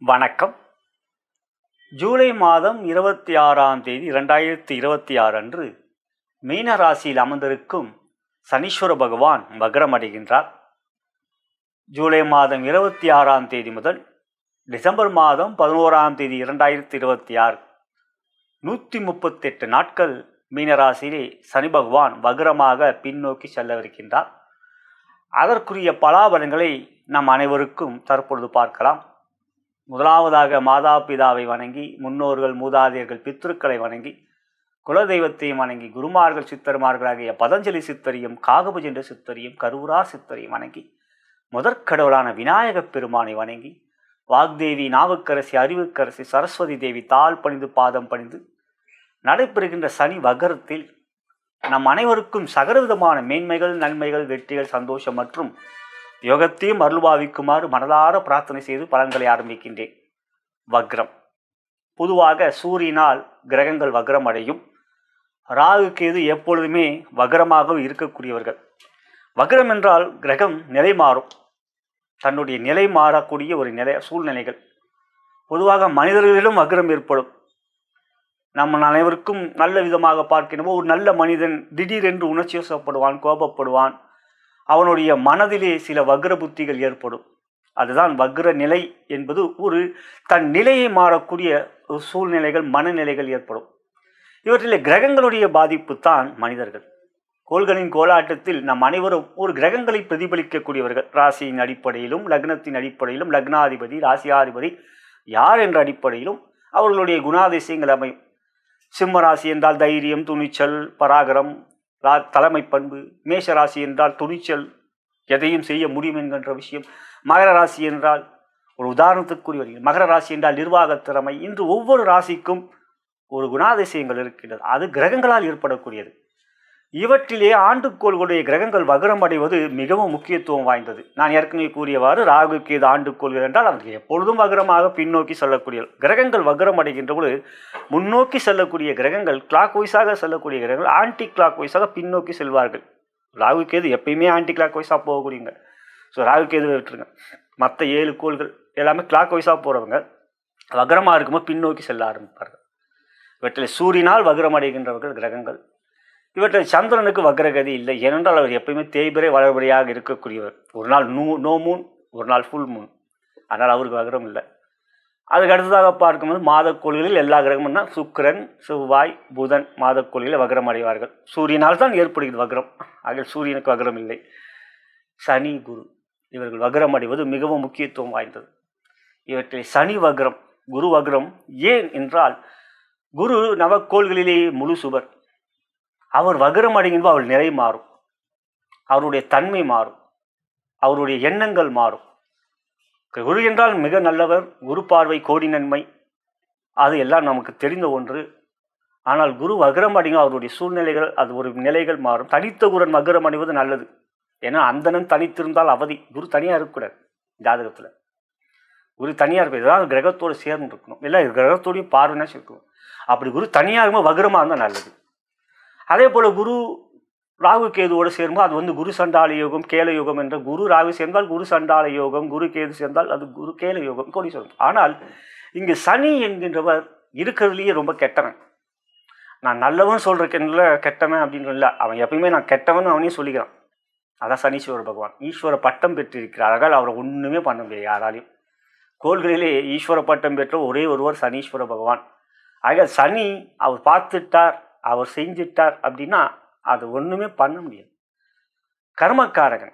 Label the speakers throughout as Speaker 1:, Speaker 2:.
Speaker 1: வணக்கம். ஜூலை மாதம் 26ஆம் தேதி 2026 அன்று மீன ராசியில் அமர்ந்திருக்கும் சனீஸ்வர பகவான் வக்ரம் அடைகின்றார். ஜூலை மாதம் 26ஆம் தேதி முதல் டிசம்பர் மாதம் 11ஆம் தேதி 2026 138 நாட்கள் மீனராசியிலே சனி பகவான் வக்ரமாக பின்னோக்கி செல்லவிருக்கின்றார். அதற்குரிய பலாபலன்களை நம் அனைவருக்கும் தற்பொழுது பார்க்கலாம். முதலாவதாக மாதா பிதாவை வணங்கி, முன்னோர்கள் மூதாதையர்கள் பித்ருக்களை வணங்கி, குலதெய்வத்தையும் வணங்கி, குருமார்கள் சித்தர்மார்களாகிய பதஞ்சலி சித்தரையும் காகபுஜென்ற சித்தரையும் கரூரார் சித்தரையும் வணங்கி, முதற்கடவுளான விநாயகப் பெருமானை வணங்கி, வாக்தேவி நாவுக்கரசி அறிவுக்கரசி சரஸ்வதி தேவி தாழ் பணிந்து பாதம் பணிந்து நடைபெறுகின்ற சனி வக்ரத்தில் நம் அனைவருக்கும் சகலவிதமான மேன்மைகள், நன்மைகள், வெற்றிகள், சந்தோஷம் மற்றும் யோகத்தையும் அருள்பாவிக்குமாறு மனதார பிரார்த்தனை செய்து பலன்களை ஆரம்பிக்கின்றேன். வக்ரம் பொதுவாக சூரியனால் கிரகங்கள் வக்ரம் அடையும். ராகு கேது எப்பொழுதுமே வக்ரமாக இருக்கக்கூடியவர்கள். வக்ரம் என்றால் கிரகம் நிலை மாறும், தன்னுடைய நிலை மாறக்கூடிய ஒரு சூழ்நிலைகள். பொதுவாக மனிதர்களிடம் வக்ரம் ஏற்படும். நம்ம அனைவருக்கும் நல்ல விதமாக பார்க்கணும். ஒரு நல்ல மனிதன் திடீரென்று உணர்ச்சி வசப்படுவான், கோபப்படுவான். அவனுடைய மனதிலே சில வக்ர புத்திகள் ஏற்படும். அதுதான் வக்ர நிலை என்பது. ஒரு தன் நிலையை மாறக்கூடிய ஒரு சூழ்நிலைகள், மனநிலைகள் ஏற்படும். இவற்றிலே கிரகங்களுடைய பாதிப்பு தான் மனிதர்கள். கோள்களின் கோலாட்டத்தில் நம் அனைவரும் ஒரு கிரகங்களை பிரதிபலிக்கக்கூடியவர்கள். ராசியின் அடிப்படையிலும், லக்னத்தின் அடிப்படையிலும், லக்னாதிபதி ராசியாதிபதி யார் என்ற அடிப்படையிலும் அவர்களுடைய குணாதிசயங்கள் அமையும். சிம்ம ராசி என்றால் தைரியம், துணிச்சல், பராகரம், தலைமை பண்பு. மேஷ ராசி என்றால் துணிச்சல், எதையும் செய்ய முடியும் என்கின்ற விஷயம். மகர ராசி என்றால் ஒரு உதாரணத்துக்குரிய வருகிறது. மகர ராசி என்றால் நிர்வாக திறமை. இன்று ஒவ்வொரு ராசிக்கும் ஒரு குணாதிசயங்கள் இருக்கின்றது. அது கிரகங்களால் ஏற்படக்கூடியது. இவற்றிலே ஆண்டுக்கோள்களுடைய கிரகங்கள் வக்ரம் அடைவது மிகவும் முக்கியத்துவம் வாய்ந்தது. நான் ஏற்கனவே கூறியவாறு ராகு கேது ஆண்டுக்கோள்கள் என்றால் அவர்கள் எப்பொழுதும் வக்ரமாக பின்னோக்கி செல்லக்கூடிய கிரகங்கள். வக்ரம் அடைகின்ற பொழுது முன்னோக்கி செல்லக்கூடிய கிரகங்கள், கிளாக் வைஸாக செல்லக்கூடிய கிரகங்கள் ஆன்டி கிளாக் வைஸாக பின்னோக்கி செல்வார்கள். ராகு கேது எப்பயுமே ஆன்டி கிளாக் வைஸாக போகக்கூடியங்க. ஸோ ராகு கேது விட்டுருங்க. மற்ற 7 கோள்கள் எல்லாமே கிளாக் வைஸாக போகிறவங்க வக்ரமாக இருக்கும்போது பின்னோக்கி செல்ல ஆரம்பிப்பார்கள். இவற்றில் சூரியனால் வக்ரம் அடைகின்றவர்கள் கிரகங்கள். இவற்றில் சந்திரனுக்கு வக்ரகதி இல்லை. ஏனென்றால் அவர் எப்பயுமே தேய்பிரை வளர்படியாக இருக்கக்கூடியவர். ஒரு நாள் நோ மூன், ஒரு நாள் ஃபுல் மூன். அதனால் அவருக்கு வக்ரம் இல்லை. அதுக்கு அடுத்ததாக பார்க்கும்போது மாதக்கோள்களில் எல்லா கிரகம்னா சுக்கிரன், செவ்வாய், புதன் மாதக்கோள்களில் வக்ரம் அடைவார்கள். சூரியனால் தான் ஏற்படுகிறது வக்ரம். ஆக சூரியனுக்கு வக்ரம் இல்லை. சனி, குரு இவர்கள் வக்ரம் அடைவது மிகவும் முக்கியத்துவம் வாய்ந்தது. இவற்றில் சனி வக்ரம், குரு வக்ரம் ஏன் என்றால் குரு நவக்கோள்களிலேயே முழு சுபர். அவர் வக்ரம் அடைகின்ற அவர் நிலை மாறும், அவருடைய தன்மை மாறும், அவருடைய எண்ணங்கள் மாறும். குரு என்றால் மிக நல்லவர், குரு பார்வை கோடி நன்மை, அது எல்லாம் நமக்கு தெரிந்த ஒன்று. ஆனால் குரு வக்ரம் அடைங்க அவருடைய சூழ்நிலைகள், அது ஒரு நிலைகள் மாறும். தனித்த குரன் வக்ரம் அடைவது நல்லது. ஏன்னா அந்தணன் தனித்திருந்தால் அவதி. குரு தனியாக இருக்கக்கூடாது. ஜாதகத்தில் குரு தனியாக இருப்பது ஏதாவது கிரகத்தோடு சேர்ந்து இருக்கணும். இல்லை கிரகத்தோடையும் பார்வைனா இருக்கணும். அப்படி குரு தனியாக இருக்கும்போது வக்ரமாக இருந்தால் நல்லது. அதே போல் குரு ராகு கேதுவோடு சேரும்போது அது குரு சண்டால யோகம், கேல யோகம் என்ற. குரு ராகு சேர்ந்தால் குரு சண்டால யோகம், குரு கேது சேர்ந்தால் அது குரு கேல யோகம் கொடி சொல்லும். ஆனால் இங்கு சனி என்கின்றவர் இருக்கிறதுலேயே ரொம்ப கெட்டவன். நான் நல்லவன் சொல்கிறேன்ல, கெட்டவன் அப்படின்னு இல்லை. அவன் எப்பயுமே நான் கெட்டவன் அவனே சொல்லிக்கிறான். அதான் சனீஸ்வர பகவான். ஈஸ்வர பட்டம் பெற்றிருக்கிறார்கள். அவரை ஒன்றுமே பண்ண முடியாது யாராலையும். கோள்களிலே ஈஸ்வர பட்டம் பெற்ற ஒரே ஒருவர் சனீஸ்வர பகவான். ஆக சனி அவர் பார்த்துட்டார், அவர் செஞ்சிட்டார் அப்படின்னா அது ஒன்றுமே பண்ண முடியாது. கர்மக்காரகன்,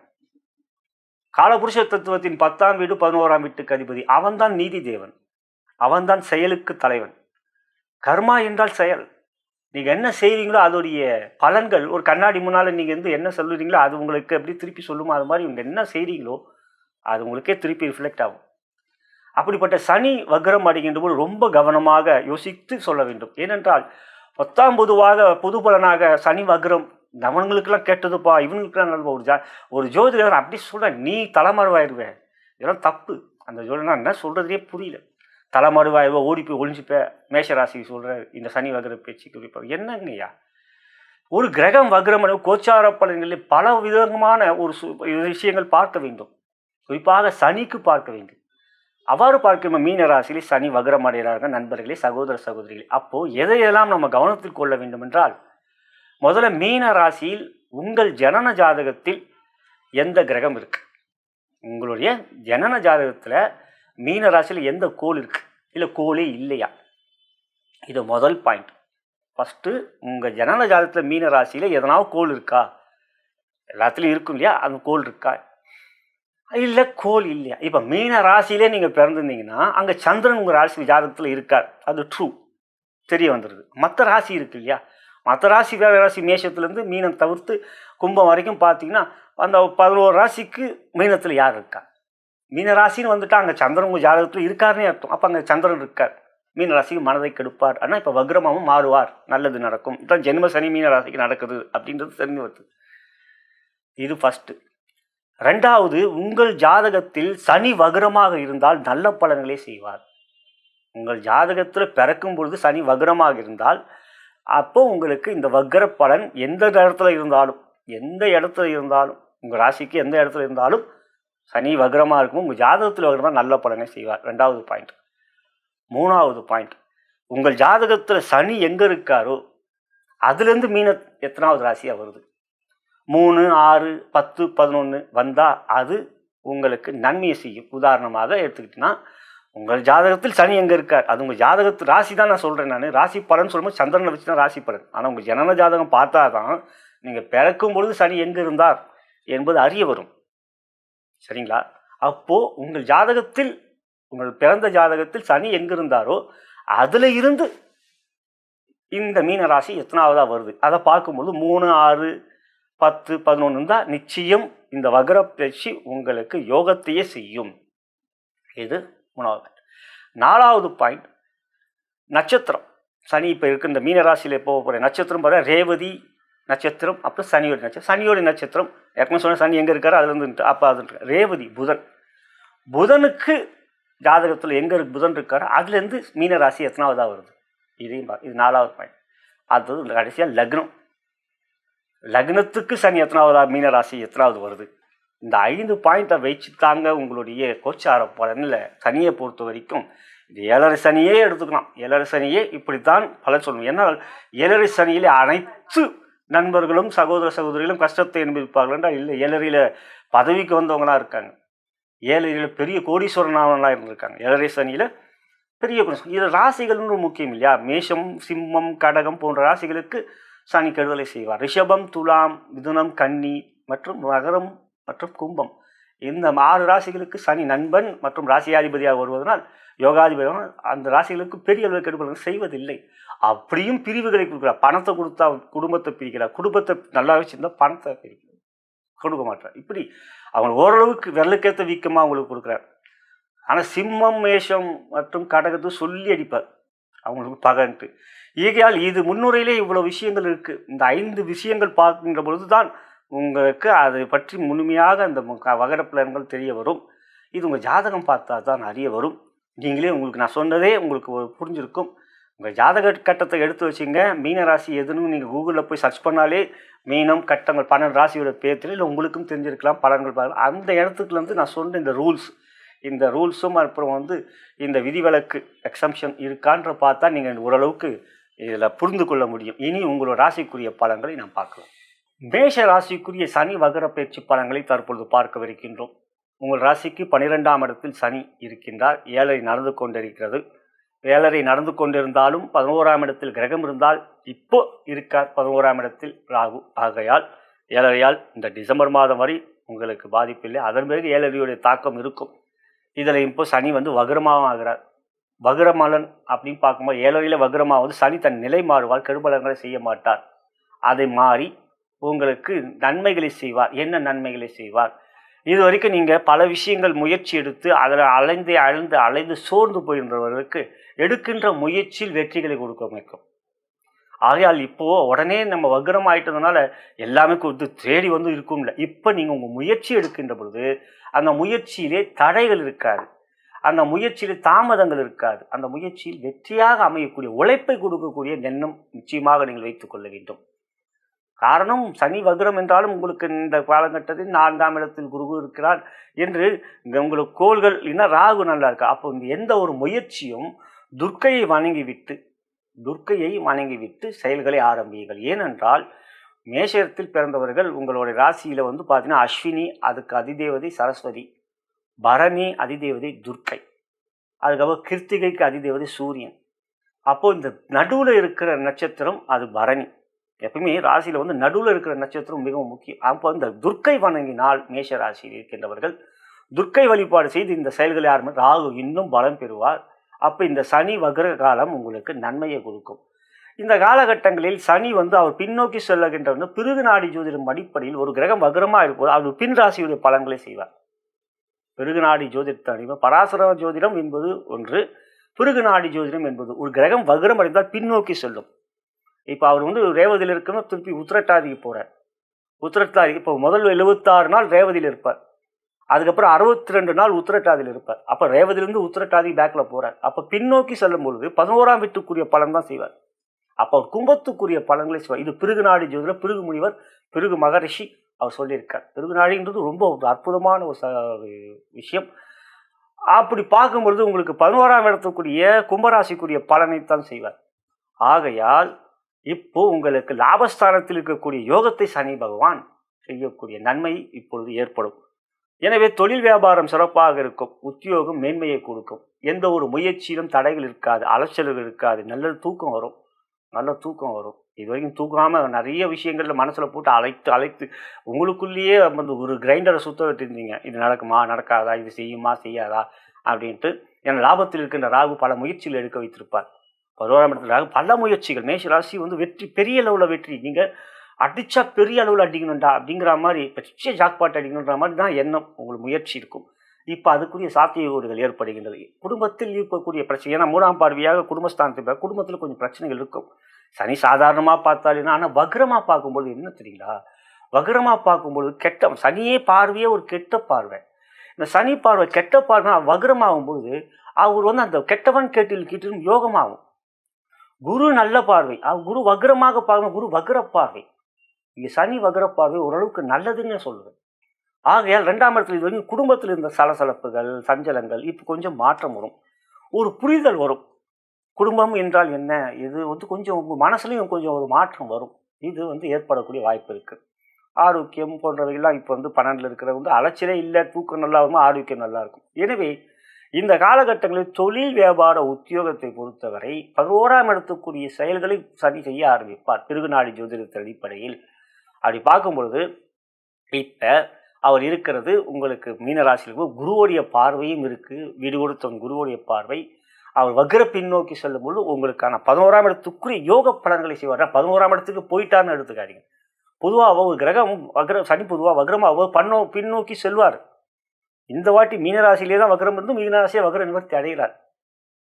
Speaker 1: காலபுருஷ தத்துவத்தின் 10ஆம் வீடு 11ஆம் வீட்டுக்கு அதிபதி. அவன்தான் நீதி தேவன், அவன்தான் செயலுக்கு தலைவன். கர்மா என்றால் செயல். நீங்கள் என்ன செய்வீங்களோ அதோடைய பலன்கள் ஒரு கண்ணாடி முன்னால் நீங்கள் என்ன சொல்லுறீங்களோ அது உங்களுக்கு எப்படி திருப்பி சொல்லுமோ அது மாதிரி நீங்கள் என்ன செய்கிறீங்களோ அது உங்களுக்கே திருப்பி ரிஃப்ளெக்ட் ஆகும். அப்படிப்பட்ட சனி வக்ரம் அடைகின்ற போது ரொம்ப கவனமாக யோசித்து சொல்ல வேண்டும். ஏனென்றால் 10ஆம் பொதுவாக பொது பலனாக சனி வக்ரம் அவங்களுக்கெல்லாம் கெட்டதுப்பா, இவங்களுக்கெல்லாம் நல்ல ஒரு ஜோதிடர் அப்படி சொல்ற, நீ தலைமறைவாயிருவேன். இதெல்லாம் தப்பு. அந்த ஜோதிடர் என்ன சொல்றதே புரியல. தலைமறைவாயிருவா, ஓடி போய் ஒழிஞ்சுப்ப. மேஷராசி சொல்ற இந்த சனி வக்ர பேச்சு குறிப்பாக என்னங்கய்யா? ஒரு கிரகம் வக்ரம் கோச்சார பலன்களில் பல விதமான ஒரு விஷயங்கள் பார்க்க வேண்டும். குறிப்பாக சனிக்கு பார்க்க வேண்டும். அவ்வாறு பார்க்கிற மீன ராசியிலே சனி வக்ரம் அடைகிறார்கள் நண்பர்களே, சகோதர சகோதரிகளே. அப்போ எதையெல்லாம் நம்ம கவனத்தில் கொள்ள வேண்டும் என்றால், முதல்ல மீன ராசியில் உங்கள் ஜனன ஜாதகத்தில் எந்த கிரகம் இருக்கு, உங்களுடைய ஜனன ஜாதகத்தில் மீன ராசியில் எந்த கோள் இருக்கு, இல்லை கோளே இல்லையா, இது முதல் பாயிண்ட். ஃபஸ்ட்டு உங்கள் ஜனன ஜாதகத்தில் மீன ராசியில் எதனாவது கோள் இருக்கா, எல்லாத்துலேயும் இருக்கும் இல்லையா, அந்த கோள் இருக்கா, இல்லை கோள் இல்லையா. இப்போ மீன ராசியிலே நீங்கள் பிறந்திருந்தீங்கன்னா அங்கே சந்திரன் உங்கள் ராசி ஜாதகத்தில் இருக்கார், அது ட்ரூ தெரிய வந்துடுது. மற்ற ராசி இருக்கு இல்லையா, மற்ற ராசி வேறு ராசி மேஷத்துலேருந்து மீனம் தவிர்த்து கும்பம் வரைக்கும் பார்த்தீங்கன்னா அந்த 11 ராசிக்கு மீனத்தில் யார் இருக்கா, மீன ராசின்னு வந்துட்டா அங்கே சந்திரன் உங்கள் ஜாதகத்தில் இருக்காருன்னே அர்த்தம். அப்போ அங்கே சந்திரன் இருக்கார், மீன ராசிக்கு மனதை கெடுப்பார். ஆனால் இப்போ வக்ரமாகவும் மாறுவார், நல்லது நடக்கும். இதான் ஜென்ம சனி மீன ராசிக்கு நடக்குது அப்படின்றது தெரிஞ்சு வருது. இது ஃபஸ்ட்டு. ரெண்டாவது, உங்கள் ஜாதகத்தில் சனி வக்ரமாக இருந்தால் நல்ல பலன்களே செய்வார். உங்கள் ஜாதகத்தில் பிறக்கும் பொழுது சனி வக்ரமாக இருந்தால் அப்போ உங்களுக்கு இந்த வக்ர பலன் எந்த இடத்துல இருந்தாலும் உங்கள் ராசிக்கு எந்த இடத்துல இருந்தாலும் சனி வக்ரமாக இருக்கும், உங்கள் ஜாதகத்தில் வக்ரமாக நல்ல பலனை செய்வார். ரெண்டாவது பாயிண்ட். மூணாவது பாயிண்ட், உங்கள் ஜாதகத்தில் சனி எங்கே இருக்காரோ அதுலேருந்து மீன எத்தனாவது ராசியாக வருது, 3, 6, 10, 11 வந்தால் அது உங்களுக்கு நன்மையை செய்யும். உதாரணமாக எடுத்துக்கிட்டிங்கன்னா உங்கள் ஜாதகத்தில் சனி எங்கே இருக்கார், அது உங்கள் ஜாதகத்து ராசி தான் நான் சொல்கிறேன். நான் ராசி பலன் சொல்லும்போது சந்திரனை வச்சு தான் ராசி பலன். ஆனால் உங்கள் ஜனன ஜாதகம் பார்த்தா தான் நீங்கள் பிறக்கும் பொழுது சனி எங்கே இருந்தார் என்பது அறிய வரும். சரிங்களா? அப்போது உங்கள் ஜாதகத்தில், உங்கள் பிறந்த ஜாதகத்தில் சனி எங்கே இருந்தாரோ அதில் இருந்து இந்த மீன ராசி எத்தனாவதாக வருது அதை பார்க்கும்போது 3, 6, 10, 11 தான் நிச்சயம் இந்த வக்ர பயிற்சி உங்களுக்கு யோகத்தையே செய்யும். இது மூணாவது. நாலாவது பாயிண்ட், நட்சத்திரம். சனி இப்போ இருக்கு இந்த மீனராசியில் போக போகிற நட்சத்திரம் பாருங்க, ரேவதி நட்சத்திரம், அப்புறம் சனியோட நட்சத்திரம். சனியோட நட்சத்திரம் ஏற்கனவே சொன்ன சனி எங்கே இருக்காரோ அதுலேருந்து அப்போ அது ரேவதி புதன். புதனுக்கு ஜாதகத்தில் எங்கே இருக்கு புதன் இருக்காரோ அதுலேருந்து மீனராசி எத்தனாவதாக வருது, இதையும் இது நாலாவது பாயிண்ட். அடுத்தது கடைசியாக லக்னம். லக்னத்துக்கு சனி எத்தனாவதாக, மீனராசி எத்தனாவது வருது. இந்த 5 பாயிண்ட்டை வச்சு தாங்க உங்களுடைய கோச்சார பலனில் சனியை பொறுத்த வரைக்கும் இது 7.5 சனியே எடுத்துக்கலாம். 7.5 சனியே இப்படித்தான் பலன் சொல்லணும். ஏன்னா 7.5 சனியிலே அனைத்து நண்பர்களும் சகோதர சகோதரிகளும் கஷ்டத்தை அனுபவிப்பார்கள் என்றால் இல்லை. 7.5 பதவிக்கு வந்தவங்களாம் இருக்காங்க, 7.5 பெரிய கோடீஸ்வரனாவெல்லாம் இருந்திருக்காங்க. 7.5 சனியில் பெரிய இது ராசிகள்னு முக்கியம் இல்லையா. மேஷம், சிம்மம், கடகம் போன்ற ராசிகளுக்கு சனி கெடுதலை செய்வார். ரிஷபம், துலாம், மிதுனம், கன்னி மற்றும் மகரம் மற்றும் கும்பம், இந்த 6 ராசிகளுக்கு சனி நண்பன் மற்றும் ராசியாதிபதியாக வருவதனால் யோகாதிபதியாக அந்த ராசிகளுக்கு பெரிய அளவு கெடுதல் செய்வதில்லை. அப்படியும் பிரிவுகளை கொடுக்குறார். பணத்தை கொடுத்தா குடும்பத்தை பிரிக்கிறார், குடும்பத்தை நல்லா வச்சுருந்தா பணத்தை பிரிக்கிறார், கொடுக்க மாட்டார். இப்படி அவங்க ஓரளவுக்கு வெள்ளக்கேற்ற வீக்கமாக அவங்களுக்கு கொடுக்குறார். ஆனால் சிம்மம், மேஷம் மற்றும் கடகத்தை சொல்லி அடிப்பார் அவங்களுக்கு பகன்ட்டு. ஈகையால் இது முன்னுரையிலே இவ்வளோ விஷயங்கள் இருக்குது. இந்த 5 விஷயங்கள் பார்க்கின்ற பொழுது தான் உங்களுக்கு அதை பற்றி முழுமையாக அந்த வகர பலன்கள் தெரிய வரும். இது உங்கள் ஜாதகம் பார்த்தா தான் அறிய வரும். நீங்களே உங்களுக்கு நான் சொன்னதே உங்களுக்கு புரிஞ்சிருக்கும். உங்கள் ஜாதக கட்டத்தை எடுத்து வச்சுங்க. மீனராசி எதுன்னு நீங்கள் கூகுளில் போய் சர்ச் பண்ணாலே மீனம் கட்டங்கள் 12 ராசியோட பேர் இல்லை உங்களுக்கும் தெரிஞ்சிருக்கலாம், பலன்கள் பார்க்கலாம். அந்த இடத்துக்குலேருந்து நான் சொன்ன இந்த ரூல்ஸும் அப்புறம் இந்த விதிவிலக்கு எக்ஸம்ஷன் இருக்கான்ற பார்த்தா நீங்கள் ஓரளவுக்கு இதில் புரிந்து கொள்ள முடியும். இனி உங்களோட ராசிக்குரிய பலன்களை நாம் பார்க்கலாம். மேஷ ராசிக்குரிய சனி வகர பயிற்சி பலன்களை தற்பொழுது பார்க்கவிருக்கின்றோம். உங்கள் ராசிக்கு 12ஆம் இடத்தில் சனி இருக்கின்றார். 7.5 நடந்து கொண்டிருக்கிறது. 7.5 நடந்து கொண்டிருந்தாலும் 11ஆம் இடத்தில் கிரகம் இருந்தால் இப்போ இருக்கார் 11ஆம் இடத்தில் ராகு. ஆகையால் 7.5 இந்த டிசம்பர் மாதம் வரை உங்களுக்கு பாதிப்பில்லை. அதன் பிறகு 7.5 தாக்கம் இருக்கும். இதில் இப்போ சனி வக்ரமாக ஆகிறார். வக்ரமலன் அப்படின்னு பார்க்கும்போது 7.5 வக்ரமாவது சனி தன் நிலை மாறுவார், கெடுபலன்களை செய்ய மாட்டார். அதை மாறி உங்களுக்கு நன்மைகளை செய்வார். என்ன நன்மைகளை செய்வார்? இது வரைக்கும் நீங்கள் பல விஷயங்கள் முயற்சி எடுத்து அதில் அலைந்து சோர்ந்து போகின்றவர்களுக்கு எடுக்கின்ற முயற்சியில் வெற்றிகளை கொடுக்க வைக்கும். ஆகையால் இப்போது உடனே நம்ம வக்ரம் ஆகிட்டதுனால எல்லாமே தேடி இருக்கும்ல. இப்போ நீங்கள் உங்கள் முயற்சி எடுக்கின்ற பொழுது அந்த முயற்சியிலே தடைகள் இருக்காது, அந்த முயற்சியிலே தாமதங்கள் இருக்காது. அந்த முயற்சியில் வெற்றியாக அமையக்கூடிய உழைப்பை கொடுக்கக்கூடிய எண்ணம் நிச்சயமாக நீங்கள் வைத்துக் கொள்ள வேண்டும். காரணம் சனி வக்ரம் என்றாலும் உங்களுக்கு இந்த காலகட்டத்தில் 4ஆம் இடத்தில் குரு இருக்கிறார் என்று உங்களுக்கு கோள்கள் இல்லைன்னா ராகு நல்லா இருக்கு. அப்போ எந்த ஒரு முயற்சியும் துர்க்கையை வணங்கிவிட்டு செயல்களை ஆரம்பியுங்கள். ஏனென்றால் மேஷத்தில் பிறந்தவர்கள் உங்களுடைய ராசியில் பார்த்தீங்கன்னா அஸ்வினி, அதுக்கு அதிதேவதை சரஸ்வதி, பரணி அதிதேவதை துர்க்கை, அதுக்கப்புறம் கிருத்திகைக்கு அதிதேவதை சூரியன். அப்போது இந்த நடுவில் இருக்கிற நட்சத்திரம் அது பரணி. எப்பவுமே ராசியில் நடுவில் இருக்கிற நட்சத்திரம் மிகவும் முக்கியம். அப்போ இந்த துர்க்கை வணங்கினால் மேஷ ராசியில் இருக்கின்றவர்கள் துர்க்கை வழிபாடு செய்து இந்த செயல்களை ஆரம்பி ராகு இன்னும் பலம் பெறுவார். அப்போ இந்த சனி வக்ர காலம் உங்களுக்கு நன்மையை கொடுக்கும். இந்த காலகட்டங்களில் சனி அவர் பின்னோக்கி செல்லுகின்ற பிருகு நாடி ஜோதிடம் அடிப்படையில் ஒரு கிரகம் வக்ரமாக இருப்போது அது பின் ராசியுடைய பலன்களை செய்வார். பிருகு நாடி ஜோதிடத்தை பராசர ஜோதிடம் என்பது ஒன்று, பிருகு நாடி ஜோதிடம் என்பது ஒரு கிரகம் வக்ரம் அடைந்தால் பின்னோக்கி செல்லும். இப்போ அவர் ரேவதியில் இருக்கணும், திருப்பி உத்திரட்டாதிக்கு போகிறார். உத்திரட்டாதிக்கு இப்போ முதல் 76 நாள் ரேவதியில் இருப்பார், அதுக்கப்புறம் 62 நாள் உத்திரட்டாதியில் இருப்பார். அப்போ ரேவதிலிருந்து உத்திரட்டாதி பேக்கில் போகிறார். அப்போ பின்னோக்கி செல்லும் பொழுது 11ஆம் வீட்டுக்குரிய பலன் தான் செய்வார். அப்போ கும்பத்துக்குரிய பலன்களை செய்வார். இது பிருகு நாடி ஜோதிடர், பிருகு முனிவர், பிருகு மகரிஷி அவர் சொல்லியிருக்கார். பிருகு நாடின்றது ரொம்ப ஒரு அற்புதமான ஒரு விஷயம். அப்படி பார்க்கும்பொழுது உங்களுக்கு 11ஆம் இடத்துக்குரிய கும்பராசிக்குரிய பலனைத்தான் செய்வார். ஆகையால் இப்போ உங்களுக்கு லாபஸ்தானத்தில் இருக்கக்கூடிய யோகத்தை சனி பகவான் செய்யக்கூடிய நன்மை இப்பொழுது ஏற்படும். எனவே தொழில் வியாபாரம் சிறப்பாக இருக்கும், உத்தியோகம் மேன்மையை கொடுக்கும், எந்த ஒரு முயற்சியிலும் தடைகள் இருக்காது, அலைச்சல்கள் இருக்காது, நல்ல தூக்கம் வரும். இது வரைக்கும் தூக்காமல் நிறைய விஷயங்களில் மனசில் போட்டு அழைத்து உங்களுக்குள்ளேயே ஒரு கிரைண்டரை சுத்த விட்டுருந்தீங்க. இது நடக்குமா நடக்காதா, இது செய்யுமா செய்யாதா அப்படின்ட்டு. ஏன்னா லாபத்தில் இருக்கின்ற ராகு பல முயற்சிகள் எடுக்க வைத்திருப்பார். 11ஆம் இடத்துல ராகு பல முயற்சிகள். மேஷ ராசி வெற்றி, பெரிய அளவில் வெற்றி. நீங்கள் அடித்தா பெரிய அளவில் அடிக்கணும்டா அப்படிங்கிற மாதிரி, பெரிய ஜாக்பாட் அடிக்கணுன்ற மாதிரி தான் எண்ணம் உங்களுக்கு முயற்சி இருக்கும். இப்போ அதுக்குரிய சாத்தியக்கூறுகள் ஏற்படுகின்றது. குடும்பத்தில் இருக்கக்கூடிய பிரச்சனை, ஏன்னா 3ஆம் பார்வையாக குடும்பஸ்தானத்தை குடும்பத்தில் கொஞ்சம் பிரச்சனைகள் இருக்கும். சனி சாதாரணமாக பார்த்தாலும், ஆனால் வக்ரமாக பார்க்கும்போது என்ன தெரியுங்களா, வக்ரமாக பார்க்கும்போது சனியே பார்வையே ஒரு கெட்ட பார்வை. இந்த சனி பார்வை கெட்ட பார்வை வக்ரமாகும்போது அவர் அந்த கெட்டவன் கேட்டில் யோகமாகும். குரு நல்ல பார்வை, குரு வக்ரமாக பார்க்கணும், குரு வக்ர பார்வை. இங்கே சனி வக்ர பார்வை ஓரளவுக்கு நல்லதுன்னு சொல்லுவேன். ஆகையால் 2ஆம் இடத்துல இது வரைக்கும் குடும்பத்தில் இருந்த சலசலப்புகள், சஞ்சலங்கள் இப்போ கொஞ்சம் மாற்றம் வரும், ஒரு புரிதல் வரும். குடும்பம் என்றால் என்ன, இது கொஞ்சம் உங்கள் மனசுலையும் கொஞ்சம் ஒரு மாற்றம் வரும். இது ஏற்படக்கூடிய வாய்ப்பு இருக்குது. ஆரோக்கியம் போன்றவைகள்லாம் இப்போ 12 இருக்கிற அலைச்சலே இல்லை, தூக்கம் நல்லா இருக்கும், ஆரோக்கியம் நல்லா இருக்கும். எனவே இந்த காலகட்டங்களில் தொழில் வியாபார உத்தியோகத்தை பொறுத்தவரை 11ஆம் இடத்துக்குரிய செயல்களை சரி செய்ய ஆரம்பிப்பார் பிருகு நாடி ஜோதிடத்தின் அடிப்படையில். அப்படி பார்க்கும்பொழுது இப்போ அவர் இருக்கிறது உங்களுக்கு மீனராசியில் குருவுடைய பார்வையும் இருக்குது. வீடு கொடுத்தவன் குருவுடைய பார்வை. அவர் வக்ர பின்னோக்கி செல்லும்போது உங்களுக்கான 11ஆம் இடத்துக்குரிய யோக பலன்களை செய்வார். 11ஆம் இடத்துக்கு போயிட்டான்னு எடுத்துக்காதீங்க. பொதுவாக ஒரு கிரகம் சனி பொதுவாக வக்ரமாக பின்னோக்கி செல்வார். இந்த வாட்டி மீனராசியிலே தான் வக்ரம் இருந்து மீனராசியை வக்ர நிவர்த்தி அடைகிறார்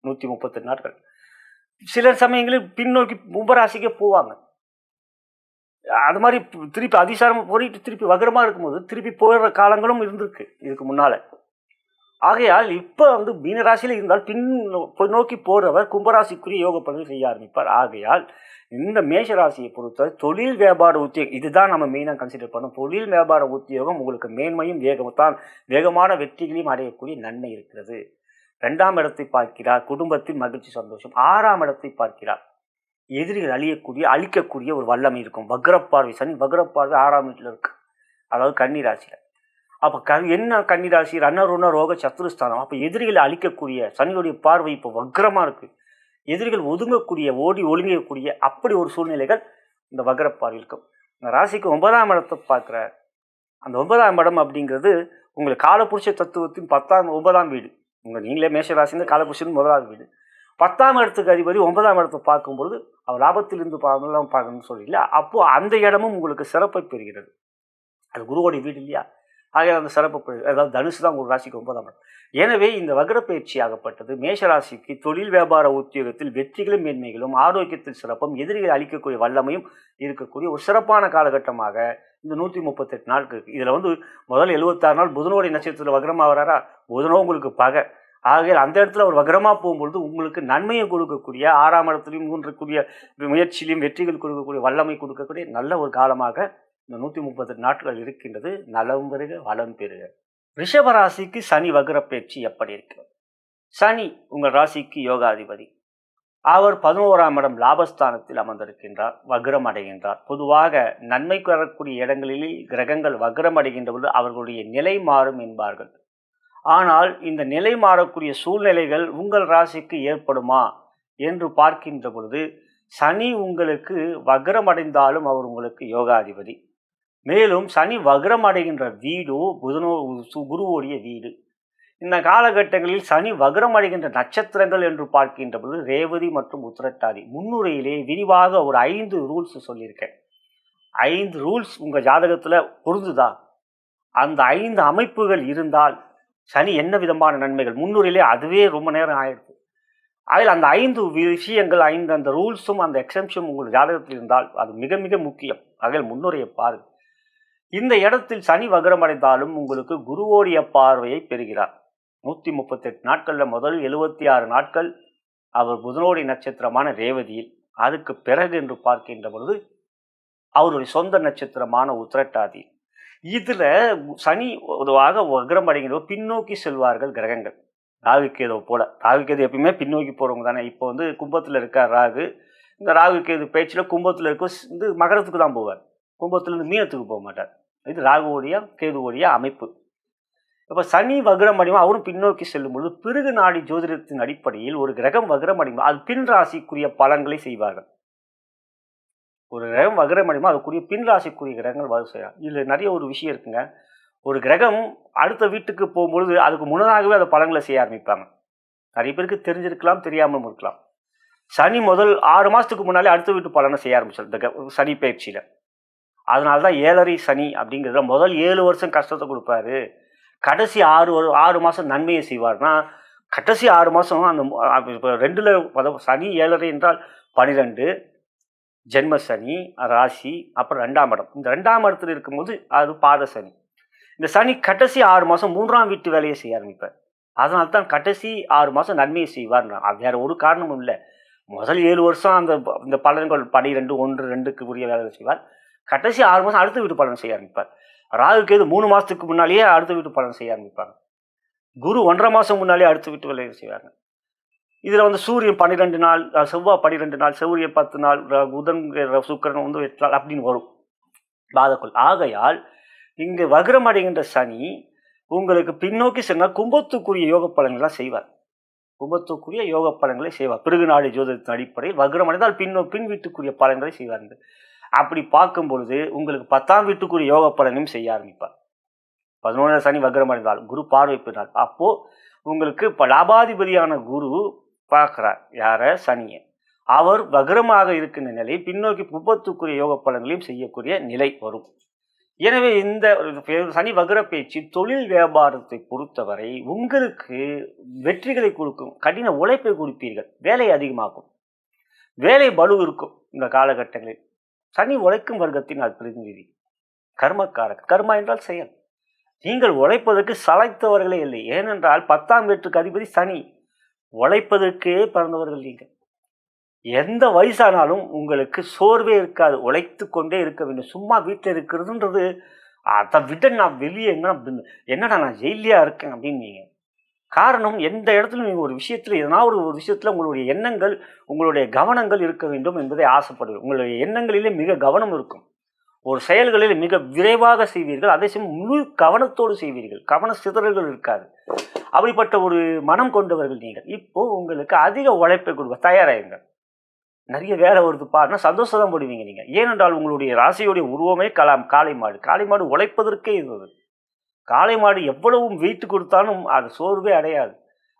Speaker 1: 138 நாட்கள். சில சமயங்களில் பின்னோக்கி கும்பராசிக்கே போவாங்க. அது மாதிரி திருப்பி அதிசாரம் போயிட்டு திருப்பி வக்ரமாக இருக்கும்போது திருப்பி போகிற காலங்களும் இருந்திருக்கு இதுக்கு முன்னால். ஆகையால் இப்போ மீனராசியில் இருந்தால் நோக்கி போகிறவர் கும்பராசிக்குரிய யோக பலன்கள் செய்ய ஆரம்பிப்பார். ஆகையால் இந்த மேஷராசியை பொறுத்தவரை தொழில் வியாபார உத்தியோகம் இதுதான் நம்ம மெயினாக கன்சிடர் பண்ணோம். தொழில் வியாபார உத்தியோகம் உங்களுக்கு மேன்மையும் வேகமான வெற்றிகளையும் அடையக்கூடிய நன்மை இருக்கிறது. 2ஆம் இடத்தை பார்க்கிறார், குடும்பத்தில் மகிழ்ச்சி சந்தோஷம். 6ஆம் இடத்தை பார்க்கிறார், எதிரிகள் அழிக்கக்கூடிய ஒரு வல்லமை இருக்கும். வக்ரப்பார்வை, சனி வக்ரப்பார்வை 6ஆம் வீட்டில் இருக்கு, அதாவது கன்னிராசியில். அப்போ என்ன கன்னிராசி ரன்னருண ரோக சத்துருஸ்தானம். அப்போ எதிரிகளை அழிக்கக்கூடிய சனியுடைய பார்வை இப்போ வக்ரமாக இருக்குது. எதிரிகள் ஒதுங்கக்கூடிய, ஓடி ஒழுங்கக்கூடிய அப்படி ஒரு சூழ்நிலைகள் இந்த வக்ரப்பார்வை இருக்கும். இந்த ராசிக்கு 9ஆம் இடத்தை பார்க்குற அந்த 9ஆம் இடம் அப்படிங்கிறது உங்களுக்கு காலபுருஷ தத்துவத்தின் 9ஆம் வீடு. நீங்களே மேஷராசின்னு காலபுருஷன் 1வது வீடு. 10ஆம் இடத்துக்கு அதிபதி 9ஆம் இடத்தை பார்க்கும்பொழுது அவர் லாபத்திலிருந்து பார்க்கணும்னு சொல்லல. அப்போது அந்த இடமும் உங்களுக்கு சிறப்பை பெறுகிறது. அது குருவோடைய வீடு இல்லையா? ஆகிய அந்த சிறப்பு, அதாவது தனுசு தான் உங்கள் ராசிக்கு 9ஆம் இடம். எனவே இந்த வக்ர பயிற்சி ஆகப்பட்டது மேஷராசிக்கு தொழில் வியாபார உத்தியோகத்தில் வெற்றிகளும் மேன்மைகளும் ஆரோக்கியத்தில் சிறப்பும் எதிரிகளை அளிக்கக்கூடிய வல்லமையும் இருக்கக்கூடிய ஒரு சிறப்பான காலகட்டமாக இந்த 138 நாட்கள் இருக்குது. இதில் முதல் 76 நாள் புதனோடைய நட்சத்திரத்தில் வக்ரமாக வராரா, புதனோ உங்களுக்கு பகை. ஆகையால் அந்த இடத்துல அவர் வக்ரமாக போகும்பொழுது உங்களுக்கு நன்மையை கொடுக்கக்கூடிய 6ஆம் இடத்துலையும் மூன்றக்கூடிய முயற்சியிலையும் வெற்றிகள் கொடுக்கக்கூடிய வல்லமை கொடுக்கக்கூடிய நல்ல ஒரு காலமாக இந்த 138 நாட்கள் இருக்கின்றது. நலம் பெறுக வளம் பெறுக. ரிஷப ராசிக்கு சனி வக்ர பயிற்சி எப்படி இருக்கிறது? சனி உங்கள் ராசிக்கு யோகாதிபதி. அவர் 11ஆம் இடம் லாபஸ்தானத்தில் அமர்ந்திருக்கின்றார், வக்ரம் அடைகின்றார். பொதுவாக நன்மை வரக்கூடிய இடங்களில் கிரகங்கள் வக்ரம் அடைகின்ற பொழுது அவர்களுடைய நிலை மாறும் என்பார்கள். ஆனால் இந்த நிலை மாறக்கூடிய சூழ்நிலைகள் உங்கள் ராசிக்கு ஏற்படுமா என்று பார்க்கின்ற பொழுது சனி உங்களுக்கு வக்ரம் அடைந்தாலும் அவர் உங்களுக்கு யோகாதிபதி. மேலும் சனி வக்ரம் அடைகின்ற வீடோ குருவோடைய வீடு. இந்த காலகட்டங்களில் சனி வக்ரம் அடைகின்ற நட்சத்திரங்கள் என்று பார்க்கின்ற பொழுது ரேவதி மற்றும் உத்திரட்டாதி. முன்னுரையிலே விரிவாக ஒரு 5 ரூல்ஸ் சொல்லியிருக்கேன். 5 ரூல்ஸ் உங்கள் ஜாதகத்தில் பொருந்துதா? அந்த 5 அமைப்புகள் இருந்தால் சனி என்ன விதமான நன்மைகள், முன்னுரையிலே அதுவே ரொம்ப நேரம் ஆயிடுது. அதில் அந்த 5 விஷயங்கள், அந்த ரூல்ஸும் அந்த எக்ஸம்ஷன் உங்கள் ஜாதகத்தில் இருந்தால் அது மிக மிக முக்கியம். அதில் முன்னுரையை பாருங்கள். இந்த இடத்தில் சனி வக்ரம் அடைந்தாலும் உங்களுக்கு குருவோடைய பார்வையை பெறுகிறார். 138 நாட்களில் முதல் 76 நாட்கள் அவர் புதனோடைய நட்சத்திரமான ரேவதியில், அதுக்கு பிறகு என்று பார்க்கின்ற பொழுது அவருடைய சொந்த நட்சத்திரமான உத்திரட்டாதி. இதில் சனி பொதுவாக வக்ரம் அடைகின்ற பின்னோக்கி செல்வார்கள் கிரகங்கள். ராகுகேது போல. ராகுகேது எப்பயுமே பின்னோக்கி போகிறவங்க தானே. இப்போ கும்பத்தில் இருக்கார் ராகு. இந்த ராகுகேது பேச்சில் கும்பத்தில் இருக்க மகரத்துக்கு தான் போவார், கும்பத்திலிருந்து மீனத்துக்கு போக மாட்டார். இது ராகுவோடைய கேதுவோடைய அமைப்பு. இப்போ சனி வக்ரம் அடையும் அவரும் பின்னோக்கி செல்லும் பொழுது பிறகு நாடி ஜோதிடத்தின் அடிப்படையில் ஒரு கிரகம் வக்ரம் அடையும் அது பின் ராசிக்குரிய பலன்களை செய்வார்கள். ஒரு கிரகம் வக்ரம் அடையும் அதுக்குரிய பின் ராசிக்குரிய கிரகங்கள் வரும் செய்யலாம். இதில் நிறைய ஒரு விஷயம் இருக்குங்க. ஒரு கிரகம் அடுத்த வீட்டுக்கு போகும்பொழுது அதுக்கு முன்னதாகவே அந்த பலன்களை செய்ய ஆரம்பிப்பாங்க. நிறைய பேருக்கு தெரிஞ்சிருக்கலாம், தெரியாமல் இருக்கலாம். சனி முதல் 6 மாதத்துக்கு முன்னாலே அடுத்த வீட்டு பலனை செய்ய ஆரம்பிச்சார் இந்த சனி பயிற்சியில். அதனால தான் 7.5 சனி அப்படிங்கிறத முதல் 7 வருஷம் கஷ்டத்தை கொடுப்பாரு, கடைசி 6 மாதம் நன்மையை செய்வார்னா கடைசி 6 மாதம் அந்த இப்போ 2ல் சனி 7.5 என்றால் 12 ஜென்ம சனி ராசி, அப்புறம் 2ஆம் இடம். இந்த 2ஆம் இடத்துல இருக்கும்போது அது பாத சனி. இந்த சனி கடைசி 6 மாதம் 3ஆம் வீட்டு வேலையை செய்ய ஆரம்பிப்பார். அதனால தான் கடைசி 6 மாதம் நன்மையை செய்வார். வேற ஒரு காரணமும் இல்லை. முதல் 7 வருஷம் இந்த பலன்கள் 12 1 2க்கு உரிய வேலையை செய்வார். கடைசி 6 மாதம் அடுத்த வீட்டு பலன் செய்ய ஆரம்பிப்பார். ராகுகேது 3 மாதத்துக்கு முன்னாலேயே அடுத்த வீட்டு பலன் செய்ய ஆரம்பிப்பாங்க. குரு 1.5 மாதம் முன்னாலே அடுத்த வீட்டு வேலையை செய்வாங்க. இதில் சூரியன் 12 நாள், செவ்வாய் 12 நாள், சூரியன் 10 நாள், புதன் சுக்கிரன் 8 நாள் அப்படின்னு வரும் பாதக்குள். ஆகையால் இங்கு வக்ரம் அடைகின்ற சனி உங்களுக்கு பின்னோக்கி சென்றால் கும்பத்துக்குரிய யோக பலன்கள்லாம் செய்வார். கும்பத்துக்குரிய யோக பலன்களை செய்வார். பிறகு நாடி ஜோதிடத்தின் அடிப்படையில் வக்ரம் அடைந்தால் பின் வீட்டுக்குரிய பலன்களை செய்வார்கள். அப்படி பார்க்கும் பொழுது உங்களுக்கு 10ஆம் வீட்டுக்குரிய யோக பலனையும் செய்ய ஆரம்பிப்பார். 11 சனி வக்ரம் அடைந்தால் குரு பார்வை பெற்றார். அப்போது உங்களுக்கு இப்போ லாபாதிபதியான குரு பார்க்குறார் யாரை? சனியை. அவர் வக்ரமாக இருக்கின்ற நிலை பின்னோக்கி கும்பத்துக்குரிய யோக பலன்களையும் செய்யக்கூடிய நிலை வரும். எனவே இந்த சனி வக்ர பேச்சு தொழில் வியாபாரத்தை பொறுத்தவரை உங்களுக்கு வெற்றிகளை கொடுக்கும், கடின உழைப்பை கொடுப்பீர்கள், வேலை அதிகமாகும், வேலை பளு இருக்கும். இந்த காலகட்டங்களில் சனி உழைக்கும் வர்க்கத்தின் அது பிரதிநிதி, கர்மக்காரர். கர்மா என்றால் செயல். நீங்கள் உழைப்பதற்கு சளைத்தவர்களே இல்லை. ஏனென்றால் 10ஆம் வீட்டுக்கு அதிபதி சனி. உழைப்பதற்கே பிறந்தவர்கள் நீங்கள். எந்த வயசானாலும் உங்களுக்கு சோர்வே இருக்காது, உழைத்து கொண்டே இருக்க வேண்டும். சும்மா வீட்டில் இருக்கிறதுன்றது அதை விட நான் வெளியே என்னடா நான் ஜெயிலியா இருக்கேன் அப்படின்னு நீங்கள். காரணம், எந்த இடத்துல நீங்கள் ஒரு விஷயத்தில் எதனா ஒரு விஷயத்தில் உங்களுடைய எண்ணங்கள், உங்களுடைய கவனங்கள் இருக்க வேண்டும் என்பதை ஆசைப்படுவீர்கள். உங்களுடைய எண்ணங்களிலே மிக கவனம் இருக்கும். ஒரு செயல்களில் மிக விரைவாக செய்வீர்கள், அதே சமயம் முழு கவனத்தோடு செய்வீர்கள். கவன சிதறல்கள் இருக்காது. அப்படிப்பட்ட ஒரு மனம் கொண்டவர்கள் நீங்கள். இப்போ உங்களுக்கு அதிக உழைப்பை கொடுக்க தயாராகுங்கள். நிறைய வேலை வருது பாருன்னா சந்தோஷம் தான் போடுவீங்க நீங்கள். ஏனென்றால் உங்களுடைய ராசியுடைய உருவமே காளை மாடு. காளை மாடு உழைப்பதற்கே இருந்தது. காளை மாடு எவ்வளவு வெயிட் கொடுத்தாலும் அது சோர்வே அடையாது.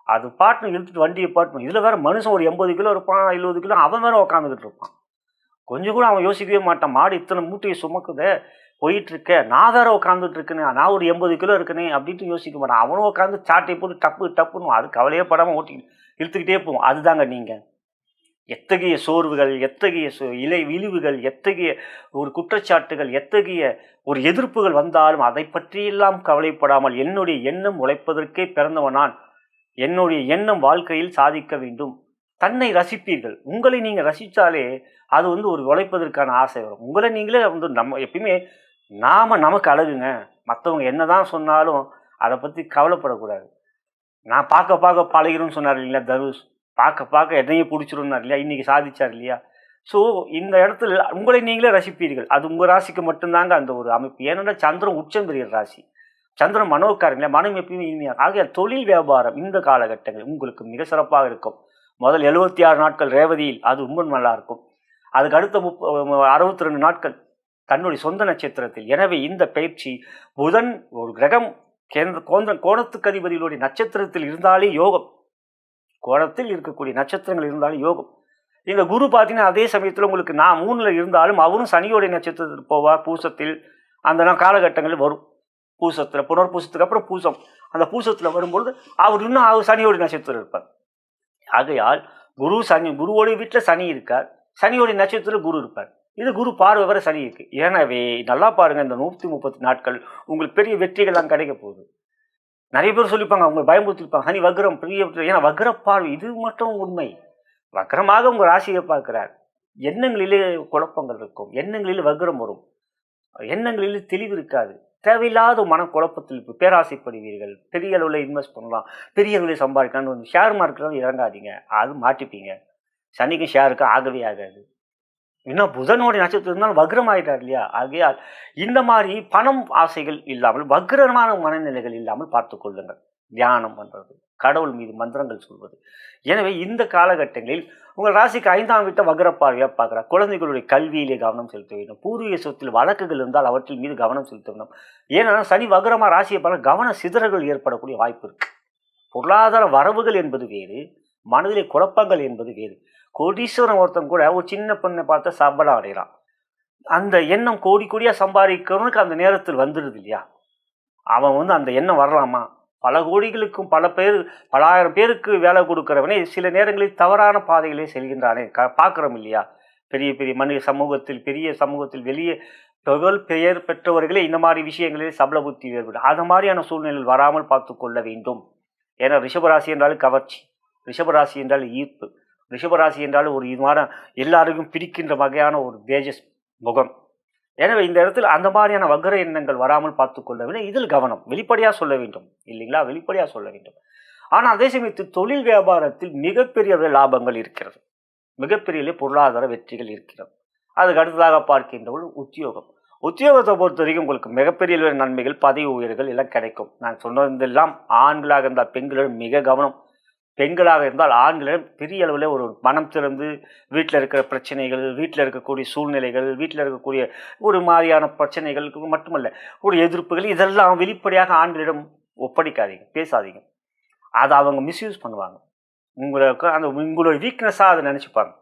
Speaker 1: அது பாட்டுன்னு இழுத்துட்டு வண்டியை பாட்டுணும். இதில் வேற மனுஷன் ஒரு 80 கிலோ இருப்பான், 70 கிலோ, அவன் வேற உட்காந்துக்கிட்டு இருப்பான். கொஞ்சம் கூட அவன் யோசிக்கவே மாட்டான். மாடு இத்தனை மூட்டையை சுமக்குத போயிட்டு இருக்க, நான் வேற உட்காந்துட்டு இருக்கேனே, நான் ஒரு 80 கிலோ இருக்கனே அப்படின்ட்டு யோசிக்க மாட்டான். அவனும் உட்காந்து சாட்டை போட்டு டப்புன்னு அது கவலையே படாமல் ஓட்டி இழுத்துக்கிட்டே போவோம். அதுதாங்க நீங்கள். எத்தகைய சோர்வுகள், எத்தகைய விழிவுகள், எத்தகைய ஒரு குற்றச்சாட்டுகள், எத்தகைய ஒரு எதிர்ப்புகள் வந்தாலும் அதை பற்றியெல்லாம் கவலைப்படாமல் என்னுடைய எண்ணம் உழைப்பதற்கே பிறந்தவன் நான், என்னுடைய எண்ணம் வாழ்க்கையில் சாதிக்க வேண்டும். தன்னை ரசிப்பீர்கள். உங்களை நீங்கள் ரசித்தாலே அது வந்து ஒரு உழைப்பதற்கான ஆசை வரும். உங்களை நீங்களே வந்து நம்ம எப்பயுமே நமக்கு அழகுங்க. மற்றவங்க என்ன தான் சொன்னாலும் அதை பற்றி கவலைப்படக்கூடாது. நான் பார்க்க பார்க்க பழகிறோன்னு சொன்னார் இல்லையா தனுஷ். பார்க்க பார்க்க என்னையும் பிடிச்சிருந்தார் இல்லையா, இன்றைக்கி சாதிச்சார் இல்லையா. ஸோ இந்த இடத்துல உங்களை நீங்களே ரசிப்பீர்கள். அது உங்கள் ராசிக்கு மட்டும்தாங்க அந்த ஒரு அமைப்பு. ஏன்னா சந்திரன் உச்சம் பெரிய ராசி. சந்திரன் மனோக்காரங்களே, மனம் எப்பயுமே இனிமையாக. ஆகிய தொழில் வியாபாரம் இந்த காலகட்டங்கள் உங்களுக்கு மிக சிறப்பாக இருக்கும். முதல் 76 நாட்கள் ரேவதியில் அது ரொம்ப நல்லா இருக்கும். அதுக்கு அடுத்த 62 நாட்கள் தன்னுடைய சொந்த நட்சத்திரத்தில். எனவே இந்த பயிற்சி புதன் ஒரு கிரகம் கோணத்துக்கு அதிபதிகளுடைய நட்சத்திரத்தில் இருந்தாலே யோகம். கோணத்தில் இருக்கக்கூடிய நட்சத்திரங்கள் இருந்தாலே யோகம். இந்த குரு பார்த்தீங்கன்னா அதே சமயத்தில் உங்களுக்கு நான் 3ல் இருந்தாலும் அவரும் சனியோடைய நட்சத்திரத்தில் போவார். பூசத்தில் அந்த காலகட்டங்களில் வரும். பூசத்தில் புனர்பூசத்துக்கு அப்புறம் பூசம். அந்த பூசத்தில் வரும்பொழுது அவர் இன்னும் சனியோடைய நட்சத்திரம் இருப்பார். ஆகையால் குருவோடைய வீட்டில் சனி இருக்கார். சனியோடைய நட்சத்திரத்தில் குரு இருப்பார். இது குரு பார்வை வர சனி இருக்கு. எனவே நல்லா பாருங்க, இந்த 130 நாட்கள் உங்களுக்கு பெரிய வெற்றிகள்லாம் கிடைக்க போகுது. நிறைய பேர் சொல்லிப்பாங்க, அவங்க பயமுறுத்திருப்பாங்க, சனி வக்ரம் பெரிய. ஏன்னா வக்ர பார்வை இது மட்டும் உண்மை. வக்ரமாக உங்கள் ராசியை பார்க்கிறார். எண்ணங்களிலே குழப்பங்கள் இருக்கும். எண்ணங்களில் வக்ரம் வரும். எண்ணங்களில் தெளிவு இருக்காது. தேவையில்லாத மனக்குழப்பத்தில் பேராசைப்படுவீர்கள். பெரிய அளவில் இன்வெஸ்ட் பண்ணலாம், பெரிய அளவில் சம்பாதிக்கலாம்னு ஷேர் மார்க்கெட்லாம் இறங்காதீங்க. அது மாட்டிப்பீங்க. சனிக்கும் ஷேருக்கும் ஆகவே ஆகாது. இன்னும் புதனுடைய நட்சத்திரம் இருந்தாலும் வக்ரம் ஆகிட்டார் இல்லையா. ஆகையால் இந்த மாதிரி பணம் ஆசைகள் இல்லாமல் வக்ரமான மனநிலைகள் இல்லாமல் பார்த்து கொள்ளுங்கள். தியானம் பண்ணுறது, கடவுள் மீது மந்திரங்கள் சொல்வது. எனவே இந்த காலகட்டங்களில் உங்கள் ராசிக்கு 5ஆம் வீட்டை வக்ர பார்வையாக பார்க்குறார். குழந்தைகளுடைய கல்வியிலே கவனம் செலுத்த வேண்டும். பூர்வீக சொத்தில் வழக்குகள் இருந்தால் அவற்றின் மீது கவனம் செலுத்த வேண்டும். ஏன்னா சனி வக்ரமாக ராசியை பார்க்க கவன சிதறல்கள் ஏற்படக்கூடிய வாய்ப்பு இருக்கு. பொருளாதார வரவுகள் என்பது வேறு, மனதிலே குழப்பங்கள் என்பது வேறு. கோடீஸ்வரன் ஒருத்தன் கூட ஒரு சின்ன பெண்ணை பார்த்து சம்பளம் அடைகிறான். அந்த எண்ணம் கோடியாக சம்பாதிக்கிறவனுக்கு அந்த நேரத்தில் வந்துடுது இல்லையா. அவன் வந்து அந்த எண்ணம் வரலாமா? பல கோடிகளுக்கும் பல ஆயிரம் பேருக்கு வேலை கொடுக்கிறவனே சில நேரங்களில் தவறான பாதைகளே செல்கின்றானே பார்க்குறோம் இல்லையா. பெரிய சமூகத்தில் வெளியே பெயர் பெற்றவர்களே இந்த மாதிரி விஷயங்களில் சபல புத்தி ஏற்படும். அது மாதிரியான சூழ்நிலையில் வராமல் பார்த்து கொள்ள வேண்டும். ஏன்னா ரிஷபராசி என்றாலும் கவர்ச்சி, ரிஷபராசி என்றால் ஈர்ப்பு, ரிஷபராசி என்றாலும் ஒரு இது மாதிரி எல்லாருக்கும் பிடிக்கின்ற வகையான ஒரு தேஜஸ் முகம். எனவே இந்த இடத்துல அந்த மாதிரியான வக்ர எண்ணங்கள் வராமல் பார்த்து கொள்ள வேண்டும். இதில் கவனம் வெளிப்படையாக சொல்ல வேண்டும் இல்லைங்களா, வெளிப்படையாக சொல்ல வேண்டும். ஆனால் அதே சமயத்தில் தொழில் வியாபாரத்தில் மிகப்பெரிய லாபங்கள் இருக்கிறது, மிகப்பெரிய பொருளாதார வெற்றிகள் இருக்கிறது. அதுக்கு அடுத்ததாக பார்க்கின்றவர்கள் உத்தியோகத்தை பொறுத்த வரைக்கும் உங்களுக்கு மிகப்பெரிய நன்மைகள், பதவி உயர்வுகள் எல்லாம் கிடைக்கும். நான் சொன்னதெல்லாம் ஆண்களாக இருந்தால் பெண்களிடம் மிக கவனம். பெண்களாக இருந்தால் ஆண்களிடம் பெரிய அளவில் ஒரு மனம் திறந்து வீட்டில் இருக்கிற பிரச்சனைகள், வீட்டில் இருக்கக்கூடிய சூழ்நிலைகள், வீட்டில் இருக்கக்கூடிய ஒரு மாதிரியான பிரச்சனைகளுக்கு மட்டுமல்ல ஒரு எதிர்ப்புகள், இதெல்லாம் வெளிப்படையாக ஆண்களிடம் ஒப்படைக்காதீங்க, பேசாதீங்க. அதை அவங்க மிஸ்யூஸ் பண்ணுவாங்க. உங்களோட வீக்னஸாக அதை நினச்சிப்பாங்க.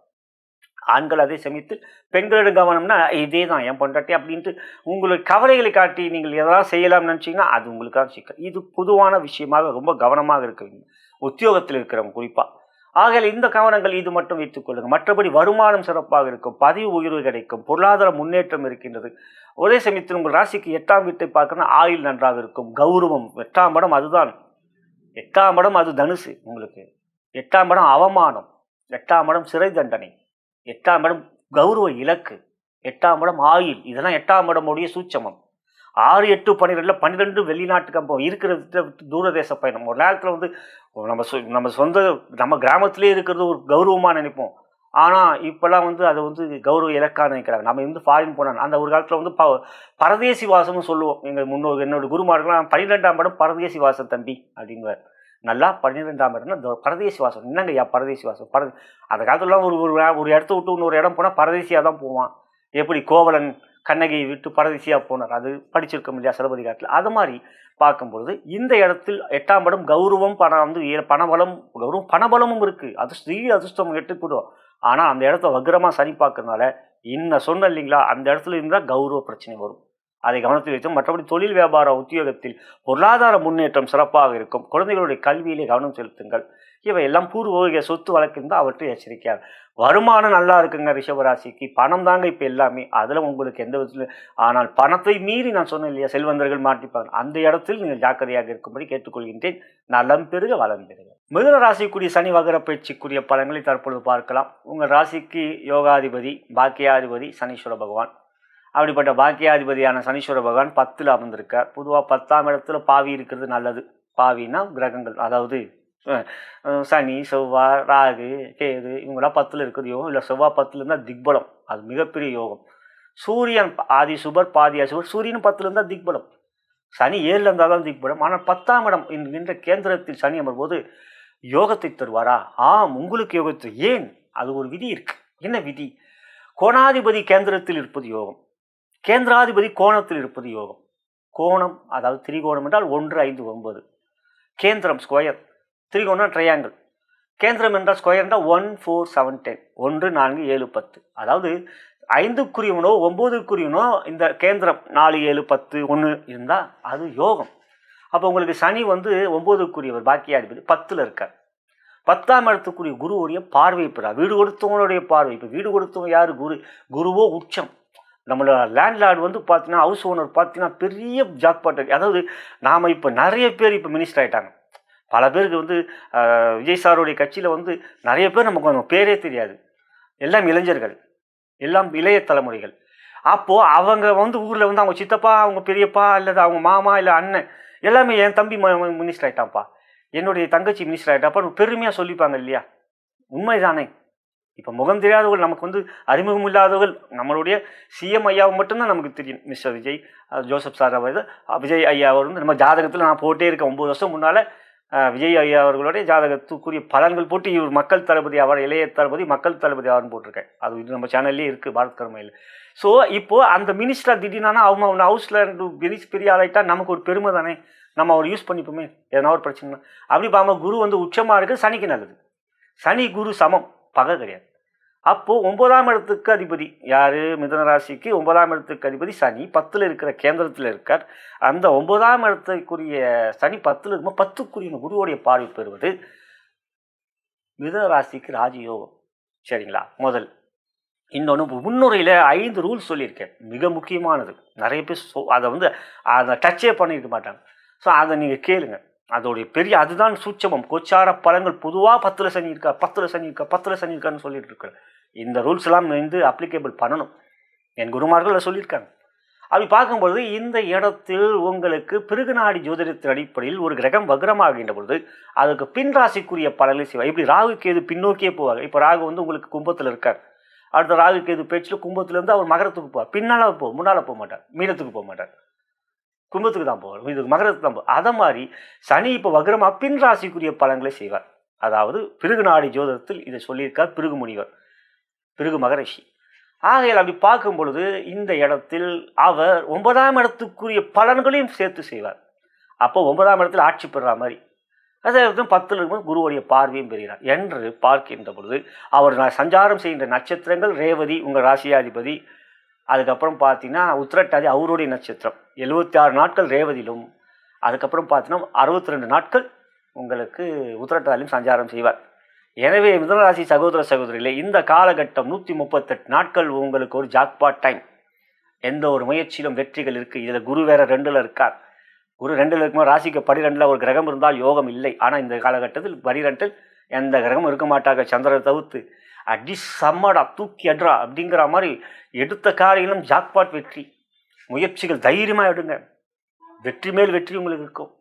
Speaker 1: ஆண்கள் அதே சமயத்தில் பெண்களிடம் கவனம்னா இதே தான் என் பொண்டாட்டி அப்படின்ட்டு உங்களுடைய கவலைகளை காட்டி நீங்கள் எதாவது செய்யலாம்னு நினச்சிங்கன்னா அது உங்களுக்காக சிக்கல். இது பொதுவான விஷயமாக ரொம்ப கவனமாக இருக்க வேண்டும், உத்தியோகத்தில் இருக்கிறவங்க குறிப்பாக. ஆகையால் இந்த கவனங்கள் இது மட்டும் வைத்துக் கொள்ளுங்கள். மற்றபடி வருமானம் சிறப்பாக இருக்கும், பதவி உயர்வு கிடைக்கும், பொருளாதார முன்னேற்றம் இருக்கின்றது. ஒரே சமயத்தில் உங்கள் ராசிக்கு 8ஆம் வீட்டை பார்க்கணும், ஆயுள் நன்றாக இருக்கும், கௌரவம். 8ஆம் இடம் அதுதான், 8ஆம் இடம் அது தனுசு. உங்களுக்கு 8ஆம் இடம் அவமானம், 8ஆம் இடம் சிறை தண்டனை, 8ஆம் இடம் கௌரவ இலக்கு, 8ஆம் இடம் ஆயுள். இதெல்லாம் 8ஆம் இடமுடைய சூட்சமம். 6, 8, 12 வெளிநாட்டுக்கு அப்போ இருக்கிறது தூரதேச பயணம். ஒரு நேரத்தில் வந்து நம்ம கிராமத்திலே இருக்கிறது ஒரு கௌரவமாக நினைப்போம். ஆனால் இப்போல்லாம் வந்து அதை வந்து கௌரவ இலக்காக நினைக்கிறாங்க. நம்ம வந்து ஃபாரின் போனாங்க. அந்த ஒரு காலத்தில் வந்து பரதேசி வாசம்னு சொல்லுவோம். என்னோட குருமார்கள்லாம் 12ஆம் இடம் பரதேசி வாசம் தம்பி அப்படிங்குவார். நல்லா 12ஆம் இடம்னா பரதேசி வாசம். என்னங்கய்யா பரதேசி வாசம்? அந்த காலத்துலலாம் ஒரு இடத்த விட்டு இன்னொரு இடம் போனால் பரதேசியாக தான் போவான். எப்படி கோவலன் கண்ணகியை விட்டு பரதேசியாக போனார், அது படிச்சிருக்கோம் இல்லையா சிலப்பதி காலத்தில். அது மாதிரி பார்க்கும்பொழுது இந்த இடத்தில் 8ஆம் இடம் கௌரவம், பணபலம், கௌரவம் பணபலமும் இருக்குது. அது ஸ்ரீ அதிர்ஷ்டம் எட்டுக்கூடும். ஆனால் அந்த இடத்த வக்ரமாக சனி பார்க்கறதுனால இன்னும் சொன்ன இல்லைங்களா, அந்த இடத்துல இருந்தால் கௌரவ பிரச்சனை வரும். அதை கவனத்தில் வைத்து, மற்றபடி தொழில் வியாபார உத்தியோகத்தில் பொருளாதார முன்னேற்றம் சிறப்பாக இருக்கும். குழந்தைகளுடைய கல்வியிலே கவனம் செலுத்துங்கள். இவையெல்லாம் பூர்வீக சொத்து வழக்கு இருந்தால் அவற்றை எச்சரிக்கையாக. வருமானம் நல்லா இருக்குங்க ரிஷபராசிக்கு. பணம் தாங்க இப்போ எல்லாமே. அதில் உங்களுக்கு எந்த விதத்தில், ஆனால் பணத்தை மீறி நான் சொன்னேன் இல்லையா, செல்வந்தர்கள் மாட்டிப்பாங்க. அந்த இடத்தில் நீங்கள் ஜாக்கிரதையாக இருக்கும்படி கேட்டுக்கொள்கின்றேன். நலம் பெருக வளம் பெருக. மிதுன ராசிக்குரிய சனி வகர பயிற்சிக்குரிய பலன்களை தற்பொழுது பார்க்கலாம். உங்கள் ராசிக்கு யோகாதிபதி பாக்கியாதிபதி சனீஸ்வர பகவான். அப்படிப்பட்ட பாக்கியாதிபதியான சனீஸ்வர பகவான் 10ல் அமர்ந்திருக்கார். பொதுவாக 10ஆம் இடத்துல பாவி இருக்கிறது நல்லது. பாவினா கிரகங்கள், அதாவது சனி செவ்வாய் ராகு கேது இவங்களாம் 10ல் இருக்கிறது யோகம். இல்லை செவ்வாய் 10ல் இருந்தால் திக்பலம், அது மிகப்பெரிய யோகம். சூரியன் ஆதி சுபர் பாதி அசுபர், சூரியனும் 10ல் இருந்தால் திக்பலம். சனி 7ல் இருந்தால் தான் திக்பலம். ஆனால் 10ஆம் இடம் என்கின்ற கேந்திரத்தில் சனி அமர்போது யோகத்தை தருவாரா? ஆம், உங்களுக்கு யோகத்தை. ஏன்? அது ஒரு விதி இருக்கு. என்ன விதி? கோணாதிபதி கேந்திரத்தில் இருப்பது யோகம், கேந்திராதிபதி கோணத்தில் இருப்பது யோகம். கோணம் அதாவது திரிகோணம் என்றால் 1, 5, 9. கேந்திரம் ஸ்கொயர், திரிகோணம் ட்ரையாங்கிள். கேந்திரம் என்றால் ஸ்கொயர் என்றால் 1, 4, 7, 10. 1, 4, 7, 10. அதாவது 5க்குரியவனோ 9க்குரியவனோ இந்த கேந்திரம் 4, 7, 10, 1 இருந்தால் அது யோகம். அப்போ உங்களுக்கு சனி 9க்குரியவர் பாக்கியாதிபதி 10ல் இருக்கார். 10ஆம் இடத்துக்குரிய குருவுடைய பார்வை பெறா. வீடு கொடுத்தவனுடைய பார்வை. இப்போ வீடு கொடுத்தவங்க யார்? குரு. குருவோ உச்சம். நம்மளோட லேண்ட்லார்டு பார்த்தீங்கன்னா, ஹவுஸ் ஓனர் பார்த்தீங்கன்னா பெரிய ஜாக்பாட். அதாவது நாம் இப்போ நிறைய பேர் இப்போ மினிஸ்டர் ஆகிட்டாங்க. பல பேருக்கு விஜய் சாருடைய கட்சியில் நிறைய பேர் நமக்கு பேரே தெரியாது. எல்லாம் இளைஞர்கள், எல்லாம் இளைய தலைமுறைகள். அப்போது அவங்க ஊரில் அவங்க சித்தப்பா, அவங்க பெரியப்பா, அல்லது அவங்க மாமா, இல்லை அண்ணன் எல்லாமே என் தம்பி மினிஸ்டர் ஆகிட்டான்ப்பா, என்னுடைய தங்கச்சி மினிஸ்டர் ஆகிட்டாப்பா பெருமையாக சொல்லிப்பாங்க இல்லையா? உண்மைதானே? இப்போ முகம் தெரியாதவர்கள், நமக்கு அறிமுகம் இல்லாதவர்கள், நம்மளுடைய சிஎம் ஐயாவை மட்டும்தான் நமக்கு தெரியும். மிஸ்டர் விஜய், ஜோசப் சார் அவர், விஜய் ஐயா அவர் நம்ம ஜாதகத்தில் நான் போட்டே இருக்கேன். 9 வருஷம் முன்னால் விஜய் ஐயா அவர்களுடைய ஜாதகத்துக்குரிய பலன்கள் போட்டு இவர் மக்கள் தளபதி அவர், இளைய தளபதி மக்கள் தளபதி அவர்னு போட்டிருக்கேன். அது இது நம்ம சேனல்லே இருக்குது, பாரத் கர்மையில். ஸோ இப்போது அந்த மினிஸ்டர் திடீர்னா அவங்க ஹவுஸில் பெரிய ஆளாயிட்டா நமக்கு ஒரு பெருமை தானே. நம்ம அவர் யூஸ் பண்ணிப்போமே எதனா ஒரு பிரச்சனை. அப்படி பார்க்க குரு உச்சமாக இருக்குது. சனிக்கு நல்லது. சனி குரு சமம், பகை கிடையாது. அப்போது 9ஆம் இடத்துக்கு அதிபதி யார்? மிதுன ராசிக்கு 9ஆம் இடத்துக்கு அதிபதி சனி 10ல் இருக்கிற கேந்திரத்தில் இருக்கார். அந்த 9ஆம் இடத்துக்குரிய சனி 10ல் இருக்கும்போது 10க்குரிய குருவோடைய பார்வை பெறுவது மிதுன ராசிக்கு ராஜயோகம். சரிங்களா? முதல். இன்னொன்று, முன்னுரையில் 5 ரூல்ஸ் சொல்லியிருக்கேன், மிக முக்கியமானது. நிறைய பேர் அதை டச்சே பண்ணியிருக்க மாட்டாங்க. ஸோ அதை நீங்கள் கேளுங்க. அதோடைய பெரிய அதுதான் சூட்சமம். கோச்சார பலன்கள் பொதுவாக 10ல் சனி இருக்கா, 10ல் சனி இருக்கா, 10ல் சனி இருக்கான்னு சொல்லிட்டு இருக்கிறேன். இந்த ரூல்ஸ் எல்லாம் அப்ளிகேபிள் பண்ணணும். என் குருமார்கள் சொல்லியிருக்காங்க. அப்படி பார்க்கும்பொழுது இந்த இடத்தில் உங்களுக்கு பிருகுநாடி ஜோதிடத்தின் அடிப்படையில் ஒரு கிரகம் வக்ரமாகின்ற பொழுது அதுக்கு பின் ராசிக்குரிய பலனை செய்வார். இப்படி ராகு கேது பின்னோக்கியே போவாங்க. இப்போ ராகு உங்களுக்கு கும்பத்தில் இருக்கார். அடுத்த ராகு கேது பேச்சில் கும்பத்திலேருந்து அவர் மகரத்துக்கு போவார். பின்னால் முன்னால் போக மாட்டார், மீனத்துக்கு போக மாட்டார், கும்பத்துக்கு தான் போவார், இது மகரத்துக்கு தான் போவார். அதை மாதிரி சனி இப்போ வக்ரமாக பின் ராசிக்குரிய பலன்களை செய்வார். அதாவது பிருகுநாடி ஜோதிடத்தில் இதை சொல்லியிருக்கார் பிருகு முனிவர், பிருகு மகரிஷி. ஆகையால் அப்படி பார்க்கும் பொழுது இந்த இடத்தில் அவர் 9ஆம் இடத்துக்குரிய பலன்களையும் சேர்த்து செய்வார். அப்போ 9ஆம் இடத்தில் ஆட்சி பெறுற மாதிரி, அதே 10ல் இருக்கும்போது குருவுடைய பார்வையும் பெறுகிறார் என்று பார்க்கின்ற பொழுது அவர் சஞ்சாரம் செய்கின்ற நட்சத்திரங்கள் ரேவதி உங்கள் ராசியாதிபதி, அதுக்கப்புறம் பார்த்தீங்கன்னா உத்திரட்டாதி அவருடைய நட்சத்திரம். 76 நாட்கள் ரேவதியிலும், அதுக்கப்புறம் பார்த்தீங்கன்னா 62 நாட்கள் உங்களுக்கு உத்திரட்டாதிலும் சஞ்சாரம் செய்வார். எனவே மிதுனராசி சகோதர சகோதரிகளே, இந்த காலகட்டம் 138 நாட்கள் உங்களுக்கு ஒரு ஜாக்பாட் டைம். எந்த ஒரு முயற்சியிலும் வெற்றிகள் இருக்குது. இதில் குரு வேற 2ல் இருக்கார். குரு 2ல் இருக்கும்போது ராசிக்கு 12ல் ஒரு கிரகம் இருந்தால் யோகம் இல்லை. ஆனால் இந்த காலகட்டத்தில் 12ல் எந்த கிரகமும் இருக்க மாட்டாங்க, சந்திரனை தவிர்த்து. அடி சம்மடா தூக்கி அட்ரா அப்படிங்கிற மாதிரி எடுத்த காரியம் ஜாக்பாட் வெற்றி. முயற்சிகள் தைரியமாக எடுங்க, வெற்றி மேல் வெற்றி உங்களுக்கு இருக்கும்.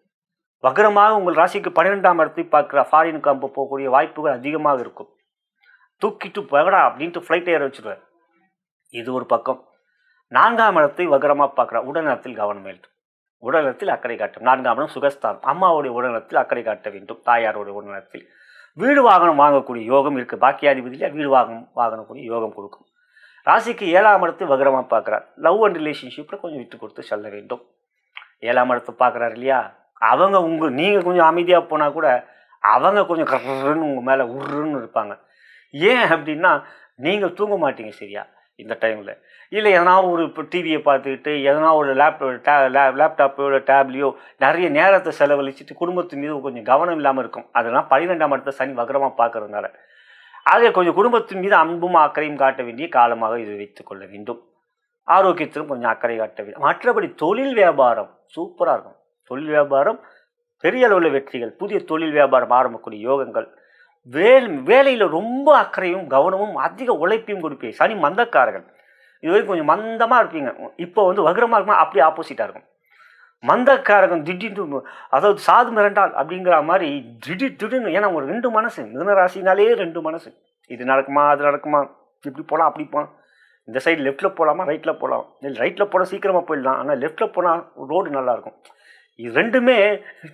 Speaker 1: வக்ரமாக உங்கள் ராசிக்கு 12ஆம் இடத்தை பார்க்குற ஃபாரினுக்கு அம்ப போகக்கூடிய வாய்ப்புகள் அதிகமாக இருக்கும். தூக்கிட்டு பகடா அப்படின்ட்டு ஃப்ளைட் ஏற வச்சுருவார். இது ஒரு பக்கம். 4ஆம் இடத்தை வக்ரமாக பார்க்குற உடல்நலத்தில் கவனம் வேண்டும், உடல்நலத்தில் அக்கறை காட்டும். 4ஆம் இடம் சுகஸ்தானம், அம்மாவுடைய உடல்நலத்தில் அக்கறை காட்ட வேண்டும். தாயாருடைய உடல்நலத்தில் வீடு வாகனம் வாங்கக்கூடிய யோகம் இருக்குது. பாக்கியாதிபதியில் வீடு வாங்கக்கூடிய யோகம் கொடுக்கும். ராசிக்கு 7ஆம் இடத்தை வக்ரமாக பார்க்குறார். லவ் அண்ட் ரிலேஷன்ஷிப்பில் கொஞ்சம் விட்டு கொடுத்து செல்ல வேண்டும். 7ஆம் இடத்தை பார்க்குறாரு இல்லையா, அவங்க நீங்கள் கொஞ்சம் அமைதியாக போனால் கூட அவங்க கொஞ்சம் கர்ன்னு உங்கள் மேலே உருன்னு இருப்பாங்க. ஏன் அப்படின்னா நீங்கள் தூங்க மாட்டீங்க சரியா. இந்த டைமில். இல்லை எதனா ஒரு இப்போ டிவியை பார்த்துக்கிட்டு எதனா ஒரு லேப்டாப்போ இல்லை டேப்லையோ நிறைய நேரத்தை செலவழிச்சிட்டு குடும்பத்தின் மீது கொஞ்சம் கவனம் இல்லாமல் இருக்கும். அதெல்லாம் 12ஆம் இடத்த சனி வக்ரமாக பார்க்கறதுனால ஆக கொஞ்சம் குடும்பத்தின் மீது அன்பும் அக்கறையும் காட்ட வேண்டிய காலமாக இது வைத்துக் கொள்ள வேண்டும். ஆரோக்கியத்திலும் கொஞ்சம் அக்கறை காட்ட வேண்டும். மற்றபடி தொழில் வியாபாரம் சூப்பராக இருக்கும். தொழில் வியாபாரம் பெரிய அளவில் வெற்றிகள், புதிய தொழில் வியாபாரம் ஆரம்பக்கூடிய யோகங்கள், வேலையில் ரொம்ப அக்கறையும் கவனமும் அதிக உழைப்பையும் கொடுப்பீங்க. சனி மந்தக்காரர்கள், இதுவரைக்கும் கொஞ்சம் மந்தமாக இருப்பீங்க. இப்போ வந்து வக்ரமாக இருக்குமா அப்படியே ஆப்போசிட்டாக இருக்கும். மந்தக்காரகம் திடீர்னு, அதாவது சாது மிரண்டால் அப்படிங்கிற மாதிரி திடீர்னு. ஏன்னா ஒரு 2 மனசு, மிதுன ராசினாலே 2 மனசு. இது நடக்குமா அது நடக்குமா, இப்படி போகலாம் அப்படி போகலாம், இந்த சைடு லெஃப்ட்டில் போகலாமா ரைட்டில் போகலாம், இல்லை ரைட்டில் போனால் சீக்கிரமாக போயிடலாம், ஆனால் லெஃப்ட்டில் போனால் ரோடு நல்லாயிருக்கும். இது ரெண்டுமே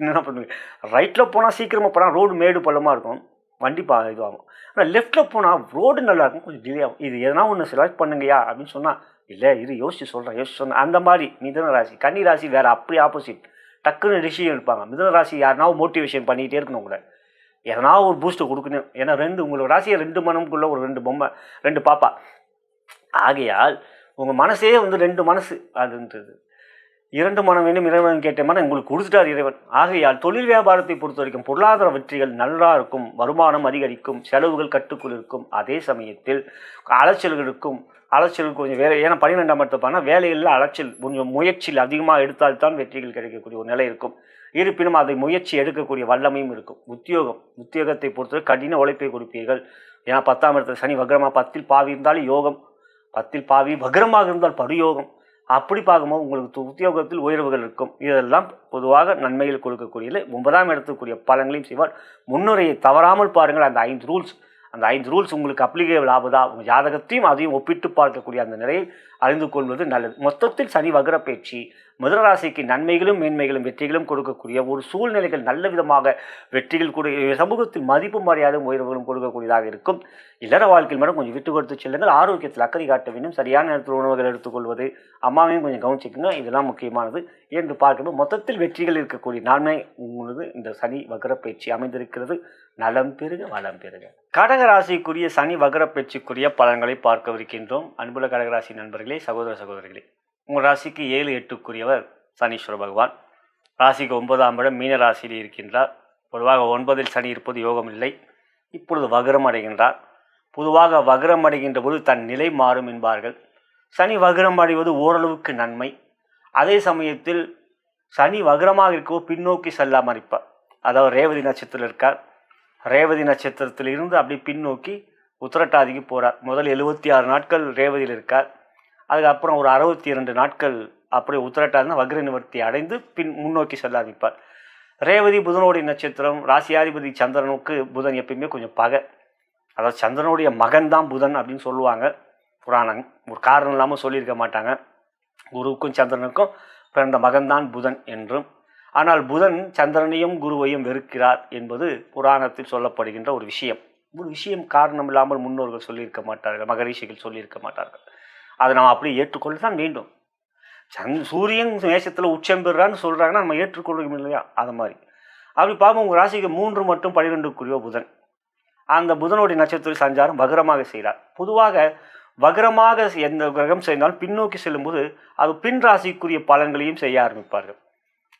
Speaker 1: என்ன பண்ணுவீங்க, ரைட்டில் போனால் சீக்கிரமாக போனால் ரோடு மேடு பள்ளமாக இருக்கும், வண்டி இதுவாகும். ஆனால் லெஃப்ட்டில் போனால் ரோடு நல்லாயிருக்கும், கொஞ்சம் டிலே ஆகும். இது எதனா ஒன்று செலக்ட் பண்ணுங்கய்யா அப்படின்னு சொன்னால், இல்லை இது யோசிச்சு சொன்னேன் அந்த மாதிரி. மிதுன ராசி கன்னி ராசி வேறு அப்படி ஆப்போசிட், டக்குன்னு டிசிஷன் எடுப்பாங்க. மிதுன ராசி யாருனாவும் மோட்டிவேஷன் பண்ணிகிட்டே இருக்கணும் கூட, எதனா ஒரு பூஸ்ட்டை கொடுக்கணும். ஏன்னா உங்களோட ராசியை 2 மனம்குள்ளே ஒரு 2 பொம்மை 2 பாப்பா ஆகையால் உங்கள் மனசே வந்து 2 மனசு அதுன்றது. 2 மனம் வேணும் இறைவன் கேட்ட மனம் உங்களுக்கு கொடுத்துட்டார் இறைவன். ஆகையால் தொழில் வியாபாரத்தை பொறுத்த வரைக்கும் பொருளாதார வெற்றிகள் நல்லா இருக்கும், வருமானம் அதிகரிக்கும், செலவுகள் கட்டுக்குள் இருக்கும். அதே சமயத்தில் அலைச்சல் கொஞ்சம் வேலை. ஏன்னா 12ஆம் இடத்தை பார்த்தா வேலையில் அலைச்சல், கொஞ்சம் முயற்சியில் அதிகமாக எடுத்தால்தான் வெற்றிகள் கிடைக்கக்கூடிய ஒரு நிலை இருக்கும். இருப்பினும் அதை முயற்சி எடுக்கக்கூடிய வல்லமையும் இருக்கும். உத்தியோகத்தை பொறுத்தவரை கடின உழைப்பை கொடுப்பீர்கள். ஏன்னா 10ஆம் இடத்துல சனி வக்ரமாக 10ல் பாவி இருந்தாலும் யோகம், 10ல் பாவி வக்ரமாக இருந்தால் படுயோகம். அப்படி பார்க்கும்போது உங்களுக்கு உத்தியோகத்தில் உயர்வுகள் இருக்கும். இதெல்லாம் பொதுவாக நன்மைகள் கொடுக்கக்கூடியது. 9ஆம் இடத்துக்குரிய பலன்களையும் செய்வார். முன்னுரையை தவறாமல் பாருங்கள். அந்த 5 ரூல்ஸ் உங்களுக்கு அப்ளிகேபிள் ஆகுதா, உங்கள் ஜாதகத்தையும் அதையும் ஒப்பிட்டு பார்க்கக்கூடிய அந்த நிலையை அறிந்து கொள்வது நல்லது. மொத்தத்தில் சனி வக்ர பயிற்சி மிதுன ராசிக்கு நன்மைகளும் மேன்மைகளும் வெற்றிகளும் கொடுக்கக்கூடிய ஒரு சூழ்நிலைகள், நல்ல விதமாக வெற்றிகள் சமூகத்தில் மதிப்பு மரியாதையும் உயர்வுகளும் கொடுக்கக்கூடியதாக இருக்கும். இல்லற வாழ்க்கையில் மட்டும் கொஞ்சம் விட்டு கொடுத்து செல்லுங்கள். ஆரோக்கியத்தில் அக்கறை காட்ட வேண்டும். சரியான நேரத்தில் உணவுகள் எடுத்துக்கொள்வது, அம்மாவையும் கொஞ்சம் கவனிச்சுக்கோங்க. இதெல்லாம் முக்கியமானது என்று பார்க்கும்போது மொத்தத்தில் வெற்றிகள் இருக்கக்கூடிய நன்மை உங்களுக்கு இந்த சனி வக்ர பயிற்சி அமைந்திருக்கிறது. நலம் பெருக வளம் பெருக. கடகராசிக்குரிய சனி வக்ர பயிற்சிக்குரிய பலன்களை பார்க்கவிருக்கின்றோம். அன்புள்ள கடகராசி நண்பர்களே, சகோதரிகளே, உங்கள் ராசிக்கு 7, 8க்குரியவர் சனீஸ்வர பகவான். ராசிக்கு 9ஆம் இடம் மீன ராசியில் இருக்கின்றார். பொதுவாக 9ல் சனி இருப்பது யோகம் இல்லை. இப்பொழுது வக்ரம் அடைகின்றார். பொதுவாக வக்ரம் அடைகின்ற போது தன் நிலை மாறும் என்பார்கள். சனி வக்ரம் அடைவது ஓரளவுக்கு நன்மை. அதே சமயத்தில் சனி வக்ரமாக இருக்கோ பின்னோக்கி செல்லாமல் இருப்பார். அதாவது ரேவதி நட்சத்திரத்தில் இருக்கார். ரேவதி நட்சத்திரத்தில் இருந்து அப்படி பின்னோக்கி உத்திரட்டாதிக்கு போகிறார். முதல் 76 நாட்கள் ரேவதியில் இருக்கார். அதுக்கப்புறம் ஒரு 62 நாட்கள் அப்படியே உத்திரட்டாதினா வக்ர நிவர்த்தி அடைந்து முன்னோக்கி செல்ல ஆரம்பிப்பார். ரேவதி புதனுடைய நட்சத்திரம். ராசியாதிபதி சந்திரனுக்கு புதன் எப்பயுமே கொஞ்சம் பகை. அதாவது சந்திரனுடைய மகன் தான் புதன் அப்படின்னு சொல்லுவாங்க புராணம். ஒரு காரணம் இல்லாமல் சொல்லியிருக்க மாட்டாங்க. குருவுக்கும் சந்திரனுக்கும் பிறந்த மகன்தான் புதன் என்றும். ஆனால் புதன் சந்திரனையும் குருவையும் வெறுக்கிறார் என்பது புராணத்தில் சொல்லப்படுகின்ற ஒரு விஷயம் காரணம் இல்லாமல் முன்னோர்கள் சொல்லியிருக்க மாட்டார்கள், மகரிஷிகள் சொல்லியிருக்க மாட்டார்கள். அதை நாம் அப்படியே ஏற்றுக்கொள்ள தான் வேண்டும். சூரியன் மேஷத்தில் உச்சம் பெறுறான்னு சொல்கிறாங்கன்னா நம்ம ஏற்றுக்கொள்ளும் இல்லையா? அது மாதிரி அப்படி பார்ப்போம். உங்கள் ராசிக்கு 3 மற்றும் 12க்குரிய புதன். அந்த புதனுடைய நட்சத்திர சஞ்சாரம் வக்ரமாக செய்கிறார். பொதுவாக வக்ரமாக எந்த கிரகம் செய்தாலும் பின்னோக்கி செல்லும்போது அது பின் ராசிக்குரிய பலன்களையும் செய்ய ஆரம்பிப்பார்கள்.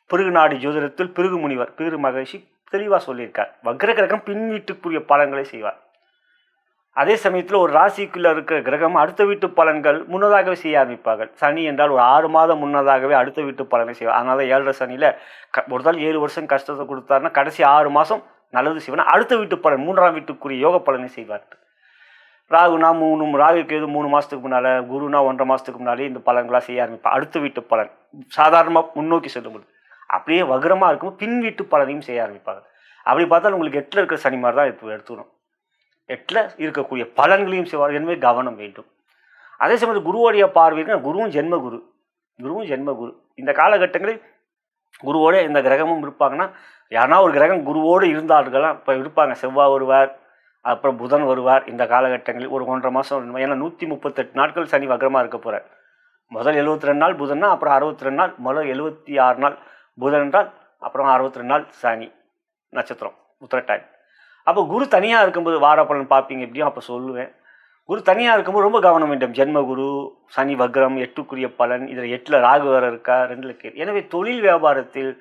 Speaker 1: பிருகு நாடி ஜோதிடத்தில் பிருகு முனிவர், பிருகு மகரிஷி தெளிவாக சொல்லியிருக்கார். வக்ர கிரகம் பின் வீட்டுக்குரிய பலன்களை செய்வார். அதே சமயத்தில் ஒரு ராசிக்குள்ளே இருக்கிற கிரகம் அடுத்த வீட்டு பலன்கள் முன்னதாகவே செய்ய ஆரம்பிப்பார்கள். சனி என்றால் ஒரு 6 மாதம் முன்னதாகவே அடுத்த வீட்டு பலனை செய்வார். அதனால 7 சனியில் ஒரு நாள் 7 வருஷம் கஷ்டத்தை கொடுத்தாருன்னா கடைசி 6 மாதம் நல்லது செய்வார். அடுத்த வீட்டு பலன் 3ஆம் வீட்டுக்குரிய யோக பலனை செய்வார். ராகுனா ராகுக்கு 3 மாதத்துக்கு முன்னால், குருனா 1.5 மாதத்துக்கு முன்னாலே இந்த பலன்களாக செய்ய ஆரம்பிப்பார். அடுத்த வீட்டு பலன் சாதாரணமாக முன்னோக்கி செல்லும்போது அப்படியே வக்ரமாக இருக்கும் பின் வீட்டு பலனையும் செய்ய ஆரம்பிப்பாங்க. அப்படி பார்த்தாலும் உங்களுக்கு 8ல் இருக்கிற சனி மாதிரி தான் எடுத்துக்கணும். 8ல் இருக்கக்கூடிய பலன்களையும் செய்வார். எனவே கவனம் வேண்டும். அதே சமயத்தில் குருவோடைய பார்வைக்கு குருவும் ஜென்மகுரு. இந்த காலகட்டங்களில் குருவோட இந்த கிரகமும் இருப்பாங்கன்னா, யாருன்னா ஒரு கிரகம் குருவோடு இருந்தார்களாம் இப்போ இருப்பாங்க. செவ்வாய் வருவார், அப்புறம் புதன் வருவார். இந்த காலகட்டங்களில் ஒரு 1.5 மாதம். ஏன்னா 138 நாட்கள் சனி வக்ரமாக இருக்க போகிறார். முதல் 72 நாள் புதன்னா, அப்புறம் 62 நாள், முதல் 76 நாள் புதன் என்றால், அப்புறம் 62 நாள் சனி நட்சத்திரம் உத்திரட்டாதி. அப்போ குரு தனியாக இருக்கும்போது வார பலன் பார்ப்பீங்க எப்படியும். அப்போ சொல்லுவேன், குரு தனியாக இருக்கும்போது ரொம்ப கவனம் வேண்டும். ஜென்ம குரு, சனி வக்ரம், 8க்குரிய பலன், இதில் 8ல் ராகு வேறு இருக்கா, 2ல் கேது. எனவே தொழில் வியாபாரத்தில்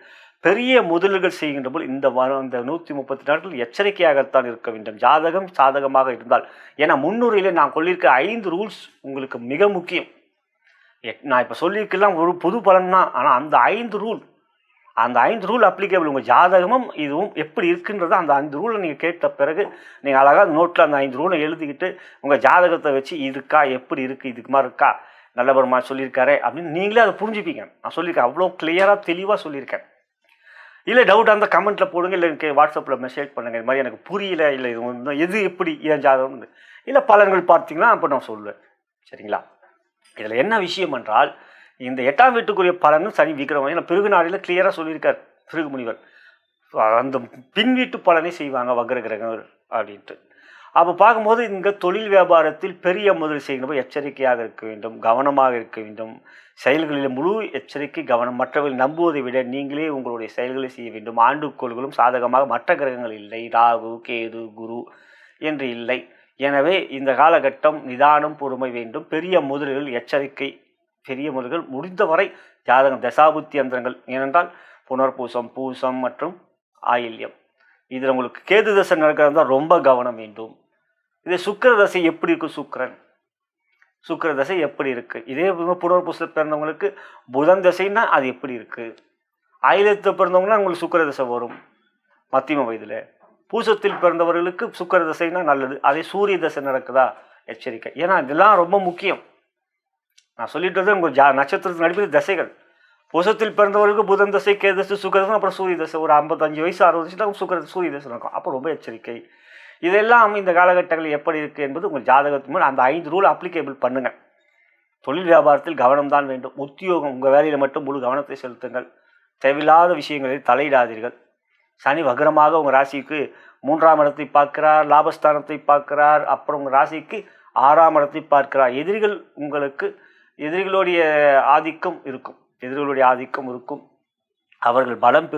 Speaker 1: பெரிய முதலீடுகள் செய்கின்ற போது இந்த வாரம் இந்த 130 நாட்கள் எச்சரிக்கையாகத்தான் இருக்க வேண்டும். ஜாதகம் சாதகமாக இருந்தால். ஏன்னா முன்னுரையில் நான் சொல்லியிருக்க 5 ரூல்ஸ் உங்களுக்கு மிக முக்கியம். நான் இப்போ சொல்லியிருக்கலாம் ஒரு பொது பலன் தான். ஆனால் அந்த 5 ரூல் அப்ளிகேபிள். உங்கள் ஜாதகமும் இதுவும் எப்படி இருக்குன்றதை அந்த 5 ரூலை நீங்கள் கேட்ட பிறகு நீங்கள் அழகாக நோட்டில் அந்த 5 ரூலை எழுதிக்கிட்டு உங்கள் ஜாதகத்தை வச்சு இருக்கா, எப்படி இருக்குது, இதுக்கு மாதிரி இருக்கா, நல்லபரமா சொல்லியிருக்காரு அப்படின்னு நீங்களே அதை புரிஞ்சுப்பீங்க. நான் சொல்லியிருக்கேன், அவ்வளோ கிளியராக தெளிவாக சொல்லியிருக்கேன். இல்லை டவுட்டாக இருந்தால் கமெண்ட்டில் போடுங்க, இல்லை எனக்கு வாட்ஸ்அப்பில் மெசேஜ் பண்ணுங்கள். இது மாதிரி எனக்கு புரியல, இல்லை இது எது எப்படி ஏன் ஜாதகம் இல்லை பலன்கள் பார்த்தீங்கன்னா அப்போ நான் சொல்லுவேன். சரிங்களா? இதில் என்ன விஷயம் என்றால், இந்த 8ஆம் வீட்டுக்குரிய பலனும் சனி விக்ரமம். ஏன்னா பிருகு நாடியில் கிளியராக சொல்லியிருக்கார் பிருகு முனிவர். அந்த பின் வீட்டு பலனை செய்வாங்க வக்ர கிரகங்கள் அப்படின்ட்டு. அப்போ பார்க்கும்போது இங்கே தொழில் வியாபாரத்தில் பெரிய முதல் செய்கிற எச்சரிக்கையாக இருக்க வேண்டும், கவனமாக இருக்க வேண்டும். செயல்களில் முழு எச்சரிக்கை, கவனம். மற்றவர்கள் நம்புவதை விட நீங்களே உங்களுடைய செயல்களை செய்ய வேண்டும். ஆண்டுகோள்களும் சாதகமாக மற்ற கிரகங்கள் இல்லை, ராகு கேது குரு என்று இல்லை. எனவே இந்த காலகட்டம் நிதானம், பொறுமை வேண்டும். பெரிய முதல்கள் எச்சரிக்கை, பெரிய முதல்கள் முடிந்தவரை ஜாதகம் தசாபுத்தி அந்தரங்கள். ஏனென்றால் புனர்பூசம், பூசம் மற்றும் ஆயில்யம், இதில் உங்களுக்கு கேது தசை நடக்கிறது தான் ரொம்ப கவனம் வேண்டும். இது சுக்கிர தசை எப்படி இருக்குது, சுக்கிர தசை எப்படி இருக்குது, இதே புனர்பூசத்தில் பிறந்தவங்களுக்கு புதன் தசைன்னா அது எப்படி இருக்குது, ஆயில்யத்தில் பிறந்தவங்கன்னா உங்களுக்கு சுக்கிர தசை வரும் மத்தியம வயதில். பூசத்தில் பிறந்தவர்களுக்கு சுக்கிர தசைனா நல்லது. அதே சூரிய தசை நடக்குதா எச்சரிக்கை. ஏன்னா இதெல்லாம் ரொம்ப முக்கியம். நான் சொல்லிட்டு உங்கள் நட்சத்திரத்தின் அடிப்படை தசைகள். பூசத்தில் பிறந்தவர்களுக்கு புதன் தசை, கேது தசை, சுக்கிர தசை, அப்புறம் சூரிய தசை. ஒரு 55 வயசு 60 வயசு தான் சூரிய தசை நடக்கும். அப்போ ரொம்ப எச்சரிக்கை. இதெல்லாம் இந்த காலகட்டங்கள் எப்படி இருக்குது என்பது உங்கள் ஜாதகத்தின் மேல் அந்த 5 ரூல் அப்ளிகேபிள் பண்ணுங்கள். தொழில் வியாபாரத்தில் கவனம் தான் வேண்டும். உத்தியோகம், உங்கள் வேலையில் மட்டும் முழு கவனத்தை செலுத்துங்கள். தேவையில்லாத விஷயங்களில் தலையிடாதீர்கள். சனி வக்ரமாக உங்கள் ராசிக்கு 3ஆம் இடத்தை பார்க்கிறார், லாபஸ்தானத்தை பார்க்கிறார். அப்புறம் உங்கள் ராசிக்கு 6ஆம் இடத்தை பார்க்கிறார். எதிரிகளுடைய ஆதிக்கம் இருக்கும். அவர்கள் பலம்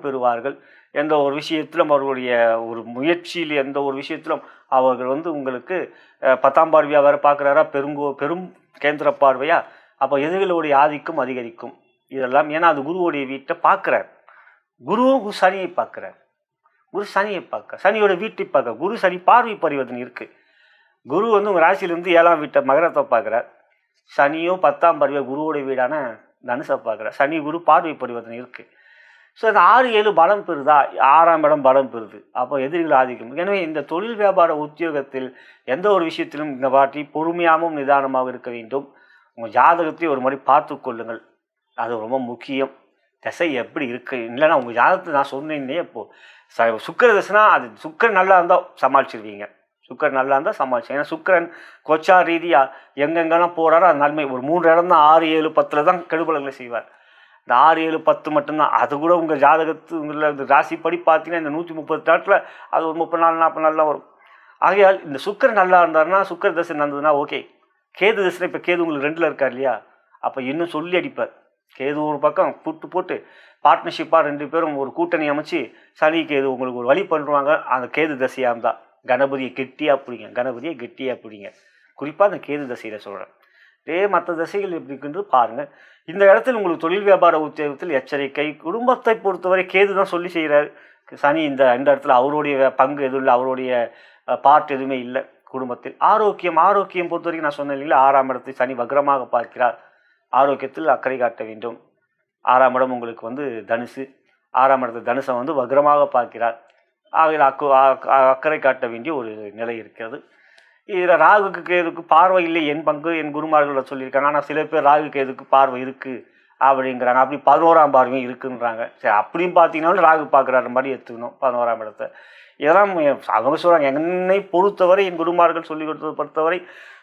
Speaker 1: பெறுவார்கள். எந்த ஒரு விஷயத்திலும் அவர்களுடைய ஒரு முயற்சியில், எந்த ஒரு விஷயத்திலும் அவர்கள் உங்களுக்கு 10ஆம் பார்வையாக வேறு பார்க்குறாரா, பெரும் கேந்திர பார்வையா. அப்போ எதிரிகளுடைய ஆதிக்கம் அதிகரிக்கும். இதெல்லாம் ஏன்னா அது குருவுடைய வீட்டை பார்க்குறார். குருவும் சனியை பார்க்குறார். சனியோட வீட்டை பார்க்க குரு சனி பார்வை பரிவர்த்தனை இருக்குது. குரு உங்கள் ராசியிலேருந்து 7ஆம் வீட்டை மகரத்தை பார்க்குறார். சனியும் 10ஆம் பார்வையாக குருவோடைய வீடான தனுசை பார்க்குறார். சனி குரு பார்வை பரிவர்த்தனை இருக்குது. ஸோ இந்த 6-7 பலம் பெறுதா, 6ஆம் இடம் பலம் பெறுது. அப்போ எதிரிகள் ஆதிக்கம். எனவே இந்த தொழில் வியாபார உத்தியோகத்தில் எந்த ஒரு விஷயத்திலும் இந்த வாட்டி பொறுமையாகவும் நிதானமாக இருக்க வேண்டும். உங்கள் ஜாதகத்தை ஒரு முறை பார்த்து கொள்ளுங்கள், அது ரொம்ப முக்கியம். தசை எப்படி இருக்குது, இல்லைன்னா உங்கள் ஜாதகத்தை நான் சொன்னேன்னே இப்போது சுக்கிர தசைனா அது சுக்கிரன் நல்லா இருந்தால் சமாளிச்சிருவீங்க. ஏன்னா சுக்கிரன் கொச்சா ரீதியாக எங்கெங்கெல்லாம் போகிறாரோ அது நன்மை. ஒரு 3 இடம் தான், 6, 7, 10 தான் கெடுபலங்களை செய்வார். இந்த 6, 7, 10 மட்டும்தான். அது கூட உங்கள் ஜாதகத்து உங்களை ராசிப்படி பார்த்தீங்கன்னா இந்த 130 நாட்டில் அது ஒரு 30 நாள் 40 நாள் தான் வரும். ஆகையால் இந்த சுக்கிரன் நல்லா இருந்தாருன்னா, சுக்கிர தசை நடந்ததுன்னா ஓகே. கேது தசை இப்போ கேது உங்களுக்கு 2ல் இருக்கார் இல்லையா, அப்போ இன்னும் சொல்லி அடிப்பார். கேது ஒரு பக்கம் போட்டு பார்ட்னர்ஷிப்பாக 2 பேரும் ஒரு கூட்டணி அமைச்சு சனி கேது உங்களுக்கு ஒரு வழி பண்ணுவாங்க. அந்த கேது தசையாக இருந்தால் கணபதியை கெட்டியாக பிடிங்க. குறிப்பாக அந்த கேது தசையில் சொல்கிறேன். மற்ற தசைகள் எப்படி இருக்குன்றது பாருங்கள். இந்த இடத்துல உங்களுக்கு தொழில் வியாபார உத்தியோகத்தில் எச்சரிக்கை. குடும்பத்தை பொறுத்தவரை கேது தான் சொல்லி செய்கிறார். சனி இந்த இடத்துல அவருடைய பங்கு எதுவும் இல்லை, அவருடைய பார்ட் எதுவுமே இல்லை குடும்பத்தில். ஆரோக்கியம் பொறுத்த வரைக்கும் நான் சொன்னேன் இல்லைங்களா, 6ஆம் இடத்தை சனி வக்ரமாக பார்க்கிறார். ஆரோக்கியத்தில் அக்கறை காட்ட வேண்டும். 6ஆம் இடம் உங்களுக்கு தனுசு. 6ஆம் இடத்து தனுசை வக்ரமாக பார்க்கிறார். ஆகிய அக்கறை காட்ட வேண்டிய ஒரு நிலை இருக்கிறது. இதில் ராகுக்கு கேதுக்கு பார்வை இல்லை, என் பங்கு என் குருமார்கள் சொல்லியிருக்காங்க. ஆனால் சில பேர் ராகு கேதுக்கு பார்வை இருக்குது அப்படிங்கிறாங்க. அப்படி 11ஆம் பார்வையும் இருக்குன்றாங்க. சரி, அப்படியும் பார்த்தீங்கன்னாலும் ராகு பார்க்குறாரு மாதிரி எடுத்துக்கணும் 11ஆம் இடத்தை. இதெல்லாம் அவங்க சொல்கிறாங்க. என்னை பொறுத்தவரை, என் குருமார்கள் சொல்லி கொடுத்ததை பொறுத்தவரை,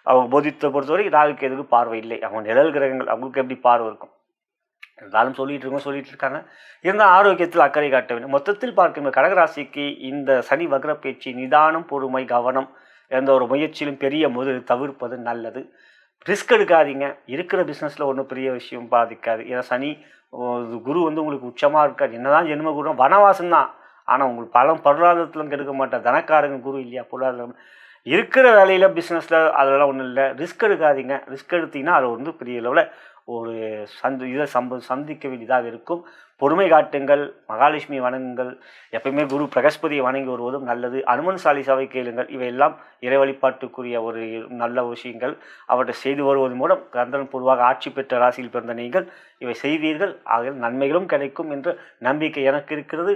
Speaker 1: அவங்க போதித்தை பொறுத்தவரை ராகு கேதுக்கு பார்வை இல்லை. அவங்க நிழல் கிரகங்கள், அவங்களுக்கு எப்படி பார்வை இருக்கும் இருந்தாலும் சொல்லிட்டு இருக்காங்க. இருந்தால் ஆரோக்கியத்தில் அக்கறை காட்ட வேண்டும். மொத்தத்தில் பார்க்கின்ற கடகராசிக்கு இந்த சனி வக்ர பேச்சு நிதானம், பொறுமை, கவனம். எந்த ஒரு முயற்சியிலும் பெரிய முதல் தவிர்ப்பது நல்லது. ரிஸ்க் எடுக்காதீங்க. இருக்கிற பிஸ்னஸில் ஒன்றும் பெரிய விஷயம் பாதிக்காது. ஏன்னா சனி குரு உங்களுக்கு உச்சமாக இருக்காது. என்னதான் ஜென்ம குரு வனவாசம் தான், ஆனால் உங்களுக்கு பலம் பொருளாதாரத்திலும் கெடுக்க மாட்டார். தனக்காரங்க குரு இல்லையா, பொருளாதாரம். இருக்கிற வேலையில் பிஸ்னஸில் அதெல்லாம் ஒன்றும் இல்லை. ரிஸ்க் எடுக்காதீங்க. ரிஸ்க் எடுத்தீங்கன்னா அது வந்து பெரிய அளவில் ஒரு இதை சந்திக்க வேண்டியதாக இருக்கும். பொறுமை காட்டுங்கள். மகாலட்சுமி வணங்குங்கள். எப்பயுமே குரு பிரகஸ்பதியை வணங்கி வருவதும் நல்லது. அனுமன் சாலிசாவை கேளுங்கள். இவையெல்லாம் இறை வழிபாட்டுக்குரிய ஒரு நல்ல விஷயங்கள். அவற்றை செய்து வருவதன் மூலம் சந்திரன் பொதுவாக ஆட்சி பெற்ற ராசியில் பிறந்த நீங்கள் இவை செய்வீர்கள். ஆக நன்மைகளும் கிடைக்கும் என்ற நம்பிக்கை எனக்கு இருக்கிறது.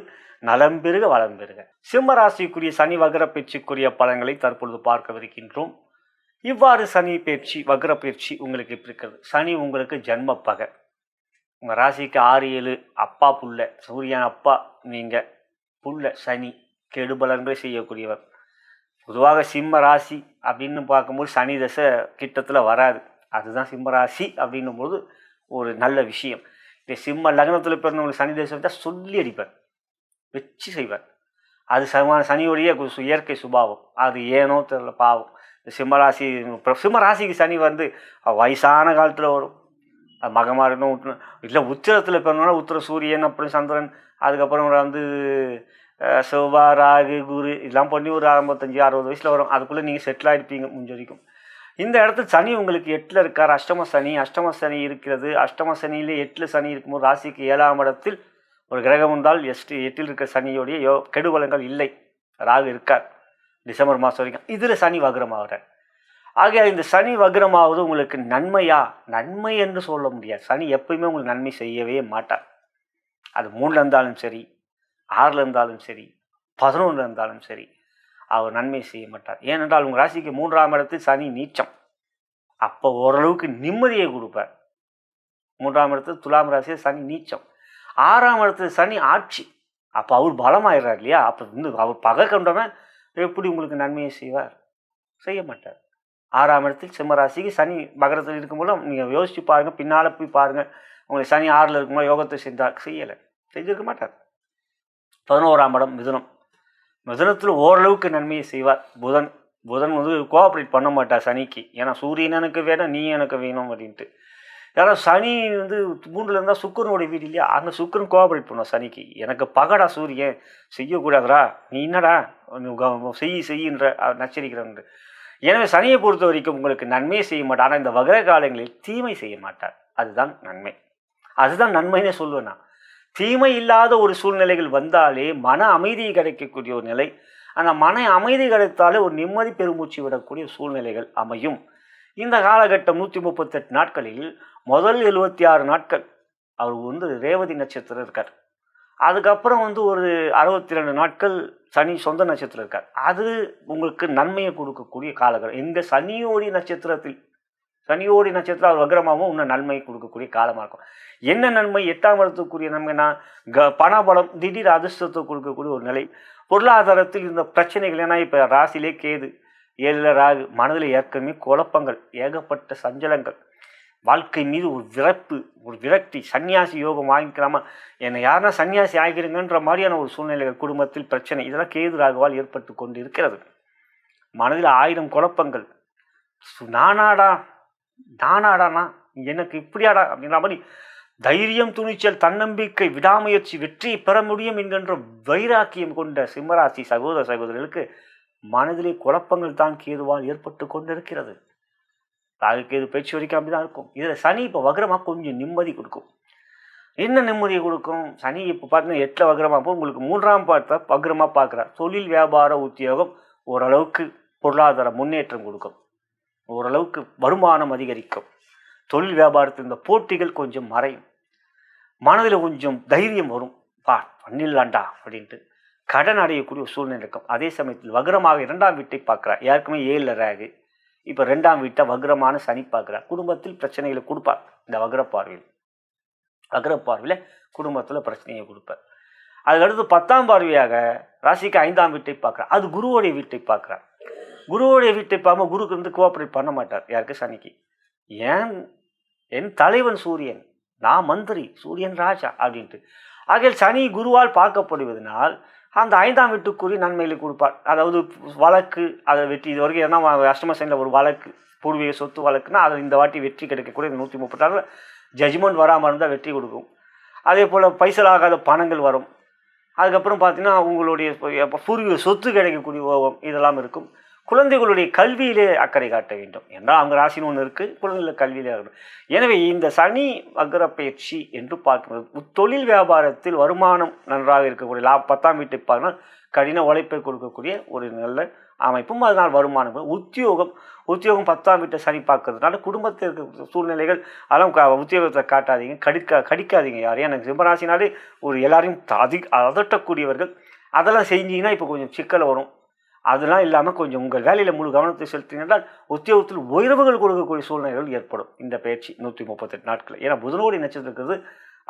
Speaker 1: நலம் பெறுக, வளம் பெறுக. சிம்ம ராசிக்குரிய சனி வக்ர பயிற்சிக்குரிய பலன்களை தற்பொழுது பார்க்கவிருக்கின்றோம். இவ்வாறு சனி பயிற்சி வக்ர பயிற்சி உங்களுக்கு எப்படி இருக்கிறது? சனி உங்களுக்கு ஜென்ம பகை. உங்கள் ராசிக்கு 6, 7 அப்பா புள்ள, சூரியன் அப்பா, நீங்கள் புள்ள சனி கெடுபலன்களை செய்யக்கூடியவர். பொதுவாக சிம்ம ராசி அப்படின்னு பார்க்கும்போது சனி தசை கிட்டத்தில் வராது. அதுதான் சிம்ம ராசி அப்படின்னும் போது ஒரு நல்ல விஷயம். இந்த சிம்ம லக்னத்தில் பிறந்தவங்களுக்கு சனி தசை வந்தால் சொல்லி அடிப்பார், வச்சு செய்வார். அது சனியோடைய இயற்கை சுபாவம். அது ஏனோ தெரியல, பாவம். சிம்மராசி சிம்மராசிக்கு சனி வந்து வயசான காலத்தில் வரும். அது மகமாக இருக்கணும், இல்லை உத்திரத்தில் பிறந்தோன்னா உத்திர சூரியன், அப்புறம் சந்திரன், அதுக்கப்புறம் வந்து செவ்வாய், ராகு, குரு இதெல்லாம் பண்ணி ஒரு 55, 60 வயசில் வரும். அதுக்குள்ளே நீங்கள் செட்டில் ஆகிருப்பீங்க முடிஞ்ச வரைக்கும். இந்த இடத்துல சனி உங்களுக்கு 8ல் இருக்கார். அஷ்டம சனி இருக்கிறது. அஷ்டம சனியில் 8ல் சனி இருக்கும்போது ராசிக்கு 7ஆம் இடத்தில் ஒரு கிரகம் இருந்தால் 8ல் இருக்கிற சனியோடைய கெடுபலங்கள் இல்லை. ராகு இருக்கார் டிசம்பர் மாதம் வரைக்கும். இதில் சனி வக்ரமாகிறார். ஆகிய இந்த சனி வக்ரமாவது உங்களுக்கு நன்மையா? நன்மை என்று சொல்ல முடியாது. சனி எப்பயுமே உங்களுக்கு நன்மை செய்யவே மாட்டார். அது 3ல் இருந்தாலும் சரி, 6ல் இருந்தாலும் சரி, 11ல் இருந்தாலும் சரி, அவர் நன்மை செய்ய மாட்டார். ஏனென்றால் உங்கள் ராசிக்கு 3ஆம் இடத்தில் சனி நீச்சம். அப்போ ஓரளவுக்கு நிம்மதியை கொடுப்பார். 3ஆம் இடத்தில் துலாம் ராசியில் சனி நீச்சம். 6ஆம் இடத்தில் சனி ஆட்சி. அப்போ அவர் பலமாயிடுறார் இல்லையா? அப்போ அவர் பகை கொண்டவன் எப்படி உங்களுக்கு நன்மையை செய்வார்? செய்ய மாட்டார். 6ஆம் இடத்தில் சிம்மராசிக்கு சனி மகரத்தில் இருக்கும்போது நீங்கள் யோசிச்சு பாருங்கள், பின்னால் போய் பாருங்கள். உங்களுக்கு சனி 6ல் இருக்கும்போது யோகத்தை செய்யலை, செஞ்சிருக்க மாட்டார். 11ஆம் இடம் மிதுனம். மிதுனத்தில் ஓரளவுக்கு நன்மையை செய்வார். புதன் வந்து கோஆப்ரேட் பண்ண மாட்டார் சனிக்கு. ஏன்னா சூரியன் எனக்கு வேணும், நீ எனக்கு வேணும் அப்படின்ட்டு. ஏன்னா சனி வந்து 3ல் இருந்தால் சுக்கரனுடைய வீடு இல்லையா? அங்கே சுக்கரன் கோஆப்ரேட் பண்ணும் சனிக்கு. எனக்கு பகடா சூரியன், செய்யக்கூடாதுரா, நீ என்னடா செய்யின்ற நச்சரிக்கிறன்று. எனவே சனியை பொறுத்த வரைக்கும் உங்களுக்கு நன்மையை செய்ய மாட்டார். ஆனால் இந்த வக்ர காலங்களில் தீமை செய்ய மாட்டார். அதுதான் நன்மை. அதுதான் நன்மைன்னு சொல்லுவேன் நான். தீமை இல்லாத ஒரு சூழ்நிலைகள் வந்தாலே மன அமைதி கிடைக்கக்கூடிய ஒரு நிலை. அந்த மன அமைதி கிடைத்தாலே ஒரு நிம்மதி பெருமூச்சு விடக்கூடிய சூழ்நிலைகள் அமையும். இந்த காலகட்டம் 138 நாட்களில் முதல் 76 நாட்கள் அவர் வந்து ரேவதி நட்சத்திரம் இருக்கார். அதுக்கப்புறம் வந்து ஒரு 62 நாட்கள் சனி சொந்த நட்சத்திரம் இருக்கார். அது உங்களுக்கு நன்மையை கொடுக்கக்கூடிய காலகட்டம். எங்க சனியோடி நட்சத்திரம் அவர் வக்ரமாகவும் இன்னும் நன்மை கொடுக்கக்கூடிய காலமாக இருக்கும். என்ன நன்மை? 8ஆம் இடத்துக்குரிய நன்மைனா பணபலம், திடீர் அதிர்ஷ்டத்தை கொடுக்கக்கூடிய ஒரு நிலை. பொருளாதாரத்தில் இந்த பிரச்சனைகள், ஏன்னா இப்போ ராசியிலே கேது, 7ல் ராகு, மனதில் ஏற்கனவே குழப்பங்கள், ஏகப்பட்ட சஞ்சலங்கள், வாழ்க்கை மீது ஒரு விரக்தி, சன்னியாசி யோகம் வாங்கிக்கலாமா, என்னை யாருன்னா சன்னியாசி ஆகிருங்கன்ற மாதிரியான ஒரு சூழ்நிலைகள், குடும்பத்தில் பிரச்சனை, இதெல்லாம் கேது ராகுவால் ஏற்பட்டு கொண்டு இருக்கிறது. மனதில் 1000 குழப்பங்கள். நானாடானா எனக்கு இப்படியாடா அப்படின்ற மாதிரி தைரியம், துணிச்சல், தன்னம்பிக்கை, விடாமுயற்சி, வெற்றியை பெற முடியும் என்கின்ற வைராக்கியம் கொண்ட சிம்மராசி சகோதரர்களுக்கு மனதிலே குழப்பங்கள் தான் கேதுவால் ஏற்பட்டு கொண்டிருக்கிறது. ராகுகேது பயிற்சி வரைக்கும் அப்படிதான் இருக்கும். இதில் சனி இப்போ வக்ரமாக கொஞ்சம் நிம்மதி கொடுக்கும். என்ன நிம்மதியை கொடுக்கும்? சனி இப்போ பார்த்தீங்கன்னா 8ல் வக்ரமாக போய் உங்களுக்கு 3ஆம் பார்த்த வக்ரமாக பார்க்குறார். தொழில், வியாபார, உத்தியோகம் ஓரளவுக்கு பொருளாதார முன்னேற்றம் கொடுக்கும். ஓரளவுக்கு வருமானம் அதிகரிக்கும். தொழில் வியாபாரத்தில் இந்த போட்டிகள் கொஞ்சம் மறையும். மனதில் கொஞ்சம் தைரியம் வரும். பண்ணிடலாண்டா அப்படின்ட்டு கடன் அடையக்கூடிய ஒரு சூழ்நிலை இருக்கும். அதே சமயத்தில் வக்ரமாக 2ஆம் வீட்டை பார்க்குறார். ஏற்கனவே 7ல் ராகு, இப்போ 2ஆம் வீட்டை வக்ரமான சனி பார்க்குறார். குடும்பத்தில் பிரச்சனைகளை கொடுப்பார். இந்த வக்ர பார்வையில் குடும்பத்தில் பிரச்சனையை கொடுப்பார். அதுக்கடுத்து 10ஆம் பார்வையாக ராசிக்கு 5ஆம் வீட்டை பார்க்குறார். அது குருவோடைய வீட்டை பார்க்குறார். குருவோடைய வீட்டை பார்க்க குருக்கு வந்து கோஆப்ரேட் பண்ண மாட்டார். யாருக்கு? சனிக்கு. என் தலைவன் சூரியன், நான் மந்திரி, சூரியன் ராஜா அப்படின்ட்டு. ஆகையால் சனி குருவால் பார்க்கப்படுவதனால் அந்த 5ஆம் வீட்டுக்குரிய நன்மைகளை கொடுப்பார். அதாவது வழக்கு, அதை வெற்றி. இது வரைக்கும் ஏன்னா அஷ்டம சனியில் ஒரு வழக்கு, பூர்வீக சொத்து வழக்குன்னா அதில் இந்த வாட்டி வெற்றி கிடைக்கக்கூடிய 136 ஜட்ஜ்மெண்ட் வராமல் இருந்தால் வெற்றி கொடுக்கும். அதே போல் பைசலாகாத பணங்கள் வரும். அதுக்கப்புறம் பார்த்தீங்கன்னா உங்களுடைய பூர்வீக சொத்து கிடைக்கக்கூடிய யோகம் இதெல்லாம் இருக்கும். குழந்தைகளுடைய கல்வியிலே அக்கறை காட்ட வேண்டும் என்றால் அவங்க ராசின்னு ஒன்று இருக்குது, குழந்தைகள் கல்வியிலே இருக்கணும். எனவே இந்த சனி வக்ர பயிற்சி என்று பார்க்கும்போது தொழில் வியாபாரத்தில் வருமானம் நன்றாக இருக்கக்கூடிய 10ஆம் வீட்டை பார்க்கணும், கடின உழைப்பை கொடுக்கக்கூடிய ஒரு நல்ல அமைப்பும், அதனால் வருமானம். உத்தியோகம் 10ஆம் வீட்டை சனி பார்க்கறதுனால குடும்பத்தில் இருக்க சூழ்நிலைகள் அதெல்லாம் உத்தியோகத்தை காட்டாதீங்க, கடிக்காதீங்க யாரையும். எனக்கு சிம்மராசினாலே ஒரு எல்லாரையும் அதட்டக்கூடியவர்கள், அதெல்லாம் செஞ்சீங்கன்னா இப்போ கொஞ்சம் சிக்கல் வரும். அதெல்லாம் இல்லாமல் கொஞ்சம் உங்கள் வேலையில் முழு கவனத்தை செலுத்தினால் உத்தியோகத்தில் உயர்வுகள் கொடுக்கக்கூடிய சூழ்நிலைகள் ஏற்படும் இந்த பயிற்சி 138 நாட்கள். ஏன்னா புதனோடைய நட்சத்திரம் இருக்கிறது,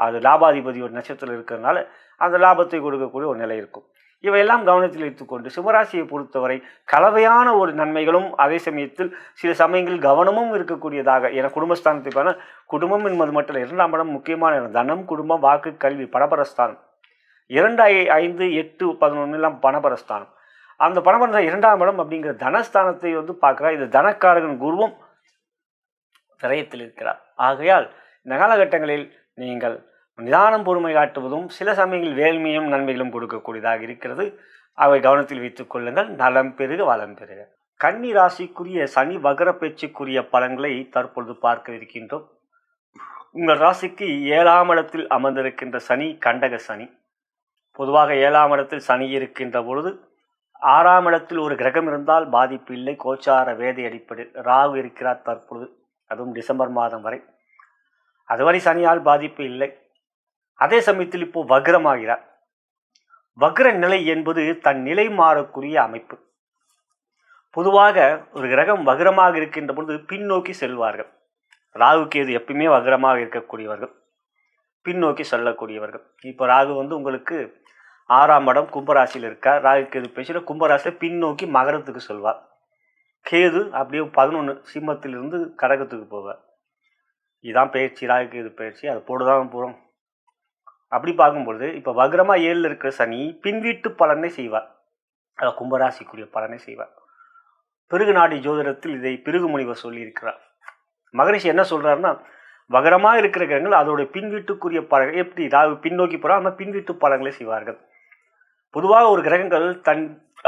Speaker 1: அது லாபாதிபதியோட நட்சத்திரம் இருக்கிறதுனால அந்த லாபத்தை கொடுக்கக்கூடிய ஒரு நிலை இருக்கும். இவையெல்லாம் கவனத்தில் வைத்துக்கொண்டு சிம்மராசியை பொறுத்தவரை கலவையான ஒரு நன்மைகளும் அதே சமயத்தில் சில சமயங்களில் கவனமும் இருக்கக்கூடியதாக. ஏன்னா குடும்பஸ்தானத்தை பார்த்தா குடும்பம் என்பது மட்டும் இல்லை, 2ஆம் இடம் முக்கியமான இடம். தனம், குடும்பம், வாக்கு, கல்வி, பணபரஸ்தானம். 2, 5, 8, 11 எல்லாம் பணபரஸ்தானம். அந்த பணபர 2ஆம் இடம் அப்படிங்கிற தனஸ்தானத்தை பார்க்கிறார். இது தனக்காரகன் குருவும் விரயத்தில் இருக்கிறார். ஆகையால் இந்த காலகட்டங்களில் நீங்கள் நிதானம், பொறுமை காட்டுவதும் சில சமயங்களில் வேள்மையும் நன்மைகளும் கொடுக்கக்கூடியதாக இருக்கிறது. அவை கவனத்தில் வைத்துக் கொள்ளுங்கள். நலம் பெருக, வளம் பெருக. கன்னி ராசிக்குரிய சனி வக்ர பயிற்சிக்குரிய பலன்களை தற்பொழுது பார்க்க இருக்கின்றோம். உங்கள் ராசிக்கு 7ஆம் இடத்தில் அமர்ந்திருக்கின்ற சனி கண்டக சனி. பொதுவாக 7ஆம் இடத்தில் சனி இருக்கின்ற பொழுது 6ஆம் இடத்தில் ஒரு கிரகம் இருந்தால் பாதிப்பு இல்லை. கோச்சார வேதை அடிப்படையில் ராகு இருக்கிறார் தற்பொழுது, அதுவும் டிசம்பர் மாதம் வரை. அதுவரை சனியால் பாதிப்பு இல்லை. அதே சமயத்தில் இப்போ வக்ரமாகிறார். வக்ர நிலை என்பது தன் நிலை மாறக்கூடிய அமைப்பு. பொதுவாக ஒரு கிரகம் வக்ரமாக இருக்கின்ற பொழுது பின்னோக்கி செல்வார்கள். ராகு கேது எப்பயுமே வக்ரமாக இருக்கக்கூடியவர்கள், பின்னோக்கி செல்லக்கூடியவர்கள். இப்போ ராகு உங்களுக்கு 6ஆம் இடம் கும்பராசியில் இருக்கார். ராகு கேது பேசின கும்பராசியில் பின்னோக்கி மகரத்துக்கு சொல்வார். கேது அப்படியே 11 சிம்மத்திலிருந்து கடகத்துக்கு போவார். இதுதான் பயிற்சி, ராகு கேது பயிற்சி. அது போடுதான் போகிறோம். அப்படி பார்க்கும்பொழுது இப்போ வக்ரமாக 7 இருக்கிற சனி பின்வீட்டு பலனை செய்வார். அதாவது கும்பராசிக்குரிய பலனை செய்வார். பிருகு நாடி ஜோதிடத்தில் இதை பிருகு முனிவர் சொல்லியிருக்கிறார். மகரிஷி என்ன சொல்கிறாருன்னா, வக்ரமாக இருக்கிற கிரகங்கள் அதோடைய பின்வீட்டுக்குரிய பலன் எப்படி ராகு பின்னோக்கி போகிறார், அந்த பின்வீட்டு பலன்களை செய்வார்கள். பொதுவாக ஒரு கிரகங்கள் தன்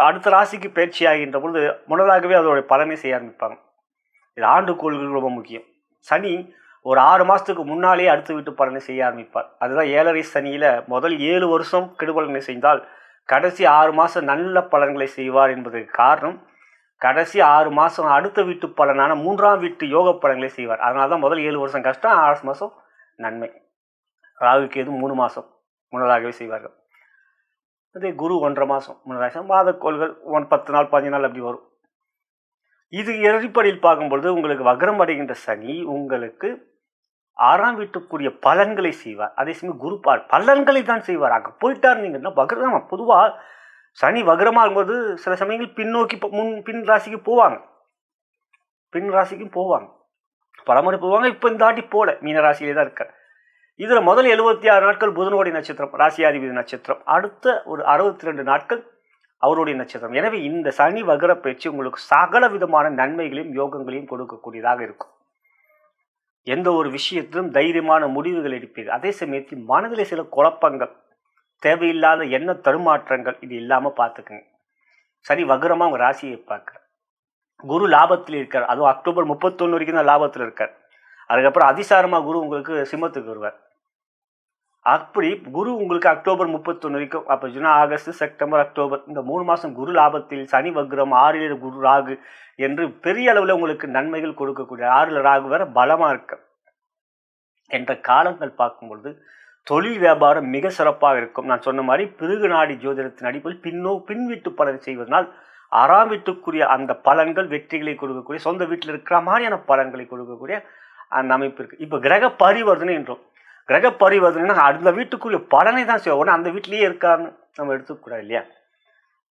Speaker 1: அடுத்த ராசிக்கு பயிற்சி ஆகின்ற பொழுது முன்னதாகவே அதோடைய பலனை செய்ய ஆரம்பிப்பாங்க. இது ஆண்டுகோள்கள் ரொம்ப முக்கியம். சனி ஒரு 6 மாதத்துக்கு முன்னாலே அடுத்த வீட்டு பலனை செய்ய ஆரம்பிப்பார். அதுதான் 7ரை சனியில் முதல் 7 வருஷம் கெடுபலனை செய்தால் கடைசி 6 மாதம் நல்ல பலன்களை செய்வார் என்பதற்கு காரணம், கடைசி 6 மாதம் அடுத்த வீட்டு பலனான 3ஆம் வீட்டு யோக பலன்களை செய்வார். அதனால தான் முதல் 7 வருஷம் கஷ்டம், 6 மாதம் நன்மை. ராகுக்கு எது 3 மாதம் முன்னதாகவே செய்வார்கள். அதே குரு 1.5 மாதம் முன்னதாக. மாதக்கோள்கள் 10 நாள் 15 நாள் அப்படி வரும். இது அடிப்படையில் பார்க்கும்பொழுது உங்களுக்கு வக்ரம் அடைகின்ற சனி உங்களுக்கு 6ஆம் வீட்டுக்குரிய பலன்களை செய்வார். அதே சமயம் குரு பலன்களை தான் செய்வார். அங்கே போயிட்டார் நீங்கன்னா வக்ரம். பொதுவாக சனி வக்ரமாகும்போது சில சமயங்கள் பின்னோக்கி பின் ராசிக்கு போவாங்க, பின் ராசிக்கும் போவாங்க, பலமுறை போவாங்க. இப்போ இந்த ஆட்டி போல மீன ராசியிலே தான் இருக்கார். இதில் முதல் 76 நாட்கள் புதனுடைய நட்சத்திரம், ராசியாதிபதி நட்சத்திரம். அடுத்த ஒரு 62 நாட்கள் அவருடைய நட்சத்திரம். எனவே இந்த சனி வக்ர பயிற்சி உங்களுக்கு சகல விதமான நன்மைகளையும் யோகங்களையும் கொடுக்கக்கூடியதாக இருக்கும். எந்த ஒரு விஷயத்திலும் தைரியமான முடிவுகள் எடுப்பீர்கள். அதே சமயத்தில் மனதில் சில குழப்பங்கள், தேவையில்லாத எண்ண தடுமாற்றங்கள் இது இல்லாமல் பார்த்துக்குங்க. சனி வக்ரமாக உங்கள் ராசியை பார்க்குற. குரு லாபத்தில் இருக்கார். அதுவும் அக்டோபர் 31 வரைக்கும் தான் லாபத்தில் இருக்கார். அதுக்கப்புறம் அதிசாரமாக குரு உங்களுக்கு சிம்மத்துக்கு வருவார். அப்படி குரு உங்களுக்கு அக்டோபர் 31 வரைக்கும், அப்போ ஜூன், ஆகஸ்ட், செப்டம்பர், அக்டோபர் இந்த 3 மாதம் குரு லாபத்தில், சனி வக்ரம், 6 குரு ராகு என்று பெரிய அளவில் உங்களுக்கு நன்மைகள் கொடுக்கக்கூடிய 6 ராகு வேற பலமாக இருக்க என்ற காலங்கள் பார்க்கும்பொழுது தொழில் வியாபாரம் மிக சிறப்பாக இருக்கும். நான் சொன்ன மாதிரி பிருகு நாடி ஜோதிடத்தின் அடிப்படையில் பின்வீட்டு பலன் செய்வதனால் 6ஆம் வீட்டுக்குரிய அந்த பலன்கள் வெற்றிகளை கொடுக்கக்கூடிய, சொந்த வீட்டில் இருக்கிற மாதிரியான பலன்களை கொடுக்கக்கூடிய அந்த அமைப்பு இருக்குது. இப்போ கிரக பரிவர்த்தனை என்றோம். கிரக பரிவர்த்தனைனா அந்த வீட்டுக்குரிய பலனை தான் செய்வோம். உடனே அந்த வீட்டிலேயே இருக்காருன்னு நம்ம எடுத்துக்கூடாது இல்லையா?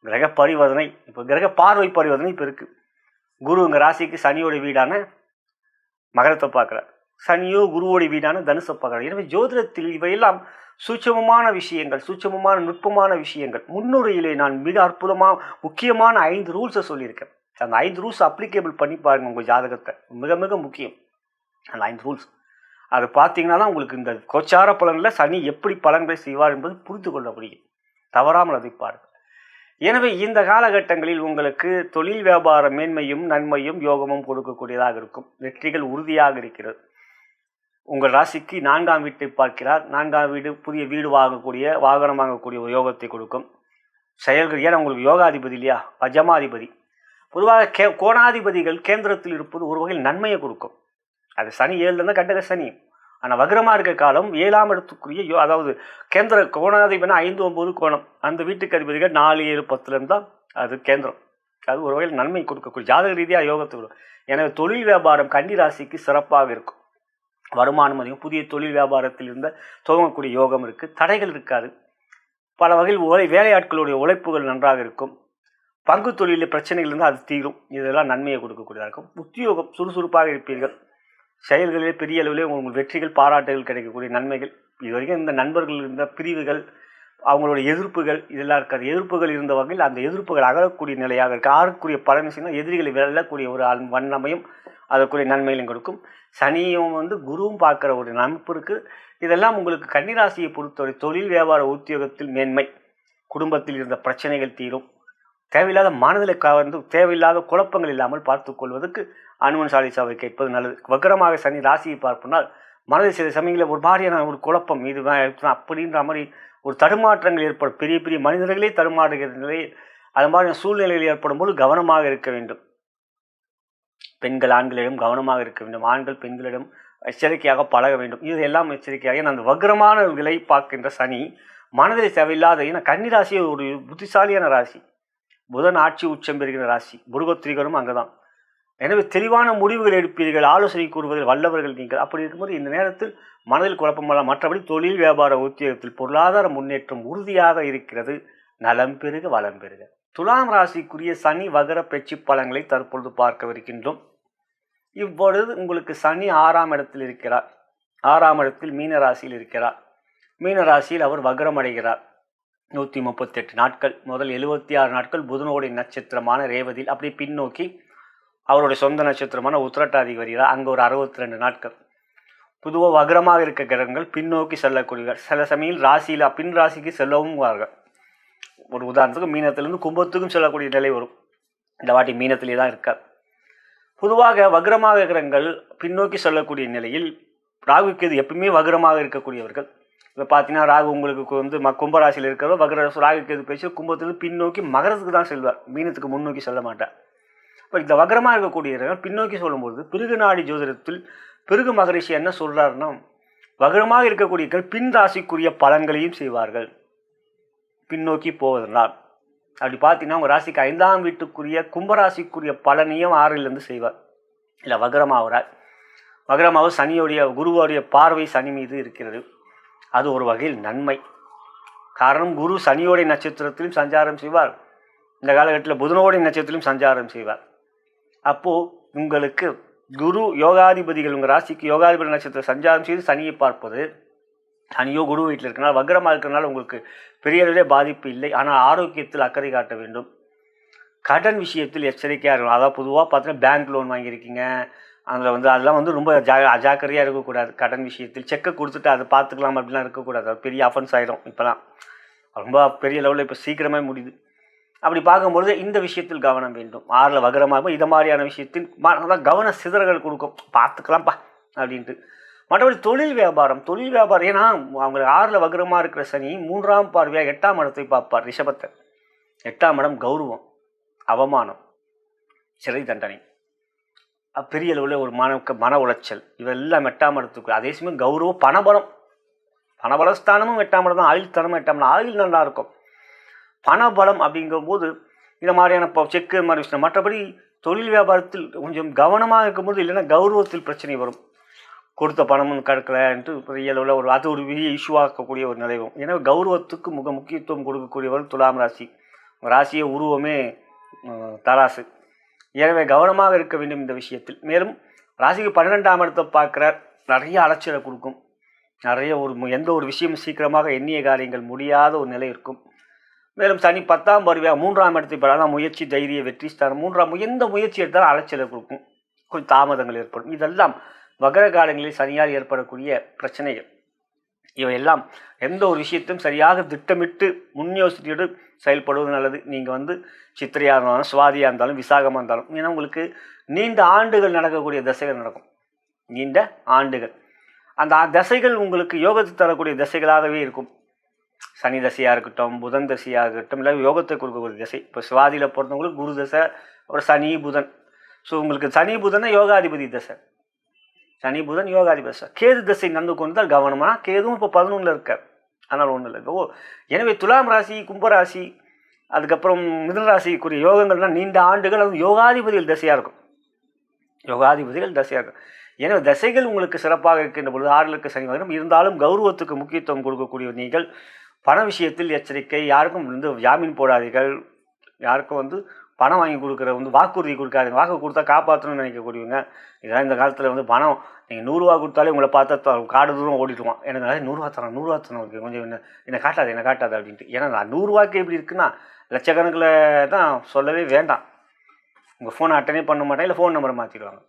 Speaker 1: கிரக பரிவர்த்தனை, இப்போ கிரக பார்வை பரிவர்த்தனை இப்போ இருக்குது. குரு உங்கள் ராசிக்கு சனியோட வீடான மகரத்தை பார்க்குறார், சனியோ குருவோட வீடான தனுசை பார்க்குறார். எனவே ஜோதிடத்தில் இவையெல்லாம் சூட்சமமான விஷயங்கள், சூட்சமமான நுட்பமான விஷயங்கள். முன்னுரையிலே நான் மிக அற்புதமாக முக்கியமான 5 ரூல்ஸை சொல்லியிருக்கேன். அந்த 5 ரூல்ஸ் அப்ளிகேபிள் பண்ணி பாருங்கள் உங்கள் ஜாதகத்தை. மிக மிக முக்கியம் அந்த 5 ரூல்ஸ். அது பார்த்தீங்கன்னா தான் உங்களுக்கு இந்த கோச்சார பலனில் சனி எப்படி பலன்களை செய்வார் என்பது புரிந்து கொள்ள முடியும். தவறாமல் அதை பாருங்கள். எனவே இந்த காலகட்டங்களில் உங்களுக்கு தொழில் வியாபார மேன்மையும் நன்மையும் யோகமும் கொடுக்கக்கூடியதாக இருக்கும். வெற்றிகள் உறுதியாக இருக்கிறது. உங்கள் ராசிக்கு 4ஆம் வீட்டை பார்க்கிறார். 4ஆம் வீடு புதிய வீடு வாங்கக்கூடிய, வாகனம் வாங்கக்கூடிய ஒரு யோகத்தை கொடுக்கும். செயல்கள், ஏன்னா உங்களுக்கு யோகாதிபதி இல்லையா, பஜமாதிபதி. பொதுவாக கோணாதிபதிகள் கேந்திரத்தில் இருப்பது ஒரு வகையில் நன்மையை கொடுக்கும். அது சனி 7 இருந்தால் கண்டக சனி. ஆனால் வக்ரமாக இருக்க காலம் 7ஆம் இடத்துக்குரிய அதாவது கேந்திர கோணாதிபதினா 5, 9 கோணம். அந்த வீட்டுக்கு அதிபதிகள் 4, 7, 10 இருந்தால் அது கேந்திரம். அது ஒரு வகையில் நன்மை கொடுக்கக்கூடிய ஜாதக ரீதியாக யோகத்தை கொடுக்கும். எனவே தொழில் வியாபாரம் கன்னி ராசிக்கு சிறப்பாக இருக்கும். வருமானம் அதிகம். புதிய தொழில் வியாபாரத்தில் இருந்த துவங்கக்கூடிய யோகம் இருக்குது. தடைகள் இருக்காது. பல வகையில் வேலையாட்களுடைய உழைப்புகள் நன்றாக இருக்கும். பங்கு தொழிலில் பிரச்சனைகள் இருந்தால் அது தீரும். இதெல்லாம் நன்மையை கொடுக்கக்கூடியதாக இருக்கும். உத்தியோகம் சுறுசுறுப்பாக இருப்பீர்கள். செயல்களிலே பெரிய அளவிலே உங்களுக்கு வெற்றிகள், பாராட்டுகள் கிடைக்கக்கூடிய நன்மைகள். இது வரைக்கும் இந்த நண்பர்கள் இருந்த பிரிவுகள், அவங்களுடைய எதிர்ப்புகள் இதெல்லாம் இருக்காது. எதிர்ப்புகள் இருந்த வகையில் அந்த எதிர்ப்புகள் அகலக்கூடிய நிலையாக இருக்குது. ஆறுக்குரிய பலன் விஷயம்னா எதிரிகளை வெல்லக்கூடிய ஒரு வண்ணமையும் அதற்குரிய நன்மைகளையும் கொடுக்கும். சனியும் குருவும் பார்க்குற ஒரு அமைப்பு இருக்குது. இதெல்லாம் உங்களுக்கு கன்னிராசியை பொறுத்தவரை தொழில் வியாபார உத்தியோகத்தில் மேன்மை, குடும்பத்தில் இருந்த பிரச்சனைகள் தீரும். தேவையில்லாத மனதில் தேவையில்லாத குழப்பங்கள் இல்லாமல் பார்த்து கொள்வதற்கு அனுமன் சாலிசாவை கேட்பது நல்லது. வக்ரமாக சனி ராசியை பார்ப்பனால் மனதில் சில சமயங்களில் ஒரு மாதிரியான ஒரு குழப்பம், இது அப்படின்ற மாதிரி ஒரு தடுமாற்றங்கள் ஏற்படும். பெரிய பெரிய மனிதர்களே தடுமாறுகிற நிலையில் அது மாதிரியான சூழ்நிலைகள் ஏற்படும் போது கவனமாக இருக்க வேண்டும். பெண்கள் ஆண்களிடம் கவனமாக இருக்க வேண்டும். ஆண்கள் பெண்களிடம் எச்சரிக்கையாக பழக வேண்டும். இது எல்லாம் எச்சரிக்கையாக. அந்த வக்ரமான விலை பார்க்கின்ற சனி மனதில் தேவையில்லாத, ஏன்னா கன்னிராசி ஒரு புத்திசாலியான ராசி. புதன் ஆட்சி உச்சம் பெறுகிற ராசி. புருகத்திரிகரும் அங்கே தான். எனவே தெளிவான முடிவுகள் எடுப்பீர்கள். ஆலோசனை கூறுவதில் வல்லவர்கள் நீங்கள். அப்படி இருக்கும்போது இந்த நேரத்தில் மனதில் குழப்பமல்ல. மற்றபடி தொழில் வியாபார உத்தியோகத்தில் பொருளாதார முன்னேற்றம் உறுதியாக இருக்கிறது. நலம் பெருக வளம் பெருக. துலாம் ராசிக்குரிய சனி வகர பெட்சி பலன்களை தற்பொழுது பார்க்கவிருக்கின்றோம். இப்பொழுது உங்களுக்கு சனி 6ஆம் இடத்தில் இருக்கிறார். 6ஆம் இடத்தில் மீன ராசியில் இருக்கிறார். மீன ராசியில் அவர் வக்ரம் அடைகிறார். 138 நாட்கள், முதல் 76 நாட்கள் புதனோடைய நட்சத்திரமான ரேவதியில், அப்படி பின்னோக்கி அவருடைய சொந்த நட்சத்திரமான உத்திரட்டாதி வருகிறார். அங்கே ஒரு 62 நாட்கள். பொதுவாக வக்ரமாக இருக்க கிரகங்கள் பின்னோக்கி செல்லக்கூடியவர். சில சமயம் ராசியில் பின் ராசிக்கு செல்லவும் வார்கள். ஒரு உதாரணத்துக்கு மீனத்திலிருந்து கும்பத்துக்கும் செல்லக்கூடிய நிலை வரும். இந்த வாட்டி மீனத்திலே தான் இருக்கார். பொதுவாக வக்ரமாக கிரகங்கள் பின்னோக்கி செல்லக்கூடிய நிலையில் ராகுக்கு இது எப்பவுமே வக்ரமாக இருக்கக்கூடியவர்கள். இப்போ பார்த்தீங்கன்னா ராகு உங்களுக்கு கும்பராசியில் இருக்கிறவர் வக்ர ராகுக்கு எது பேசி கும்பத்திலிருந்து பின்னோக்கி மகரத்துக்கு தான் செல்வார். மீனத்துக்கு முன்னோக்கி செல்ல மாட்டார். இப்போ இந்த வக்ரமாக இருக்கக்கூடியவர்கள் பின்னோக்கி சொல்லும்போது பிருகு நாடி ஜோதிடத்தில் பிருகு மகரிஷி என்ன சொல்கிறாருன்னா, வக்ரமாக இருக்கக்கூடிய பின் ராசிக்குரிய பலன்களையும் செய்வார்கள் பின்னோக்கி போவதனால். அப்படி பார்த்தீங்கன்னா உங்கள் ராசிக்கு 5ஆம் வீட்டுக்குரிய கும்பராசிக்குரிய பலனையும் 6லிருந்து செய்வார். இல்லை வக்ரமாகிறார். வக்ரமாக சனியோடைய குருவோடைய பார்வை சனி மீது இருக்கிறது. அது ஒரு வகையில் நன்மை. காரணம் குரு சனியோடைய நட்சத்திரத்திலும் சஞ்சாரம் செய்வார். இந்த காலகட்டத்தில் புதனோடைய நட்சத்திரத்திலும் சஞ்சாரம் செய்வார். அப்போது உங்களுக்கு குரு யோகாதிபதிகள் உங்கள் ராசிக்கு யோகாதிபதி நட்சத்திரம் சஞ்சாரம் செய்து சனியை பார்ப்பது, சனியோ குரு வீட்டில் இருக்கிறனால வக்ரமாக இருக்கிறனால உங்களுக்கு பெரிய அளவிலே பாதிப்பு இல்லை. ஆனால் ஆரோக்கியத்தில் அக்கறை காட்ட வேண்டும். கடன் விஷயத்தில் எச்சரிக்கையாக இருக்கணும். அதாவது பொதுவாக பார்த்தீங்கன்னா பேங்க் லோன் வாங்கியிருக்கீங்க, அதில் அதெல்லாம் ரொம்ப அஜாக்கிரதையாக இருக்கக்கூடாது. கடன் விஷயத்தில் செக்கை கொடுத்துட்டு அதை பார்த்துக்கலாம் அப்படிலாம் இருக்கக்கூடாது. அது பெரிய அஃபென்ஸ் ஆகிடும். இப்போலாம் ரொம்ப பெரிய லெவலில் இப்போ சீக்கிரமே முடியுது. அப்படி பார்க்கும்பொழுது இந்த விஷயத்தில் கவனம் வேண்டும். 6ல் வக்ரமாக இதை மாதிரியான விஷயத்தில் கவன சிதறல்கள் கொடுக்கும். பார்த்துக்கலாம்ப்பா அப்படின்ட்டு. மற்றபடி தொழில் வியாபாரம் ஏன்னா அவங்க 6ல் வக்ரமாக இருக்கிற சனி 3ஆம் பார்வையாக 8ஆம் இடத்தை பார்ப்பார், ரிஷபத்தை. 8ஆம் இடம் கௌரவம், அவமானம், சிறை தண்டனை, பெரிய அளவில் ஒரு மன உளைச்சல், இவெல்லாம் 8ஆம் இடத்துக்கு. அதே சமயம் கௌரவம், பணபலஸ்தானமும் 8ஆம் இடம் தான். ஆயுள் தனமும் 8ஆம் இடம். ஆயுள் நல்லா இருக்கும். பணபலம் அப்படிங்கும்போது இந்த மாதிரியான செக்கு மாதிரி விஷயம். மற்றபடி தொழில் வியாபாரத்தில் கொஞ்சம் கவனமாக இருக்கும்போது, இல்லைன்னா கௌரவத்தில் பிரச்சனை வரும். கொடுத்த பணமும் கிடைக்கலன்ட்டு பெரிய அளவில் அது ஒரு பெரிய இஷ்யூவாக்கக்கூடிய ஒரு நிலை வரும். ஏன்னா கௌரவத்துக்கு முக்கியத்துவம் கொடுக்கக்கூடியவர் துலாம் ராசி. ராசியை உருவமே தராசு. எனவே கவனமாக இருக்க வேண்டும் இந்த விஷயத்தில். மேலும் ராசிக்கு 12ஆம் இடத்தை பார்க்குறார். நிறைய அலைச்சலை கொடுக்கும். நிறைய எந்த ஒரு விஷயமும் சீக்கிரமாக எண்ணிய காரியங்கள் முடியாத ஒரு நிலை இருக்கும். மேலும் சனி 10ஆம் பார்வையாக 3ஆம் இடத்தை பெறாதான் முயற்சி, தைரிய, வெற்றி ஸ்தானம். எந்த முயற்சி எடுத்தாலும் அலைச்சலை கொடுக்கும். கொஞ்சம் தாமதங்கள் ஏற்படும். இதெல்லாம் வக்ர காலங்களில் சனியால் ஏற்படக்கூடிய பிரச்சனைகள். இவையெல்லாம் எந்த ஒரு விஷயத்தையும் சரியாக திட்டமிட்டு முன் யோசனையோடு செயல்படுவது நல்லது. நீங்கள் சித்திரையாக இருந்தாலும் சுவாதியாக இருந்தாலும் விசாகமாக இருந்தாலும், ஏன்னா உங்களுக்கு நீண்ட ஆண்டுகள் நடக்கக்கூடிய தசைகள் நடக்கும். நீண்ட ஆண்டுகள் அந்த தசைகள் உங்களுக்கு யோகத்தை தரக்கூடிய தசைகளாகவே இருக்கும். சனி தசையாக இருக்கட்டும், புதன் தசையாக இருக்கட்டும், இல்லை யோகத்தை கொடுக்கக்கூடிய தசை. இப்போ சுவாதியில் பொறுத்தவங்களுக்கு குரு தசை, அப்புறம் சனி புதன். ஸோ உங்களுக்கு சனி புதனை யோகாதிபதி தசை, சனி புதன் யோகாதிபதி தசை. கேது தசை நடந்து கொண்டு தான் கவனமாக. கேதுவும் இப்போ 11 இருக்கார், அதனால் ஒன்றும் இல்லை. எனவே துலாம் ராசி, கும்பராசி, அதுக்கப்புறம் மிதுன ராசிக்குரிய யோகங்கள்லாம் நீண்ட ஆண்டுகள் அது யோகாதிபதிகள் தசையாக இருக்கும். யோகாதிபதிகள் தசையாக இருக்கும். எனவே தசைகள் உங்களுக்கு சிறப்பாக இருக்கின்ற பொழுது 6 இருக்க சனி வரும். இருந்தாலும் கௌரவத்துக்கு முக்கியத்துவம் கொடுக்கக்கூடிய நீங்கள் பண விஷயத்தில் எச்சரிக்கை. யாருக்கும் ஜாமீன் போடாதீர்கள். யாருக்கும் பணம் வாங்கி கொடுக்குற வாக்குறுதி கொடுக்காதீங்க. வாக்கு கொடுத்தா காப்பாற்றணும்னு நினைக்கக்கூடியவங்க. இதெல்லாம் இந்த காலத்தில் பணம் நீங்கள் 100 ரூபா கொடுத்தாலே உங்களை பார்த்தா காடு தூரம் ஓடிடுவான். எனக்கு 100 ரூபா தரணும் கொஞ்சம் என்னை காட்டாது அப்படின்ட்டு. ஏன்னா நான் 100 ரூபாய்க்கு எப்படி இருக்குன்னா லட்சக்கணக்கில் தான், சொல்லவே வேண்டாம். உங்கள் ஃபோனை அட்டனே பண்ண மாட்டேன், இல்லை ஃபோன் நம்பரை மாற்றிடுவாங்க,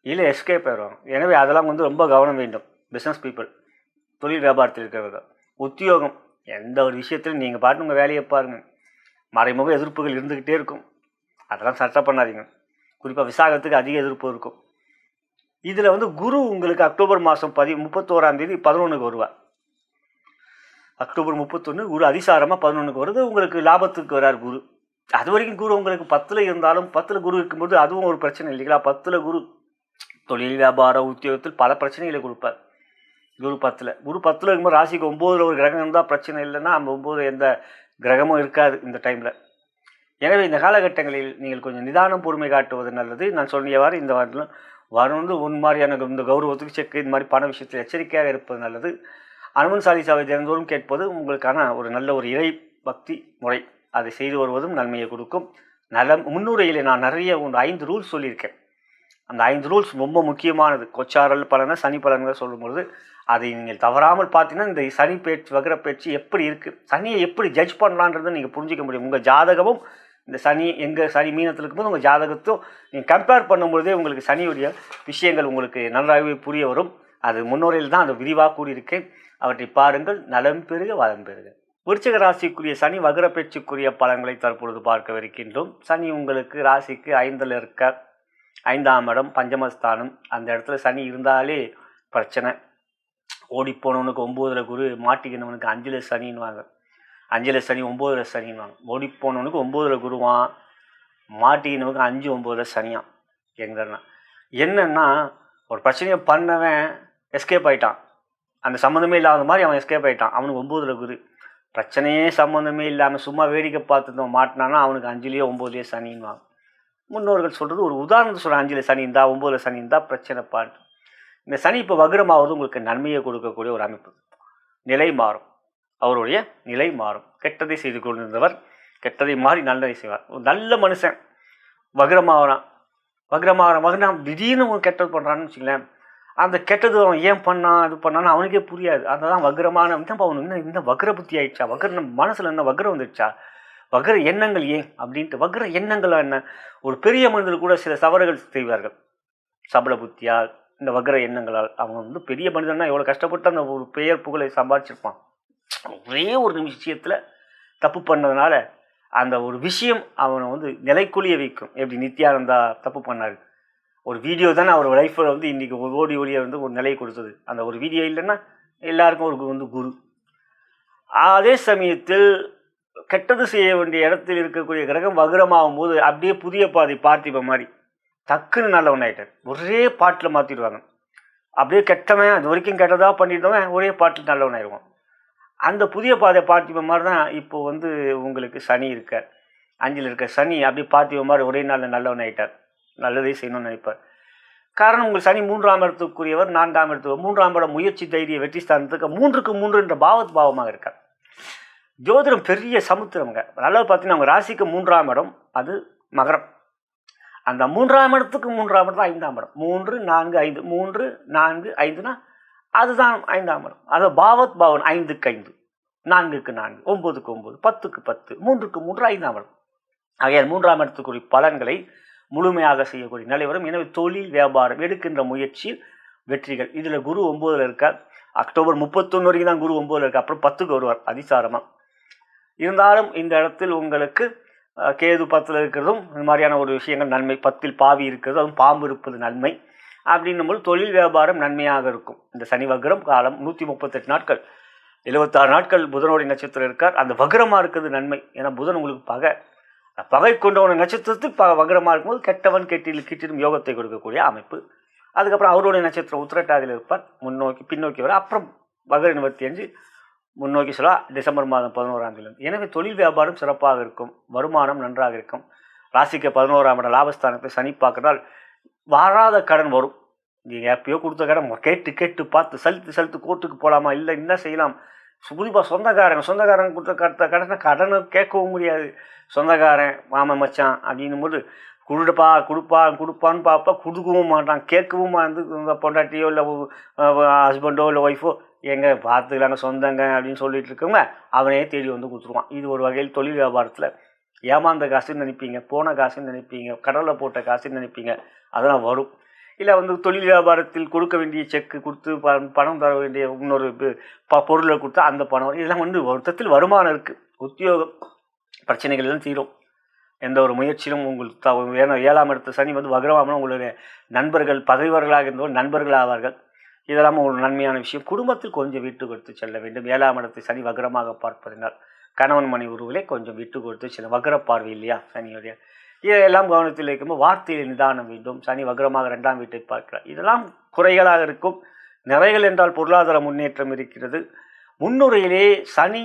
Speaker 1: இல்லை எஸ்கேப் ஆயிடுவாங்க. எனவே அதெல்லாம் ரொம்ப கவனம் வேண்டும். பிஸ்னஸ் பீப்புள், தொழில் வியாபாரத்தில் இருக்கிறவங்க, உத்தியோகம், எந்த ஒரு விஷயத்திலும் நீங்கள் பாட்டு உங்கள் வேலையை பாருங்கள். மறைமுக எதிர்ப்புகள் இருந்துக்கிட்டே இருக்கும். அதெல்லாம் சட்டை பண்ணாதீங்க. குறிப்பாக விசாகத்துக்கு அதிக எதிர்ப்பு இருக்கும். இதில் குரு உங்களுக்கு அக்டோபர் மாதம் 31ஆம் தேதி 11க்கு வருவார். அக்டோபர் 31 குரு அதிசாரமாக 11க்கு வருது. உங்களுக்கு லாபத்துக்கு வரார் குரு. அது வரைக்கும் குரு உங்களுக்கு 10ல் இருந்தாலும், 10ல் குரு இருக்கும்போது அதுவும் ஒரு பிரச்சனை இல்லைங்களா? 10ல் குரு தொழில் வியாபார உத்தியோகத்தில் பல பிரச்சனைகளை கொடுப்பார். குரு 10ல் இருக்கும்போது ராசிக்கு 9ல் ஒரு கிரகம் இருந்தால் பிரச்சனை இல்லைன்னா, அந்த 9 எந்த கிரகமும் இருக்காது இந்த டைமில். எனவே இந்த காலகட்டங்களில் நீங்கள் கொஞ்சம் நிதானம், பொறுமை காட்டுவது நல்லது. நான் சொன்னவாறு இந்த வாரத்தில் ஒன் மாதிரியான இந்த கௌரவத்துக்கு செக்கு, இந்த மாதிரி பண விஷயத்தில் எச்சரிக்கையாக இருப்பது நல்லது. அனுமன் சாலிசாவை தினந்தோறும் கேட்பது உங்களுக்கான ஒரு நல்ல ஒரு இறை பக்தி முறை. அதை செய்து வருவதும் நன்மையை கொடுக்கும். முன்னுரையில் நான் நிறைய 5 ரூல்ஸ் சொல்லியிருக்கேன். அந்த 5 ரூல்ஸ் ரொம்ப முக்கியமானது. கொச்சாரல் பலனை, சனி பலன்களை சொல்லும்பொழுது அதை நீங்கள் தவறாமல் பார்த்தீங்கன்னா, இந்த சனி பேச்சு, வக்ர பேச்சு எப்படி இருக்குது, சனியை எப்படி ஜட்ஜ் பண்ணலான்றதை நீங்கள் புரிஞ்சிக்க முடியும். உங்கள் ஜாதகமும் இந்த சனி சனி மீனத்தில் இருக்கும்போது உங்கள் ஜாதகத்தும் நீங்கள் கம்பேர் பண்ணும்பொழுதே உங்களுக்கு சனியுடைய விஷயங்கள் உங்களுக்கு நன்றாகவே புரிய வரும். அது முன்னுரையில் தான் அதை விரிவாக கூறியிருக்கேன். அவற்றை பாருங்கள். நலம் பெறுக, வளம் பெறுக. விருச்சிக ராசிக்குரிய சனி வக்ர பேச்சுக்குரிய பலன்களை தற்பொழுது பார்க்கவிருக்கின்றோம். சனி உங்களுக்கு ராசிக்கு 5ல் இருக்க, 5ஆம் இடம் பஞ்சமஸ்தானம். அந்த இடத்துல சனி இருந்தாலே பிரச்சனை. ஓடிப்போனவனுக்கு 9ல் குரு, மாட்டிக்கினவனுக்கு 5ல் சனின்வாங்க. 5ல் சனி 9ல் சனின்வாங்க. ஓடிப்போனவனுக்கு 9ல் குருவான், மாட்டிக்கினவனுக்கு 5, 9ல் சனியான். என்னன்னா ஒரு பிரச்சனையை பண்ணவன் எஸ்கேப் ஆகிட்டான். அந்த சம்மந்தமே இல்லாத மாதிரி அவன் எஸ்கேப் ஆகிட்டான். அவனுக்கு 9ல் குரு. பிரச்சனையே சம்மந்தமே இல்லாமல் சும்மா வேடிக்கை பார்த்துதான் மாட்டினான்னா அவனுக்கு 5லேயோ 9லேயோ சனின்வாங்க. முன்னோர்கள் சொல்கிறது ஒரு உதாரணத்தை சொல்கிறேன். 5ல் சனி இருந்தால், 9ல் சனி இருந்தால் பிரச்சனை பாட்டு. இந்த சனி இப்போ வக்ரமாவது உங்களுக்கு நன்மையை கொடுக்கக்கூடிய ஒரு அமைப்பு. நிலை மாறும், அவருடைய நிலை மாறும். கெட்டதை செய்து கொண்டிருந்தவர் கெட்டதை மாறி நல்லதை செய்வார். ஒரு நல்ல மனுஷன் வக்ரமாகறான், மகன் திடீர்னு ஒரு கெட்டது பண்ணுறான்னு வச்சுங்களேன். அந்த கெட்டது அவன் ஏன் பண்ணான், இது பண்ணான்னு அவனுக்கே புரியாது. அதுதான் வக்ரமான அவனுக்கு இந்த வக்ர புத்தி ஆயிடுச்சா, மனசில் என்ன வக்ரம் வந்துடுச்சா, வக்ர எண்ணங்கள் ஏன் அப்படின்ட்டு. வக்ர எண்ணங்கள் என்ன, ஒரு பெரிய மனிதர் கூட சில தவறுகள் செய்வார்கள் சபல புத்தியால், இந்த வக்ர எண்ணங்களால். அவங்க பெரிய மனிதன்னா எவ்வளோ கஷ்டப்பட்டு அந்த ஒரு பெயர் புகழை சம்பாதிச்சிருப்பான். ஒரே ஒரு விஷயத்தில் தப்பு பண்ணதுனால அந்த ஒரு விஷயம் அவனை நிலைக்குழிய வைக்கும். எப்படி நித்யானந்தா தப்பு பண்ணார், ஒரு வீடியோ தானே அவர் லைஃப்பில் இன்றைக்கி ஓடி ஓடியை ஒரு நிலையை கொடுத்தது. அந்த ஒரு வீடியோ இல்லைன்னா எல்லாருக்கும் ஒரு குரு. அதே சமயத்தில் கெட்டது செய்ய வேண்டிய இடத்தில் இருக்கக்கூடிய கிரகம் வக்ரமாகும் போது அப்படியே புதிய பாதை பார்த்திப மாதிரி டக்குன்னு நல்லவன் ஆகிட்டார். ஒரே பாட்டில் மாற்றிடுவாங்க. அப்படியே கெட்டவன் அது வரைக்கும் கெட்டதாக பண்ணிட்டவன் ஒரே பாட்டில் நல்லவன் ஆயிடுவான். அந்த புதிய பாதை பார்த்திப மாதிரி தான் இப்போது உங்களுக்கு சனி இருக்க, 5ல் இருக்க சனி அப்படியே பார்த்திப மாதிரி ஒரே நாளில் நல்லவன் ஆகிட்டார். நல்லதே செய்யணும்னு நினைப்பார். காரணம் உங்கள் சனி 3ஆம் இடத்துக்குரியவர், 4ஆம் இடத்துக்கு 3ஆம் இடம் முயற்சி, தைரிய, வெற்றி ஸ்தானத்துக்கு 3க்கு 3 என்ற பாவமாக இருக்கார். ஜோதிடம் பெரிய சமுத்திரம்ங்க. நல்லா பார்த்தீங்கன்னா அவங்க ராசிக்கு 3ஆம் இடம் அது மகரம். அந்த 3ஆம் இடத்துக்கு 3ஆம் இடம் தான் 5ஆம் இடம். 3, 4, 5, 3, 4, 5னா அதுதான் 5ஆம் இடம். அது பாவத் பாவன். 5க்கு 5, 4க்கு 4, 9க்கு 9, 10க்கு 10, 3க்கு 3, 5ஆம் இடம். ஆகையால் 3ஆம் இடத்துக்குரிய பலன்களை முழுமையாக செய்யக்கூடிய நிலை வரும். எனவே தொழில் வியாபாரம் எடுக்கின்ற முயற்சியில் வெற்றிகள். இதில் குரு 9ல் இருக்கார். அக்டோபர் 31 வரைக்கும் தான் குரு 9ல் இருக்குது, அப்புறம் 10க்கு வருவார் அதிசாரமாக. இருந்தாலும் இந்த இடத்தில் உங்களுக்கு கேது 10ல் இருக்கிறதும் இந்த மாதிரியான ஒரு விஷயங்கள் நன்மை. 10ல் பாவி இருக்கிறது, அதுவும் பாம்பு இருப்பது நன்மை. அப்படின்னும்போது தொழில் வியாபாரம் நன்மையாக இருக்கும். இந்த சனி வக்ரம் காலம் 138 நாட்கள், 76 நாட்கள் புதனுடைய நட்சத்திரம் இருக்கார். அந்த வக்ரமாக இருக்கிறது நன்மை. ஏன்னா புதன் உங்களுக்கு பகை கொண்டவன நட்சத்திரத்துக்கு வக்ரமாக இருக்கும்போது கெட்டவன் கிட்டிடும் யோகத்தை கொடுக்கக்கூடிய அமைப்பு. அதுக்கப்புறம் அவருடைய நட்சத்திரம் உத்திரட்டாதியில் இருப்பார், பின்னோக்கி வர. அப்புறம் வக்ர நிவர்த்தி அஞ்சு முன்னோக்கி சொல்ல டிசம்பர் மாதம் 11ஆம் தேதி. எனவே தொழில் வியாபாரம் சிறப்பாக இருக்கும், வருமானம் நன்றாக இருக்கும். ராசிக்கு 11ஆம் இடம் லாபஸ்தானத்தை சனி பார்க்கறதால் வாராத கடன் வரும். நீங்கள் எப்பயோ கொடுத்த கடன் கேட்டு பார்த்து செலுத்து கோர்ட்டுக்கு போகலாமா, இல்லை என்ன செய்யலாம். குறிப்பாக சொந்தக்காரங்க கொடுத்த கடனை கேட்கவும் முடியாது. சொந்தக்காரன் மாமன் மச்சான் அப்படின்னும் போது கொடுப்பான்னு பார்ப்பா, கொடுக்கவும் மாட்டான், கேட்கவும் இந்த பொண்டாட்டியோ இல்லை ஹஸ்பண்டோ இல்லை ஒய்ஃபோ எங்கே பார்த்துக்கலாங்க சொந்தங்க அப்படின்னு சொல்லிட்டு இருக்கவங்க அவனே தேடி வந்து கொடுத்துருவான். இது ஒரு வகையில் தொழில் வியாபாரத்தில் ஏமாந்த காசுன்னு நினைப்பீங்க, போன காசுன்னு நினைப்பீங்க, கடலில் போட்ட காசுன்னு நினைப்பீங்க, அதெல்லாம் வரும். இல்லை தொழில் வியாபாரத்தில் கொடுக்க வேண்டிய செக்கு கொடுத்து பணம் தர வேண்டிய இன்னொரு பொருளை கொடுத்தா அந்த பணம் இதெல்லாம் ஒருத்தத்தில் வருமானம் இருக்குது. உத்தியோகம் பிரச்சனைகள் எல்லாம் தீரும். எந்த ஒரு முயற்சியிலும் உங்களுக்கு ஏன்னா 7ஆம் இடத்து சனி வக்ரமாகனா உங்களுடைய நண்பர்கள் பகைவர்களாக இருந்தவர்கள் நண்பர்கள் ஆவார்கள். இதெல்லாம் ஒரு நன்மையான விஷயம். குடும்பத்தில் கொஞ்சம் விட்டு கொடுத்து செல்ல வேண்டும். 7ஆம் இடத்தை சனி வக்ரமாக பார்ப்பதனால் கணவன் மணி உறவுகளே கொஞ்சம் விட்டு கொடுத்து செல்ல. வக்ர பார்வை இல்லையா சனியுடைய, இதெல்லாம் கவனத்தில் இருக்கும்போது வார்த்தையில் நிதானம் வேண்டும். சனி வக்ரமாக 2ஆம் வீட்டை பார்க்கிறார். இதெல்லாம் குறைகளாக இருக்கும். நிறைகள் என்றால் பொருளாதார முன்னேற்றம் இருக்கிறது. முன்னுரையிலே சனி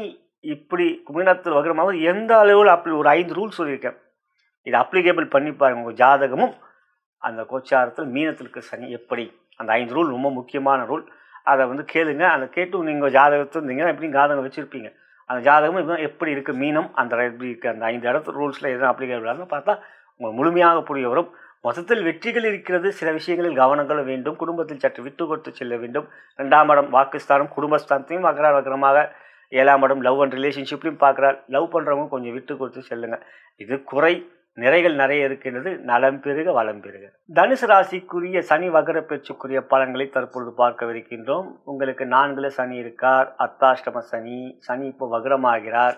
Speaker 1: இப்படி மீனத்தில் வக்ரமாக எந்த அளவில் அப்படி ஒரு 5 ரூல் சொல்லியிருக்கேன். இது அப்ளிகேபிள் பண்ணி பாருங்கள். உங்கள் ஜாதகமும் அந்த கோச்சாரத்தில் மீனத்தில் இருக்கிற சனி எப்படி, அந்த 5 ரூல் ரொம்ப முக்கியமான ரூல். அதை கேளுங்க. அதை கேட்டு நீங்கள் ஜாதகத்தை இருந்தீங்கன்னா எப்படி ஜாதகம் வச்சுருப்பீங்க, அந்த ஜாதகமும் இதுதான் எப்படி இருக்குது மீனம் அந்த எப்படி இருக்குது, அந்த 5 இடத்து ரூல்ஸில் எதுவும் அப்ளிகேபிளாக பார்த்தா உங்களுக்கு முழுமையாக புரிய வரும். மொத்தத்தில் வெற்றிகள் இருக்கிறது. சில விஷயங்களில் கவனங்கள் வேண்டும். குடும்பத்தில் சற்று விட்டு கொடுத்து செல்ல வேண்டும். 2ஆம் இடம் வாக்குஸ்தானம் குடும்பஸ்தானத்தையும் வக்ரமாக 7ஆம் இடம் லவ் அண்ட் ரிலேஷன்ஷிப்லையும் பார்க்குறார். லவ் பண்ணுறவங்க கொஞ்சம் விட்டு கொடுத்து செல்லுங்கள். இது குறை. நிறைகள் நிறைய இருக்கின்றது. நலம் பெருக வளம் பெருக. தனுசு ராசிக்குரிய சனி வக்ர பெற்றுக்குரிய பலன்களை தற்பொழுது பார்க்கவிருக்கின்றோம். உங்களுக்கு 4ல் சனி இருக்கார், அர்த்தாஷ்டம சனி. சனி இப்போ வக்ரமாகிறார்.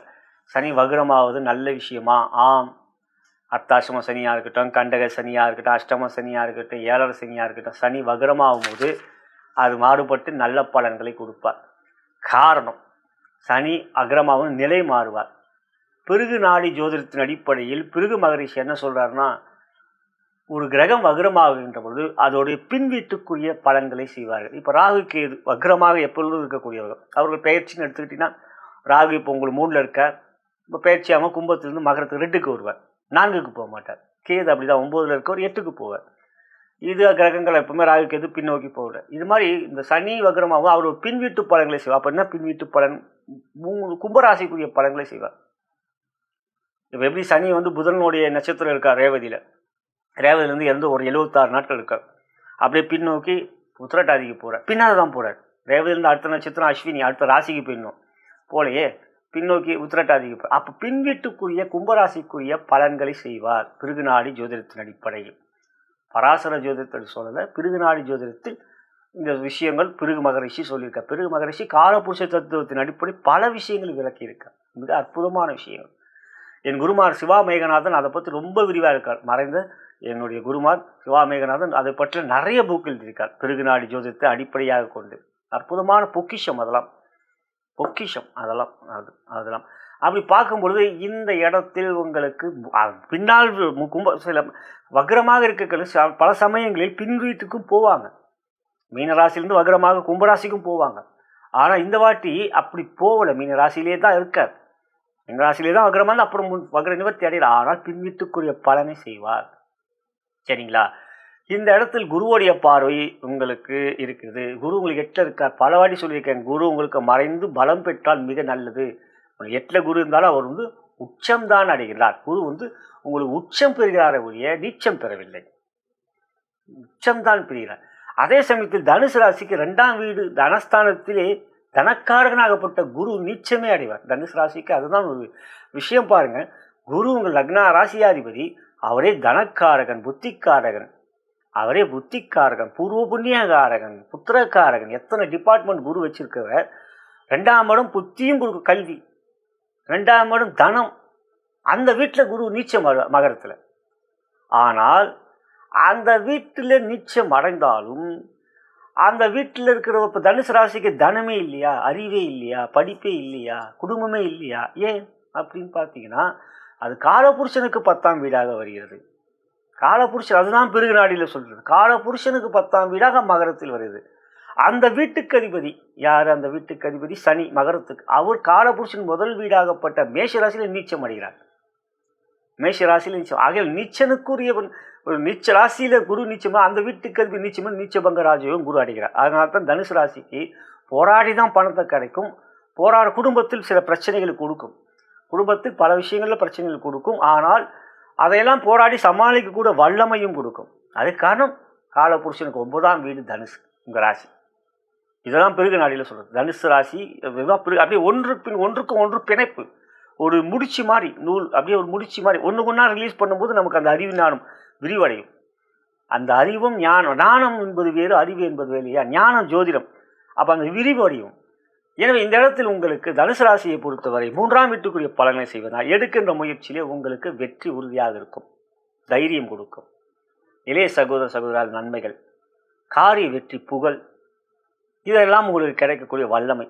Speaker 1: சனி வக்ரமாவது நல்ல விஷயமா? ஆம். அர்த்தாஷ்டம சனியாக இருக்கட்டும், கண்டக சனியாக இருக்கட்டும், அஷ்டம சனியாக இருக்கட்டும், 7ரை சனியாக இருக்கட்டும், சனி வக்ரமாகும் போது அது மாறுபட்டு நல்ல பலன்களை கொடுப்பார். காரணம், சனி அக்ரமாகவும் நிலை மாறுவார். பிருகு நாடி ஜோதிடத்தின் அடிப்படையில் பிருகு மகரிஷி என்ன சொல்கிறாருன்னா, ஒரு கிரகம் வக்ரமாகின்ற பொழுது அதோடைய பின்வீட்டுக்குரிய பலன்களை செய்வார்கள். இப்போ ராகு கேது வக்ரமாக எப்பொழுதும் இருக்கக்கூடியவர்கள். அவர்கள் பயிற்சின்னு எடுத்துக்கிட்டிங்கன்னா, ராகு இப்போ உங்களுக்கு 3ல் இருக்கார். இப்போ பயிற்சியாமல் கும்பத்திலிருந்து மகரத்துக்கு 2க்கு வருவார், 4க்கு போக மாட்டார். கேது அப்படி தான் 9ல் இருக்கவர் 8க்கு போவார். இது கிரகங்கள் எப்பவுமே ராகு கேது பின்னோக்கி போகல. இது மாதிரி இந்த சனி வக்ரமாகவும் அவர் பின்வீட்டு பலன்களை செய்வார். அப்போ என்ன பின்வீட்டு பலன்? 3 கும்பராசிக்குரிய பலன்களை செய்வார். இப்போ எப்படி சனி புதனுடைய நட்சத்திரம் இருக்கார் ரேவதியில், ரேவதியிலேருந்து இருந்து ஒரு 76 நாட்கள் இருக்கார். அப்படியே பின்னோக்கி உத்திரட்டாதிக்கு போகிறார், பின்னால் தான் போகிறார். ரேவதியிலேருந்து அடுத்த நட்சத்திரம் அஸ்வினி, அடுத்த ராசிக்கு போயிடணும் போலையே, பின்னோக்கி உத்திரட்டாதிக்கு போகிறார். அப்போ பின்வீட்டுக்குரிய கும்பராசிக்குரிய பலன்களை செய்வார் பிருகுநாடி ஜோதிடத்தின் அடிப்படையில். பராசர ஜோதிடத்தில் சொல்லலை, பிருகுநாடி ஜோதிடத்தில் இந்த விஷயங்கள் பிருகு மகரிஷி சொல்லியிருக்கார். பிருகு மகரிஷி காலபுருஷ தத்துவத்தின் அடிப்படை பல விஷயங்கள் விளக்கியிருக்கார். மிக அற்புதமான விஷயங்கள். என் குருமார் சிவா மேகநாதன் அதை பற்றி ரொம்ப விரிவாக இருக்கார். மறைந்த என்னுடைய குருமார் சிவா மேகநாதன் அதை பற்றி நிறைய புக் எழுதியிருக்கார். பிருகுநாடி ஜோதிடத்தை அடிப்படையாக கொண்டு அற்புதமான பொக்கிஷம். அதெல்லாம் பொக்கிஷம். அதெல்லாம் அப்படி பார்க்கும்பொழுது இந்த இடத்தில் உங்களுக்கு பின்னால் சில வக்ரமாக இருக்க பல சமயங்களில் பின்வீட்டுக்கும் போவாங்க. மீனராசிலிருந்து வக்ரமாக கும்பராசிக்கும் போவாங்க. ஆனால் இந்த வாட்டி அப்படி போகலை. மீனராசியிலே தான் இருக்கார். மீனராசியிலே தான் வக்ரமாக இருந்தால் அப்புறம் வக்ர நிவர்த்தி அடையல. ஆனால் பின்வீட்டுக்குரிய பலனை செய்வார். சரிங்களா? இந்த இடத்தில் குருவுடைய பார்வை உங்களுக்கு இருக்குது. குரு உங்களுக்கு 8ல் இருக்கார். பல வாட்டி சொல்லியிருக்கேன், குரு உங்களுக்கு மறைந்து பலம் பெற்றால் மிக நல்லது. 8ல் குரு இருந்தாலும் அவர் உச்சம்தான் அடைகிறார். குரு உங்களுக்கு உச்சம் பெறுகிறார ஒழிய நீச்சம் பெறவில்லை, உச்சம்தான் பெறுகிறார். அதே சமயத்தில் தனுசு ராசிக்கு 2ஆம் வீடு தனஸ்தானத்திலே தனக்காரகனாகப்பட்ட குரு நீச்சமே அடைவார். தனுசு ராசிக்கு அதுதான் ஒரு விஷயம். பாருங்கள், குரு உங்கள் லக்னா ராசியாதிபதி, அவரே தனக்காரகன், புத்திக்காரகன். அவரே புத்திக்காரகன், பூர்வ புண்ணியகாரகன், புத்திரக்காரகன், எத்தனை டிபார்ட்மெண்ட் குரு வச்சிருக்கவர். 2ஆம் இடம் புத்தியும் கொடுக்கும், கல்வி. 2ஆம் இடம் தனம். அந்த வீட்டில் குரு நீச்சம் மகரத்தில். ஆனால் அந்த வீட்டில் நீச்சம் அடைந்தாலும் அந்த வீட்டில் இருக்கிற இப்போ தனுசு ராசிக்கு தனமே இல்லையா, அறிவே இல்லையா, படிப்பே இல்லையா, குடும்பமே இல்லையா? ஏன் அப்படின்னு பார்த்தீங்கன்னா அது காலபுருஷனுக்கு 10ஆம் வீடாக வருகிறது. காலபுருஷன், அதுதான் பிறகு நாடியில் சொல்கிறது. காலபுருஷனுக்கு 10ஆம் வீடாக மகரத்தில் வருது. அந்த வீட்டுக்கு அதிபதி யார்? அந்த வீட்டுக்கு அதிபதி சனி, மகரத்துக்கு. அவர் காலபுருஷன் முதல் வீடாகப்பட்ட மேஷ ராசியில் நீச்சம் அடைகிறார். மேஷ ராசியில் நீச்சம் ஆகிய நீச்சனுக்குரிய ஒரு நீச்ச ராசியில் குரு நீச்சமா, அந்த வீட்டுக்கு அதிபதி நீச்சமா, நீச்சபங்க ராஜயோகம் குரு அடைகிறார். அதனால தான் தனுசு ராசிக்கு போராடி தான் பணத்தை கிடைக்கும். குடும்பத்தில் சில பிரச்சனைகள் கொடுக்கும், குடும்பத்தில் பல விஷயங்களில் பிரச்சனைகள் கொடுக்கும். ஆனால் அதையெல்லாம் போராடி சமாளிக்கக்கூட வல்லமையும் கொடுக்கும். அதுக்கு காரணம் காலபுருஷனுக்கு 9ஆம் வீடு தனுசு, உங்கள் ராசி. இதெல்லாம் பிறகு நாடியில் சொல்கிறது. தனுசு ராசி அப்படியே ஒன்றுக்கு ஒன்று பிணைப்பு, ஒரு முடிச்சு மாதிரி, நூல் அப்படியே ஒரு முடிச்சு மாதிரி ஒன்றுக்கு ஒன்றா ரிலீஸ் பண்ணும்போது நமக்கு அந்த அறிவு ஞானம் விரிவடையும். அந்த அறிவும் ஞானம், ஞானம் என்பது வேறு, அறிவு என்பது வேறு இல்லையா? ஞானம் ஜோதிடம். அப்போ அந்த விரிவடையும். எனவே இந்த இடத்தில் உங்களுக்கு தனுசு ராசியை பொறுத்தவரை 3ஆம் வீட்டுக்குரிய பலனை செய்வதால் எடுக்கின்ற முயற்சியிலே உங்களுக்கு வெற்றி உறுதியாக இருக்கும், தைரியம் கொடுக்கும். இளைய சகோதரால் நன்மைகள், காரிய வெற்றி, புகழ், இதெல்லாம் உங்களுக்கு கிடைக்கக்கூடிய வல்லமை.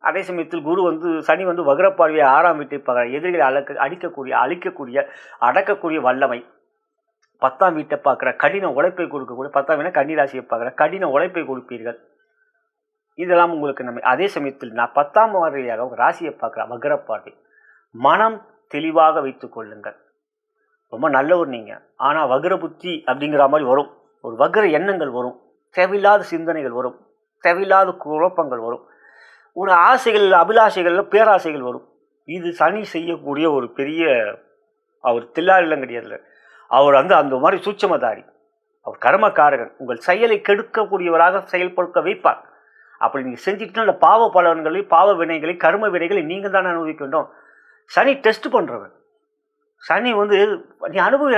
Speaker 1: அதே சமயத்தில் குரு சனி வக்ரப்பார்வையை 6ஆம் வீட்டை பார்க்குற, எதிரிகளை அழிக்கக்கூடிய அடக்கக்கூடிய வல்லமை. 10ஆம் வீட்டை பார்க்குற, கடின உழைப்பை கொடுக்கக்கூடிய, 10ஆம் வீட்டை கன்னிராசியை பார்க்குற, கடின உழைப்பை கொடுப்பீர்கள். இதெல்லாம் உங்களுக்கு நம்ம. அதே சமயத்தில் நான் 10ஆம் பார்வையாக உங்கள் ராசியை பார்க்குற வக்ரப்பார்வை, மனம் தெளிவாக வைத்துக் கொள்ளுங்கள். ரொம்ப நல்லவர் நீங்கள். ஆனால் வக்ர புத்தி அப்படிங்கிற மாதிரி வரும், ஒரு வக்ர எண்ணங்கள் வரும், தேவையில்லாத சிந்தனைகள் வரும், தேவையில்லாத குழப்பங்கள் வரும், ஒரு ஆசைகள், அபிலாஷைகள், பேராசைகள் வரும். இது சனி செய்யக்கூடிய ஒரு பெரிய, அவர் தில்லாரிலம் கிடையாது. அவர் அந்த மாதிரி சூட்சமதாரி, அவர் கர்மக்காரகன். உங்கள் செயலை கெடுக்கக்கூடியவராக செயல்படுத்த வைப்பார். அப்படி நீங்கள் செஞ்சுக்கிட்டா அந்த பாவ பலன்களை, பாவ வினைகளை, கர்ம வினைகளை நீங்கள் தானே அனுபவிக்க வேண்டும். சனி டெஸ்ட் பண்ணுறவன். சனி நீ அனுபவி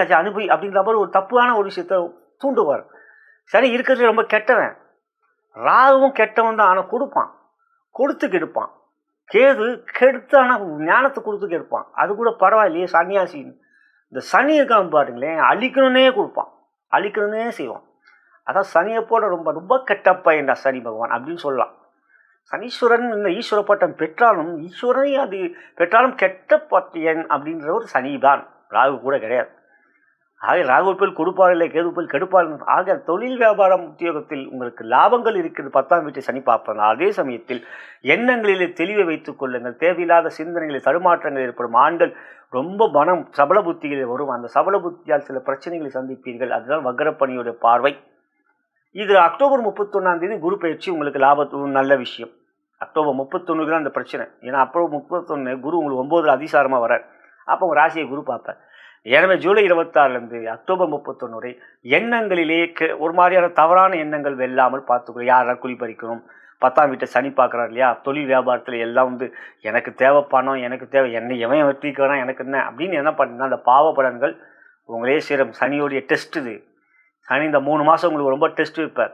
Speaker 1: அப்படிங்கிற மாதிரி ஒரு தப்பான ஒரு விஷயத்தை தூண்டுவார். சனி இருக்கிறது ரொம்ப கெட்டவன். ராகுவும் கெட்டவன் தான், ஆனால் கொடுத்து கெடுப்பான். கேது கெடுத்து ஆனால் ஞானத்தை கொடுத்து கெடுப்பான். அது கூட பரவாயில்லையே சன்னியாசி. இந்த சனி இருக்கான் பாருங்களேன், அழிக்கணுன்னே கொடுப்பான், அழிக்கணுன்னே செய்வான். அதான் சனியை போல ரொம்ப ரொம்ப கெட்டப்பா என்ற சனி பகவான் அப்படின்னு சொல்லலாம். சனீஸ்வரன் இந்த ஈஸ்வர பட்டம் பெற்றாலும், ஈஸ்வரனை அது பெற்றாலும் கெட்ட பட்டியன் அப்படின்ற ஒரு சனி தான், ராகு கூட கிடையாது. ஆக ராகு பேர் கொடுப்பார் இல்லை, கேது பேர் கெடுப்பார். ஆக தொழில் வியாபாரம் உத்தியோகத்தில் உங்களுக்கு லாபங்கள் இருக்கிறது 10ஆம் வீட்டை சனி பார்ப்பது. அதே சமயத்தில் எண்ணங்களிலே தெளிவை வைத்துக் கொள்ளுங்கள். தேவையில்லாத சிந்தனைகளில் தடுமாற்றங்கள் ஏற்படும். ஆண்கள் ரொம்ப மனம் சபல புத்திகளில் வரும். அந்த சபல புத்தியால் சில பிரச்சனைகளை சந்திப்பீர்கள். அதுதான் வக்ரப்பணியோட பார்வை. இது அக்டோபர் 31ஆம் தேதி குரு பயிற்சி உங்களுக்கு நல்ல விஷயம். அக்டோபர் 31 தான் அந்த பிரச்சனை. ஏன்னா அக்டோபர் 31 குரு உங்களுக்கு 9 அதிசாரமாக வரார். அப்போ உங்கள் ராசியை குரு பார்ப்பார். எனவே ஜூலை 26 அக்டோபர் 31 வரை எண்ணங்களிலே ஒரு மாதிரியான தவறான எண்ணங்கள் வெல்லாமல் பார்த்துக்கணும். யாரை குளிப்பறிக்கணும், 10ஆம் வீட்டை சனி பார்க்குறாரு இல்லையா, தொழில் வியாபாரத்தில் எல்லாம் எனக்கு தேவை பணம், எனக்கு தேவை என்னை எவன் வெற்றிக்கிறான், எனக்கு என்ன அப்படின்னு என்ன பண்ணுன்னா அந்த பாவ பலன்கள் உங்களே சேரும். சனியோடைய டெஸ்ட் இது. சனி இந்த 3 மாதம் உங்களுக்கு ரொம்ப டெஸ்ட் வைப்பார்.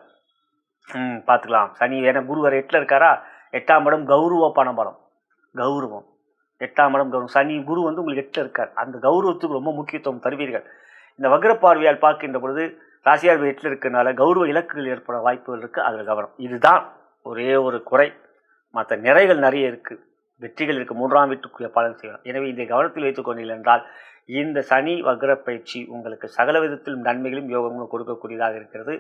Speaker 1: பார்த்துக்கலாம். சனி ஏன்னா குரு வரை 8ல் இருக்காரா, 8ஆம் இடம் கௌரவ பணபலம், கௌரவம். 8ஆம் இடம் கௌரவம். சனி குரு உங்களுக்கு 8ல் இருக்கார். அந்த கௌரவத்துக்கு ரொம்ப முக்கியத்துவம் தருவீர்கள். இந்த வக்ர பார்வையால் பார்க்கின்ற பொழுது ராசியார் 8ல் இருக்கிறதுனால கௌரவ இலக்குகள் ஏற்பட வாய்ப்புகள் இருக்குது. அதில் கவனம். இதுதான் ஒரே ஒரு குறை. மற்ற நிறைகள் நிறைய இருக்குது, வெற்றிகள் இருக்குது. 3ஆம் வீட்டுக்குரிய பலன் செய்யலாம். எனவே இதை கவனத்தில் வைத்துக் கொண்டீர்கள் என்றால் இந்த சனி வக்ர பயிற்சி உங்களுக்கு சகல விதத்திலும் நன்மைகளும் யோகங்களும் கொடுக்கக்கூடியதாக இருக்கிறது.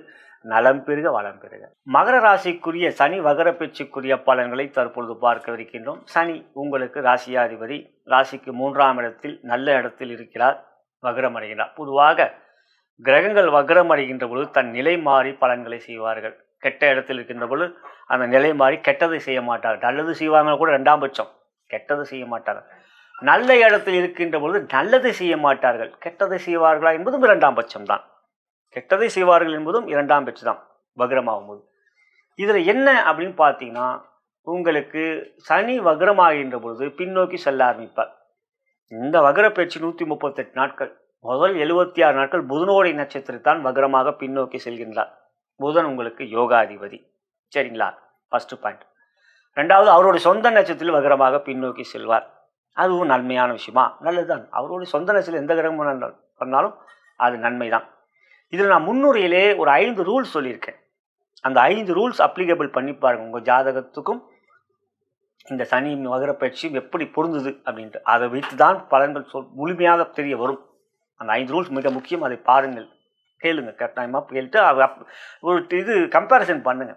Speaker 1: நலம் பெருக வளம் பெருக. மகர ராசிக்குரிய சனி வக்ர பயிற்சிக்குரிய பலன்களை தற்பொழுது பார்க்கவிருக்கின்றோம். சனி உங்களுக்கு ராசியாதிபதி, ராசிக்கு 3ஆம் இடத்தில் நல்ல இடத்தில் இருக்கிறார், வக்ரம் அடைகிறார். பொதுவாக கிரகங்கள் வக்ரம் அடைகின்ற பொழுது தன் நிலை மாறி பலன்களை செய்வார்கள். கெட்ட இடத்தில் இருக்கின்ற பொழுது அந்த நிலை மாறி கெட்டதை செய்ய மாட்டார்கள். நல்லது செய்வாங்க கூட 2ஆம் பட்சம், கெட்டது செய்ய மாட்டார்கள். நல்ல இடத்தில் இருக்கின்ற பொழுது நல்லதை செய்ய மாட்டார்கள், கெட்டதை செய்வார்களா என்பதும் 2ஆம் பட்சம்தான். கெட்டதை செய்வார்கள் என்பதும் 2ஆம் பட்சம் தான் வக்ரமாகும் போது. இதில் என்ன அப்படின்னு பார்த்தீங்கன்னா, உங்களுக்கு சனி வக்ரமாகின்ற பொழுது பின்னோக்கி செல்ல ஆரம்பிப்பார். இந்த வக்ர பயிற்சி 138 நாட்கள். முதல் 76 நாட்கள் புதனோடைய நட்சத்திரத்தான் வக்ரமாக பின்னோக்கி செல்கின்றார். புதன் உங்களுக்கு யோகாதிபதி. சரிங்களா? First point. ரெண்டாவது, அவருடைய சொந்த நட்சத்திரத்தில் வக்ரமாக பின்னோக்கி செல்வார். அதுவும் நன்மையான விஷயமா? நல்லதுதான். அவருடைய சொந்த நட்சத்திரம் எந்த கிரகம் பண்ணாலும் அது நன்மை தான். இதில் நான் முன்னுரையிலே ஒரு 5 ரூல்ஸ் சொல்லியிருக்கேன். அந்த 5 ரூல்ஸ் அப்ளிகபிள் பண்ணி பாருங்க. உங்கள் ஜாதகத்துக்கும் இந்த சனி வக்ர பயிற்சியும் எப்படி பொருந்துது அப்படின்ட்டு அதை வைத்து தான் பலன்கள் முழுமையாக தெரிய வரும். அந்த 5 ரூல்ஸ் மிக முக்கியம். அதை பாருங்கள், கேளுங்க, கட்டாயமாக கேட்டு ஒரு இது கம்பேரிசன் பண்ணுங்க.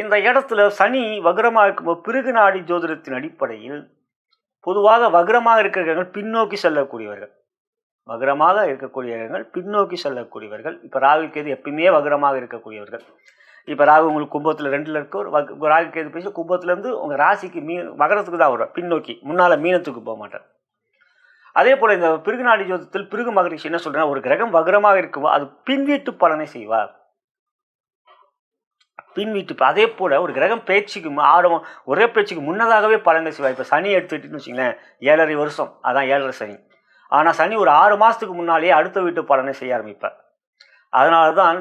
Speaker 1: இந்த இடத்துல சனி வக்ரமாக இருக்கும்போது பிருகு நாடி ஜோதிடத்தின் அடிப்படையில் பொதுவாக வக்ரமாக இருக்கிறவர்கள் பின்னோக்கி செல்லக்கூடியவர்கள். வக்ரமாக இருக்கக்கூடியவர்கள் பின்னோக்கி செல்லக்கூடியவர்கள். இப்போ ராகு கேது எப்பயுமே வக்ரமாக இருக்கக்கூடியவர்கள். இப்போ ராகு உங்களுக்கு கும்பத்தில் 2ல் இருக்க ஒரு ராகு கேது பேசி கும்பத்துலேருந்து உங்கள் ராசிக்கு மகரத்துக்கு தான் வரும், பின்னோக்கி. முன்னால் மீனத்துக்கு போக மாட்டார். அதே போல் இந்த பிருகு நாடி ஜோதிடத்தில் பிருகு மகரிஷி என்ன சொல்கிறேன்னா, ஒரு கிரகம் வக்ரமாக இருக்கும்போது அது பின்வீட்டு பலனை செய்வார். பின்வீட்டு. அதே போல் ஒரு கிரகம் பேச்சுக்கு ஒரே பேச்சுக்கு முன்னதாகவே பலன்கள் செய்வார். இப்போ சனி எடுத்துக்கிட்டுன்னு வச்சிங்களேன், 7.5 வருஷம், அதான் 7.5 சனி. ஆனால் சனி ஒரு 6 மாதத்துக்கு முன்னாலேயே அடுத்த வீட்டு பலனை செய்ய ஆரம்பிப்பார். அதனால தான்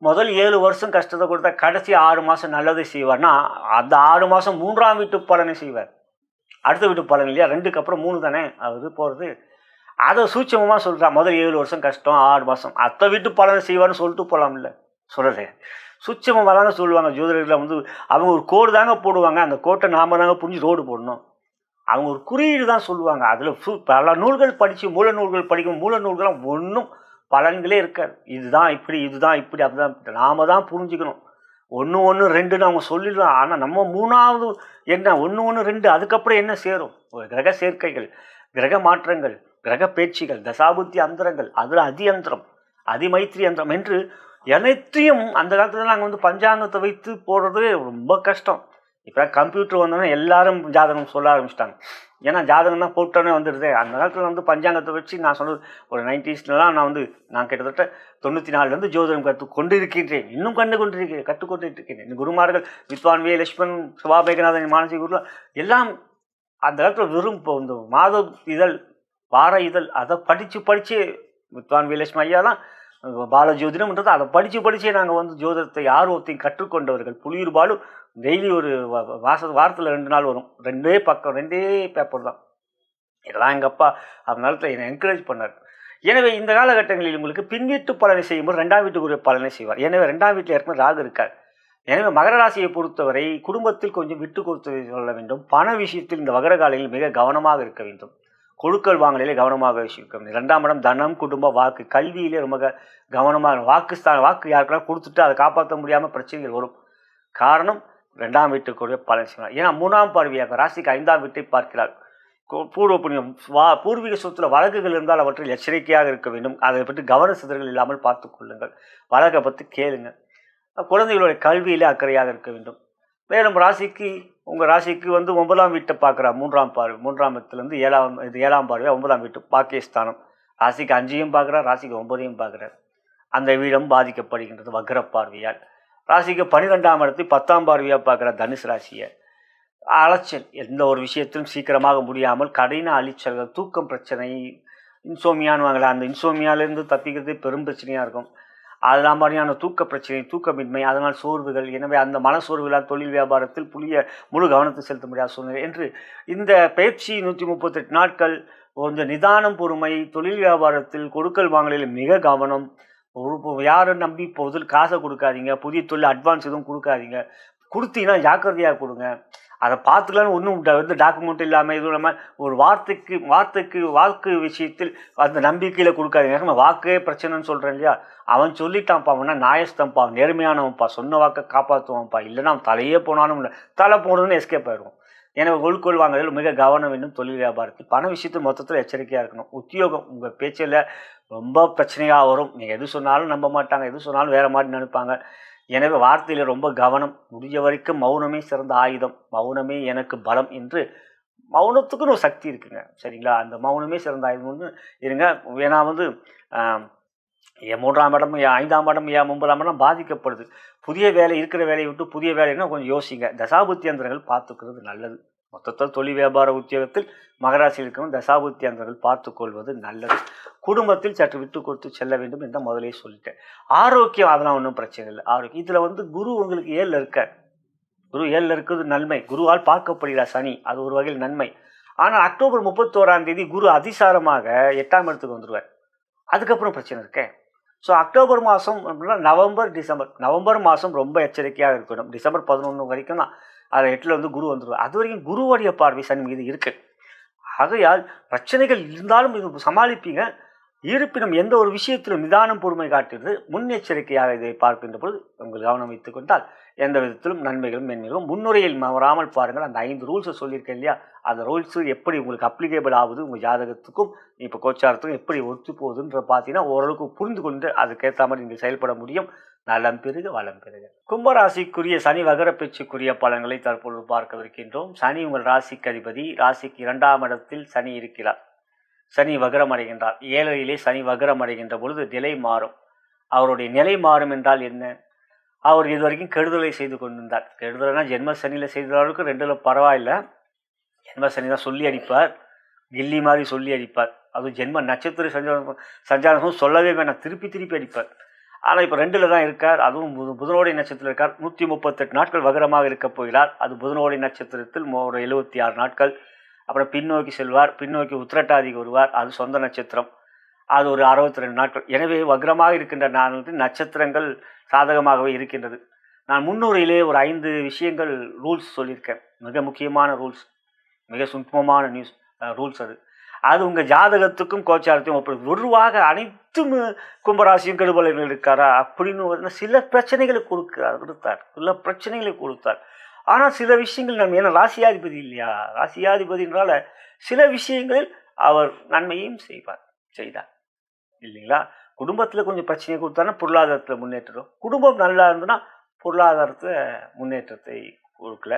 Speaker 1: முதல் 7 வருஷம் கஷ்டத்தை கொடுத்தா கடைசி 6 மாதம் நல்லதை செய்வார்னா, அந்த 6 மாதம் 3ஆம் வீட்டு பலனை செய்வார். அடுத்த வீட்டு பலன் இல்லையா, 2க்கு அப்புறம் 3 தானே அது போகிறது. அதை சூட்சமமாக சொல்கிறா. முதல் 7 வருஷம் கஷ்டம், 6 மாதம் அடுத்த வீட்டு பலனை செய்வார்னு சொல்லிட்டு போகலாம்ல. சொல்கிறேன் சூட்சமாக தாங்க சொல்லுவாங்க ஜோதிடர்கள். அவங்க ஒரு கோடு தாங்க போடுவாங்க. அந்த கோட்டை நாம் தாங்க புரிஞ்சு ரோடு போடணும். அவங்க ஒரு குறியீடு தான் சொல்லுவாங்க. அதில் பல நூல்கள் படித்து மூல நூல்கள் படிக்கும் மூல நூல்கள்லாம் ஒன்றும் பலன்களே இருக்காது. இதுதான் இப்படி, இதுதான் இப்படி, அப்படிதான். நாம தான் புரிஞ்சுக்கணும். 1 1 2ன்னு அவங்க சொல்லிடலாம். ஆனால் நம்ம 3வது என்ன 1 1 2 அதுக்கப்புறம் என்ன சேரும்? ஒரு கிரக சேர்க்கைகள், கிரக மாற்றங்கள், கிரக பேச்சுகள், தசாபுத்தி அந்தரங்கள், அதில் அதியந்திரம், அதிமைத்திரி யந்திரம் என்று அனைத்தையும் அந்த காலத்தில் நாங்கள் பஞ்சாங்கத்தை வைத்து போடுறது ரொம்ப கஷ்டம். இப்போ கம்ப்யூட்டர் வந்தோன்னா எல்லாரும் ஜாதகம் சொல்ல ஆரம்பிச்சிட்டாங்க. ஏன்னா ஜாதகம் தான் போட்டோன்னே வந்துடுது. அந்த காலத்தில் பஞ்சாங்கத்தை வச்சு நான் சொன்னது ஒரு 90ஸ்லாம் நான் கிட்டத்தட்ட 94 ஜோதிடம் கற்றுக்கொண்டு இருக்கின்றேன். இன்னும் கற்றுக்கொண்டு இருக்கேன். இந்த குருமார்கள் வித்வான் வே லட்சுமண், சுபா மேகநாதன், மானசி குரு எல்லாம் அந்த காலத்தில் வெறும் இப்போ இந்த மாத இதழ், வார இதழ் அதை படித்து வித்வான் வே லட்சுமண் ஐயாலாம் பாலஜோதிடம்ன்றது அதை படித்தே நாங்கள் ஜோதிடத்தை ஆர்வத்தையும் கற்றுக்கொண்டவர்கள். புலியூர் பாலு டெய்லி ஒரு வாரத்தில் 2 நாள் வரும், 2 பக்கம் 2 பேப்பர் தான். இதெல்லாம் எங்கள் அப்பா அந்த நேரத்தில் என்னை என்கரேஜ் பண்ணார். எனவே இந்த காலகட்டங்களில் உங்களுக்கு பின்வீட்டு பலனை செய்யும்போது 2ஆம் வீட்டுக்குரிய பலனை செய்வார். எனவே 2ஆம் வீட்டில் ஏற்கனவே ராகு இருக்கார். எனவே மகர ராசியை பொறுத்தவரை குடும்பத்தில் கொஞ்சம் விட்டு கொடுத்து சொல்ல வேண்டும். பண விஷயத்தில் இந்த வகர காலையில் மிக கவனமாக இருக்க வேண்டும். கொடுக்கல் வாங்கலிலே கவனமாக இருக்க வேண்டும். 2ஆம் இடம் தனம், குடும்ப, வாக்கு, கல்வியிலே ரொம்ப கவனமாக. வாக்கு யாருக்கெல்லாம் கொடுத்துட்டு அதை காப்பாற்ற முடியாமல் பிரச்சனைகள் வரும். காரணம் 2ஆம் வீட்டுக்குரிய பலன் செய்வார். ஏன்னா 3ஆம் பார்வையாக ராசிக்கு 5ஆம் வீட்டை பார்க்கிறார். பூர்வ புண்ணியம், பூர்வீக சொத்துல வழக்குகள் இருந்தால் அவற்றில் எச்சரிக்கையாக இருக்க வேண்டும். அதை பற்றி கவன சிதறல் இல்லாமல் பார்த்து கொள்ளுங்கள். வழக்கை பற்றி கேளுங்க. குழந்தைகளுடைய கல்வியிலே அக்கறையாக இருக்க வேண்டும். மேலும் உங்கள் ராசிக்கு 9ஆம் வீட்டை பார்க்குறா. 3ஆம் பார்வை, 3ஆம் இடத்துலேருந்து 7ஆம் பார்வை 9ஆம் வீட்டு பாக்கியஸ்தானம். ராசிக்கு 5ஐயும் பார்க்குறார், ராசிக்கு 9ஐயும் பார்க்குறார். அந்த வீடும் பாதிக்கப்படுகின்றது வக்ர பார்வையால். ராசிக்கு 12ஆம் இடத்தை 10ஆம் பார்வையாக பார்க்குற தனுசு ராசியை. அலைச்சல், எந்த ஒரு விஷயத்திலும் சீக்கிரமாக முடியாமல் கடின அழிச்சல்கள், தூக்கம் பிரச்சனை, இன்சோமியான்னு வாங்கலாம். அந்த இன்சோமியாவிலேருந்து தப்பிக்கிறது பெரும் பிரச்சனையாக இருக்கும். அதெல்லாம் மாதிரியான தூக்க பிரச்சனை, தூக்கமின்மை, அதனால் சோர்வுகள். எனவே அந்த மன சோர்வுகளால் தொழில் வியாபாரத்தில் முழு கவனத்தை செலுத்த முடியாத சூழ்நிலை என்று இந்த பயிற்சி 138 நாட்கள் கொஞ்சம் நிதானம், பொறுமை, தொழில் வியாபாரத்தில் கொடுக்கல் வாங்கலில் மிக கவனம். யாரும் நம்பி இப்போதில் காசை கொடுக்காதீங்க. புதிய தொழில் அட்வான்ஸ் எதுவும் கொடுக்காதீங்க. கொடுத்தீங்கன்னா ஜாக்கிரதையாக கொடுங்க. அதை பார்த்துக்கலான்னு ஒன்றும் டாக்குமெண்ட் இல்லாமல் எதுவும் இல்லாமல் ஒரு வாக்கு விஷயத்தில் அந்த நம்பிக்கையில் கொடுக்காதீங்க. வாக்கே பிரச்சனைன்னு சொல்கிறேன் இல்லையா, அவன் சொல்லிட்டான்ப்பா, அவனா நியாயஸ்தம்ப்பா, நேர்மையானவன்ப்பா, சொன்ன வாக்கை காப்பாற்றுவான்ப்பா, இல்லைன்னா அவன் தலையே போனாலும் இல்லை, தலை போனதுன்னு எஸ்கேப் ஆகிடுவோம். எனவே கொள்கொள் வாங்குறதில் மிக கவனம் வேண்டும். தொழில் வியாபாரத்தில் பண விஷயத்தில் மொத்தத்தில் எச்சரிக்கையாக இருக்கணும். உத்தியோகம், உங்கள் பேச்சில் ரொம்ப பிரச்சனையாக வரும். நீங்கள் எது சொன்னாலும் நம்ப மாட்டாங்க, எது சொன்னாலும் வேறு மாதிரி நினைப்பாங்க. எனவே வார்த்தையில் ரொம்ப கவனம். முடிஞ்ச வரைக்கும் மௌனமே சிறந்த ஆயுதம், மௌனமே எனக்கு பலம் என்று மௌனத்துக்குன்னு ஒரு சக்தி இருக்குங்க. சரிங்களா? அந்த மௌனமே சிறந்த ஆயுதம் இருங்க. ஏன்னா 3ஆம் இடம், 5ஆம் இடம், 9ஆம் இடம் பாதிக்கப்படுது. புதிய வேலை, இருக்கிற வேலையை விட்டு புதிய வேலைன்னா கொஞ்சம் யோசிங்க. தசாபுத்தி யந்திரங்கள் பார்த்துக்கிறது நல்லது. மொத்தத்தில் தொழில் வியாபார உத்தியோகத்தில் மகராசியில் இருக்கிற தசாபுத்தி அந்தர்கள் பார்த்து கொள்வது நல்லது. குடும்பத்தில் சற்று விட்டு கொடுத்து செல்ல வேண்டும் என்று முதலே சொல்லிட்டேன். ஆரோக்கியம் அதெல்லாம் ஒன்றும் பிரச்சனை இல்லை. ஆரோக்கியம் இதில் குரு உங்களுக்கு 7ல் இருக்க, குரு 7ல் இருக்கிறது நன்மை. குருவால் பார்க்கப்படுகிறார் சனி, அது ஒரு வகையில் நன்மை. ஆனால் அக்டோபர் 31 குரு அதிசாரமாக 8ஆம் இடத்துக்கு வந்துடுவார். அதுக்கப்புறம் பிரச்சனை இருக்கேன். ஸோ அக்டோபர் மாதம் அப்படின்னா நவம்பர் டிசம்பர், நவம்பர் மாதம் ரொம்ப எச்சரிக்கையாக இருக்கணும். டிசம்பர் 11 வரைக்கும் தான் அது 8ல் குரு வந்துடுவார். அது வரைக்கும் குருவுடைய பார்வை சனி மீது இருக்கு. ஆகையால் பிரச்சனைகள் இருந்தாலும் இது சமாளிப்பீங்க. இருப்பினும் எந்த ஒரு விஷயத்திலும் நிதானம் பொறுமை காட்டுறது முன்னெச்சரிக்கையாக இதை பார்க்கின்ற பொழுது உங்கள் கவனம் வைத்துக் கொண்டால் எந்த விதத்திலும் நன்மைகளும் மேன்மைகளும். முன்னுரையில் வராமல் பாருங்கள். அந்த 5 ரூல்ஸை சொல்லியிருக்கேன் இல்லையா, அந்த ரூல்ஸு எப்படி உங்களுக்கு அப்ளிகேபிள் ஆகுது, உங்கள் ஜாதகத்துக்கும் இப்போ கோச்சாரத்துக்கும் எப்படி ஒத்து போகுதுன்ற பார்த்தீங்கன்னா ஓரளவுக்கு புரிந்து கொண்டு அதுக்கேற்ற மாதிரி நீங்கள் செயல்பட முடியும். நலம் பெருக வளம் பெருக. கும்பராசிக்குரிய சனி வகர பேச்சுக்குரிய பலன்களை தற்பொழுது பார்க்கவிருக்கின்றோம். சனி உங்கள் ராசிக்கு அதிபதி. ராசிக்கு 2ஆம் இடத்தில் சனி இருக்கிறார். சனி வகரம் அடைகின்றார். 7லே சனி வகரம் அடைகின்ற பொழுது நிலை மாறும். அவருடைய நிலை மாறும் என்றால் என்ன? அவர் இது வரைக்கும் கெடுதலை செய்து கொண்டிருந்தார். கெடுதல்னா ஜென்ம சனியில் செய்தவர்களுக்கு 2ல் பரவாயில்லை. ஜென்ம சனி தான் சொல்லி அடிப்பார், கில்லி மாதிரி சொல்லி அடிப்பார். அதுவும் ஜென்ம நட்சத்திர சஞ்சாரம் சொல்லவே வேணாம், திருப்பி திருப்பி அடிப்பார். ஆனால் இப்போ 2ல் தான் இருக்கார். அதுவும் புதனோடைய நட்சத்திரம் இருக்கார். 138 நாட்கள் வகரமாக இருக்கப் போகிறார். அது புதனோடைய நட்சத்திரத்தில் ஒரு 76 நாட்கள். அப்புறம் பின்னோக்கி செல்வார். பின்னோக்கி உத்திரட்டாதிக்கு வருவார். அது சொந்த நட்சத்திரம். அது ஒரு 62 நாட்கள். எனவே வக்ரமாக இருக்கின்ற நட்சத்திரங்கள் சாதகமாகவே இருக்கின்றது. நான் முன்னுரையிலே ஒரு 5 விஷயங்கள் ரூல்ஸ் சொல்லியிருக்கேன். மிக முக்கியமான ரூல்ஸ், மிக சுத்தமான ரூல்ஸ். அது உங்கள் ஜாதகத்துக்கும் கோச்சாரத்தையும் ஒப்பது. பொதுவாக அனைத்தும் கும்பராசியும் கெடுபலன்கள் இருக்காரா அப்படின்னு சில பிரச்சனைகளை கொடுத்தார், சில பிரச்சனைகளை கொடுத்தார். ஆனால் சில விஷயங்கள் நம்ம ஏன்னா ராசியாதிபதி இல்லையா, ராசியாதிபதினால சில விஷயங்களில் அவர் நன்மையும் செய்தார் இல்லைங்களா. குடும்பத்தில் கொஞ்சம் பிரச்சனையை கொடுத்தாருன்னா பொருளாதாரத்தில் முன்னேற்றம். குடும்பம் நல்லா இருந்ததுன்னா பொருளாதாரத்தை முன்னேற்றத்தை கொடுக்கல.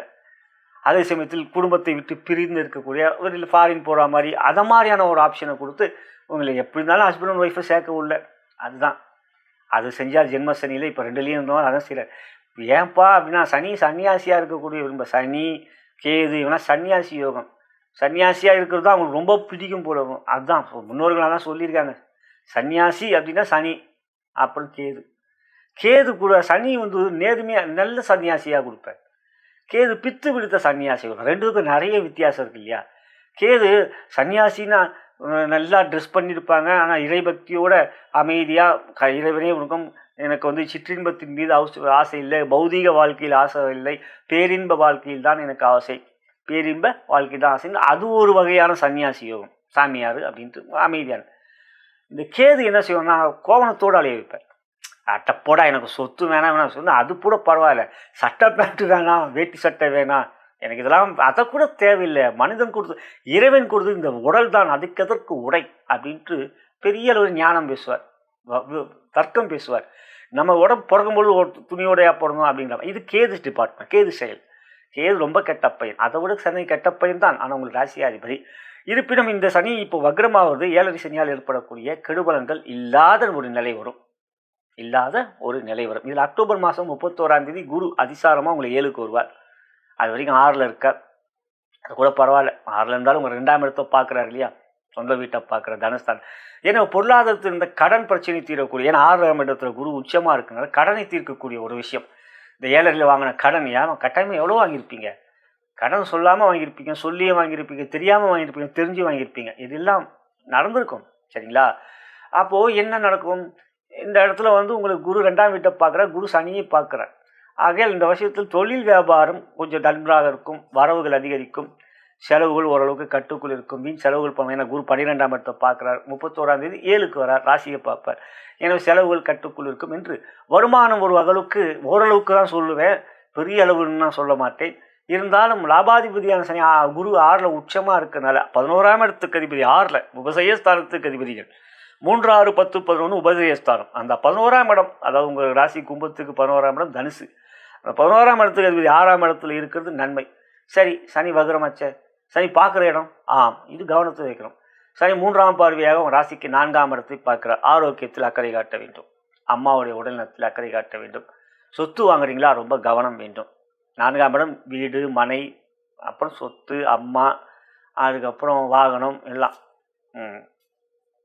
Speaker 1: அதே சமயத்தில் குடும்பத்தை விட்டு பிரிந்து இருக்கக்கூடிய ஒரு ஃபாரின் போகிற மாதிரி அதை மாதிரியான ஒரு ஆப்ஷனை கொடுத்து உங்களை எப்படி இருந்தாலும் ஹஸ்பண்ட் அண்ட் ஒய்ஃபை சேர்க்க உள்ள அதுதான். அது செஞ்சால் ஜென்ம சனியில் இப்போ 2லேயும் இருந்தவங்க அதான் சில ஏன்பா அப்படின்னா சன்னியாசியாக இருக்கக்கூடிய விரும்ப சனி கேது இவனா சன்னியாசி யோகம். சன்னியாசியாக இருக்கிறது தான் அவங்களுக்கு ரொம்ப பிடிக்கும் போல. அதுதான் முன்னோர்களாக தான் சொல்லியிருக்காங்க. சன்னியாசி அப்படின்னா சனி, அப்புறம் கேது கூட சனி நேர்மையாக நல்ல சன்னியாசியாக கொடுப்பார். கேது பித்து பிடித்த சன்னியாசி. 2க்கும் நிறைய வித்தியாசம் இருக்கு இல்லையா. கேது சன்னியாசின்னா நல்லா ட்ரெஸ் பண்ணியிருப்பாங்க, ஆனால் இறைபக்தியோட அமைதியாக இறைவனே உனக்கும் எனக்கு சிற்றின்பத்தின் மீது ஆசை இல்லை, பௌதீக வாழ்க்கையில் ஆசை இல்லை, பேரின்ப வாழ்க்கையில் தான் எனக்கு ஆசை, பேரின்ப வாழ்க்கை தான் ஆசை. அது ஒரு வகையான சன்னியாசி யோகம், சாமியார் அப்படின்ட்டு அமைதியான. இந்த கேது என்ன செய்வோம்னா கோவணத்தோடு அலைய வைப்பார். அட்டப்போடா எனக்கு சொத்து வேணாம் சொன்னால் அது கூட பரவாயில்ல, சட்டை பேண்ட்டு வேணாம், வேட்டி சட்டை வேணாம், எனக்கு இதெல்லாம் அதை கூட தேவையில்லை, மனிதன் கொடுத்து இறைவன் கொடுத்து இந்த உடல் தான், அதுக்கு எதற்கு உடை அப்படின்ட்டு பெரிய அளவு ஞானம் பேசுவார், தர்க்கம் பேசுவார். நம்ம உடம்பு பிறக்கும்போது துணியோடையா போடணும் அப்படிங்கிற இது கேது டிபார்ட்மெண்ட், கேது செயல். கேது ரொம்ப கெட்ட பையன், அதை விட சனி கெட்ட பையன் தான். ஆனால் உங்களுக்கு ராசியாதிபதி. இருப்பினும் இந்த சனி இப்போ வக்ரமாவது 7ரை சனியால் ஏற்படக்கூடிய கெடுபலன்கள் இல்லாத ஒரு நிலை வரும். இதில் அக்டோபர் மாதம் 31 குரு அதிசாரமாக உங்களை 7க்கு வருவார். அது வரைக்கும் 6ல் இருக்கார். அது கூட பரவாயில்ல, 6ல் இருந்தாலும் உங்கள் 2ஆம் இடத்தை பார்க்குறாரு இல்லையா, சொந்த வீட்டை பார்க்குற தனஸ்தான். ஏன்னா பொருளாதாரத்தில் இருந்த கடன் பிரச்சனை தீரக்கூடிய, ஏன்னா 6ஆம் இடத்துல குரு உச்சமாக இருக்குனால கடனை தீர்க்கக்கூடிய ஒரு விஷயம். இந்த 7ரையில் வாங்கின கடன் கட்டாயமாக எவ்வளோ வாங்கியிருப்பீங்க, கடன் சொல்லாமல் வாங்கியிருப்பீங்க, சொல்லியே வாங்கியிருப்பீங்க, தெரியாமல் வாங்கியிருப்பீங்க, தெரிஞ்சு வாங்கியிருப்பீங்க, இதெல்லாம் நடந்திருக்கும் சரிங்களா. அப்போது என்ன நடக்கும், இந்த இடத்துல உங்களுக்கு குரு 2ஆம் வீட்டை பார்க்குறார், குரு சனியை பார்க்குறார். ஆகையால் இந்த வருஷத்தில் தொழில் வியாபாரம் கொஞ்சம் நன்றாக இருக்கும், வரவுகள் அதிகரிக்கும், செலவுகள் ஓரளவுக்கு கட்டுக்குள் இருக்கும், வீண் செலவுகள் பண்ணுவோம். ஏன்னா குரு 12ஆம் இடத்தை பார்க்குறார், 31 7க்கு வரார், ராசியை பார்ப்பார். எனவே செலவுகள் கட்டுக்குள் இருக்கும் என்று வருமானம் ஒரு ஓரளவுக்கு தான் சொல்லுவேன், பெரிய அளவுன்னு நான் சொல்ல மாட்டேன். இருந்தாலும் லாபாதிபதியான சனி குரு 6ல் உச்சமாக இருக்கிறதுனால 11ஆம் இடத்துக்கு அதிபதி 6ல் உபசயஸ்தானத்துக்கு அதிபதிகள் 3, 6, 10, 11 உபசயஸ்தானம். அந்த 11ஆம் இடம், அதாவது உங்கள் ராசி கும்பத்துக்கு 11ஆம் இடம் தனுசு. அந்த 11ஆம் இடத்துக்கு அதிபதி 6ஆம் இடத்துல இருக்கிறது நன்மை. சரி, சனி வக்ரமாச்ச, சனி பார்க்குற இடம் இது கவனத்தை வைக்கணும். சனி 3ஆம் பார்வையாக உங்கள் ராசிக்கு 4ஆம் இடத்தை பார்க்குறார். ஆரோக்கியத்தில் அக்கறை காட்ட வேண்டும், அம்மாவுடைய உடல்நலத்தில் அக்கறை காட்ட வேண்டும். சொத்து வாங்குறீங்களா, ரொம்ப கவனம் வேண்டும். 4ஆம் இடம் வீடு மனை அப்புறம் சொத்து, அம்மா, அதுக்கப்புறம் வாகனம் எல்லாம்.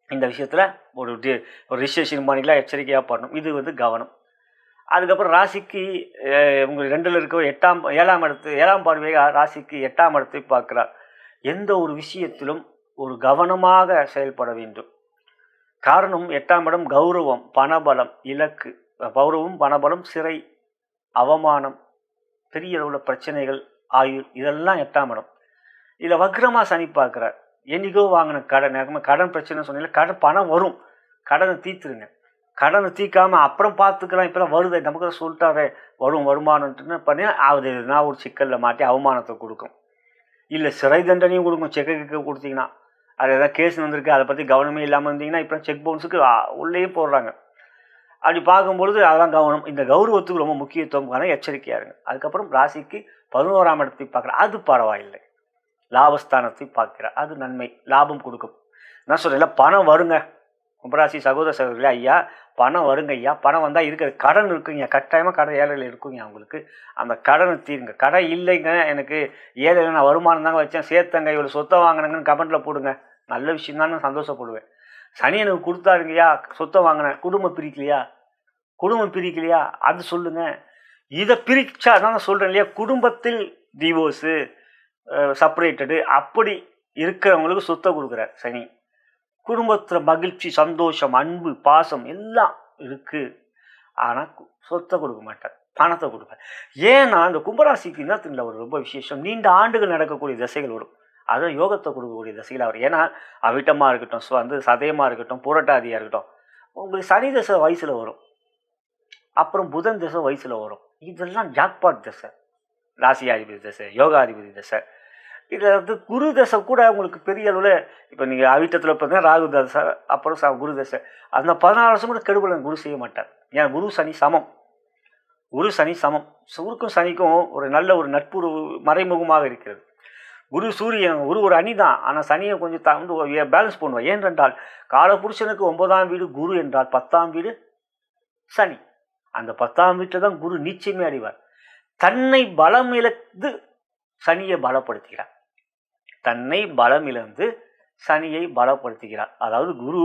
Speaker 1: இந்த விஷயத்தில் ஒரு ரிஜிஸ்ட்ரேஷன் பண்ணிக்கலாம், எச்சரிக்கையாக பண்ணணும். இது கவனம். அதுக்கப்புறம் ராசிக்கு உங்களுக்கு 2ல் இருக்க 7ஆம் பார்வையாக ராசிக்கு 8ஆம் இடத்தை பார்க்கிறார். எந்த ஒரு விஷயத்திலும் ஒரு கவனமாக செயல்பட வேண்டும். காரணம் 8ஆம் இடம் கௌரவம், பணபலம், இலக்கு. கௌரவம், பணபலம், சிறை, அவமானம், பெரிய அளவில் பிரச்சனைகள், ஆயுள், இதெல்லாம் 8ஆம் இடம். இதில் வக்ரமாக சனி பார்க்குறார். என்னைக்கோ வாங்கின கடன் பிரச்சனை சொன்னீங்க, கடன் பணம் வரும், கடனை தீர்த்துருங்க. கடனை தீர்க்காமல் அப்புறம் பார்த்துக்கலாம், இப்போ தான் வருது, நமக்கு தான் சொல்லிட்டாரே வரும் வருமானம்னு பண்ணி அது எதுனா ஒரு சிக்கலில் மாட்டி அவமானத்தை கொடுக்கும். இல்லை சிறை தண்டனையும் கொடுக்கும். செக்கு கொடுத்தீங்கன்னா அது எதாவது கேஸ் வந்திருக்கு, அதை பற்றி கவனமே இல்லாமல் இருந்தீங்கன்னா இப்போ செக் பவுன்ஸுக்கு உள்ளேயும் போடுறாங்க. அப்படி பார்க்கும்பொழுது அதெல்லாம் கவனம். இந்த கௌரவத்துக்கு ரொம்ப முக்கியத்துவம், எச்சரிக்கையாக இருங்க. அதுக்கப்புறம் ராசிக்கு 11ஆம் இடத்தை பார்க்குற, அது பரவாயில்லை. லாபஸ்தானத்தை பார்க்கிறார், அது நன்மை, லாபம் கொடுக்கும். நான் சொல்கிறேன், பணம் வருங்க. கும்பராசி சகோதர சகோதரிகளே, ஐயா பணம் வருங்க ஐயா. பணம் வந்தால் இருக்கிறது கடன் இருக்குங்க, கட்டாயமாக கடன் ஏழையில் இருக்குங்க. அவங்களுக்கு அந்த கடனை தீருங்க. கடன் இல்லைங்க எனக்கு, ஏழையில் நான் வருமானம் தாங்க வச்சேன், சேர்த்தங்க, இவ்வளோ சொத்தை வாங்கினங்கன்னு கமெண்ட்டில் போடுங்க. நல்ல விஷயம் தான், நான் சந்தோஷப்படுவேன். சனி எனக்கு கொடுத்தாருங்கய்யா, சொத்தை வாங்கினேன், குடும்பம் பிரிக்கலையா அது சொல்லுங்கள். இதை பிரிச்சா நான் சொல்கிறேன் இல்லையா, குடும்பத்தில் டிவோர்ஸு, செப்பரேட்டடு, அப்படி இருக்கிறவங்களுக்கு சொத்தை கொடுக்குறார் சனி. குடும்பத்தில் மகிழ்ச்சி, சந்தோஷம், அன்பு, பாசம் எல்லாம் இருக்குது. ஆனால் சொத்தை கொடுக்க மாட்டார், பணத்தை கொடுப்பார். ஏன்னா இந்த கும்பராசிக்கு இன்னத்தில் ஒரு ரொம்ப விசேஷம், நீண்ட ஆண்டுகள் நடக்கக்கூடிய திசைகள் வரும். அதுவும் யோகத்தை கொடுக்கக்கூடிய திசைகள் வரும். ஏன்னா அவிட்டமாக இருக்கட்டும், சதயமாக இருக்கட்டும், புரட்டாதியாக இருக்கட்டும், உங்களுக்கு சனி தசை வயசில் வரும். அப்புறம் புதன் தசை வயசில் வரும். இதெல்லாம் ஜாக்பாட் தசை, ராசியாதிபதி தசை, யோகாதிபதி தசை. இதில் குரு தசை கூட உங்களுக்கு பெரிய அளவில், இப்போ நீங்கள் அவிட்டத்தில் பார்த்தீங்கன்னா ராகு தசை, அப்புறம் குரு தசை, அந்த 16 வருஷம் கூட கெடுபலன் குரு செய்ய மாட்டார். ஏன், குரு சனி சமம். குருக்கும் சனிக்கும் ஒரு நல்ல ஒரு நட்புறவு மறைமுகமாக இருக்கிறது. குரு ஒரு அணி தான். ஆனால் சனியை கொஞ்சம் பேலன்ஸ் பண்ணுவார். ஏனென்றால் காலபுருஷனுக்கு 9ஆம் வீடு குரு என்றால் 10ஆம் வீடு சனி. அந்த 10ஆம் வீட்டில் தான் குரு நிச்சயமே அடைவார். தன்னை பலம் இழந்து சனியை பலப்படுத்துகிறார். அதாவது குரு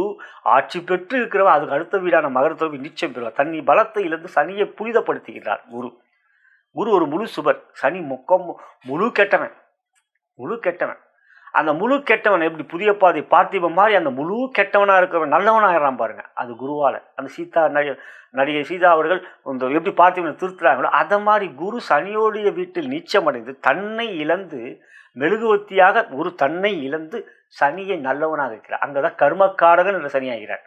Speaker 1: ஆட்சி பெற்று இருக்கிறவன் அதுக்கு அடுத்த வீடான மகரத்தோடு நிச்சயம் பெறுவார். தன்னை பலத்தை இழந்து சனியை புனிதப்படுத்துகிறார் குரு. ஒரு முழு சுபர். சனி முழு கெட்டவன். அந்த முழு கெட்டவன் எப்படி புதிய பாதை பார்த்திபன் மாதிரி அந்த முழு கெட்டவனாக இருக்கிறவன் நல்லவனாகிறான் பாருங்க, அது குருவால். அந்த நடிகை சீதா அவர்கள் எப்படி பார்த்திபனை திருத்துறாங்களோ அதை மாதிரி குரு சனியோடைய வீட்டில் நீச்சமடைந்து தன்னை இழந்து மெழுகுவத்தியாக குரு தன்னை இழந்து சனியை நல்லவனாக இருக்கிறார். அங்கதான் கர்மக்காரகன் என்ற சனி ஆகிறார்.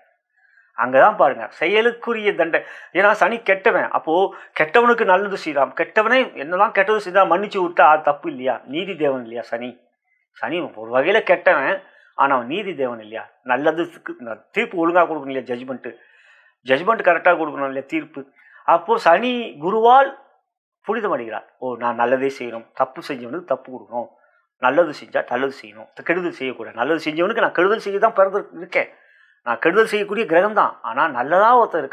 Speaker 1: அங்கதான் பாருங்க செயலுக்குரிய தண்டை. ஏன்னா சனி கெட்டவன். அப்போ கெட்டவனுக்கு நல்லது செய்யலாம். கெட்டவனே என்னதான் கெட்டது செய்தால் மன்னிச்சு விட்டா அது தப்பு இல்லையா? நீதி தேவன் இல்லையா சனி? ஒரு வகையில் கெட்டவன், ஆனால் அவன் நீதி தேவன் இல்லையா? நல்லதுக்கு தீர்ப்பு ஒழுங்காக கொடுக்கணும் இல்லையா? ஜட்ஜ்மெண்ட் கரெக்டாக கொடுக்கணும் இல்லையா தீர்ப்பு? அப்போது சனி குருவால் புனிதம் அடைகிறார். நான் நல்லதே செய்யணும், தப்பு செஞ்சவனுக்கு தப்பு கொடுக்கணும், நல்லது செஞ்சால் நல்லது செய்யணும், கெடுதல் செய்யக்கூடாது. நல்லது செஞ்சவனுக்கு நான் கெடுதல் செய்ய தான் இருக்கேன். நான் கெடுதல் செய்யக்கூடிய கிரகம் தான். ஆனால் நல்லதாக ஒருத்தன்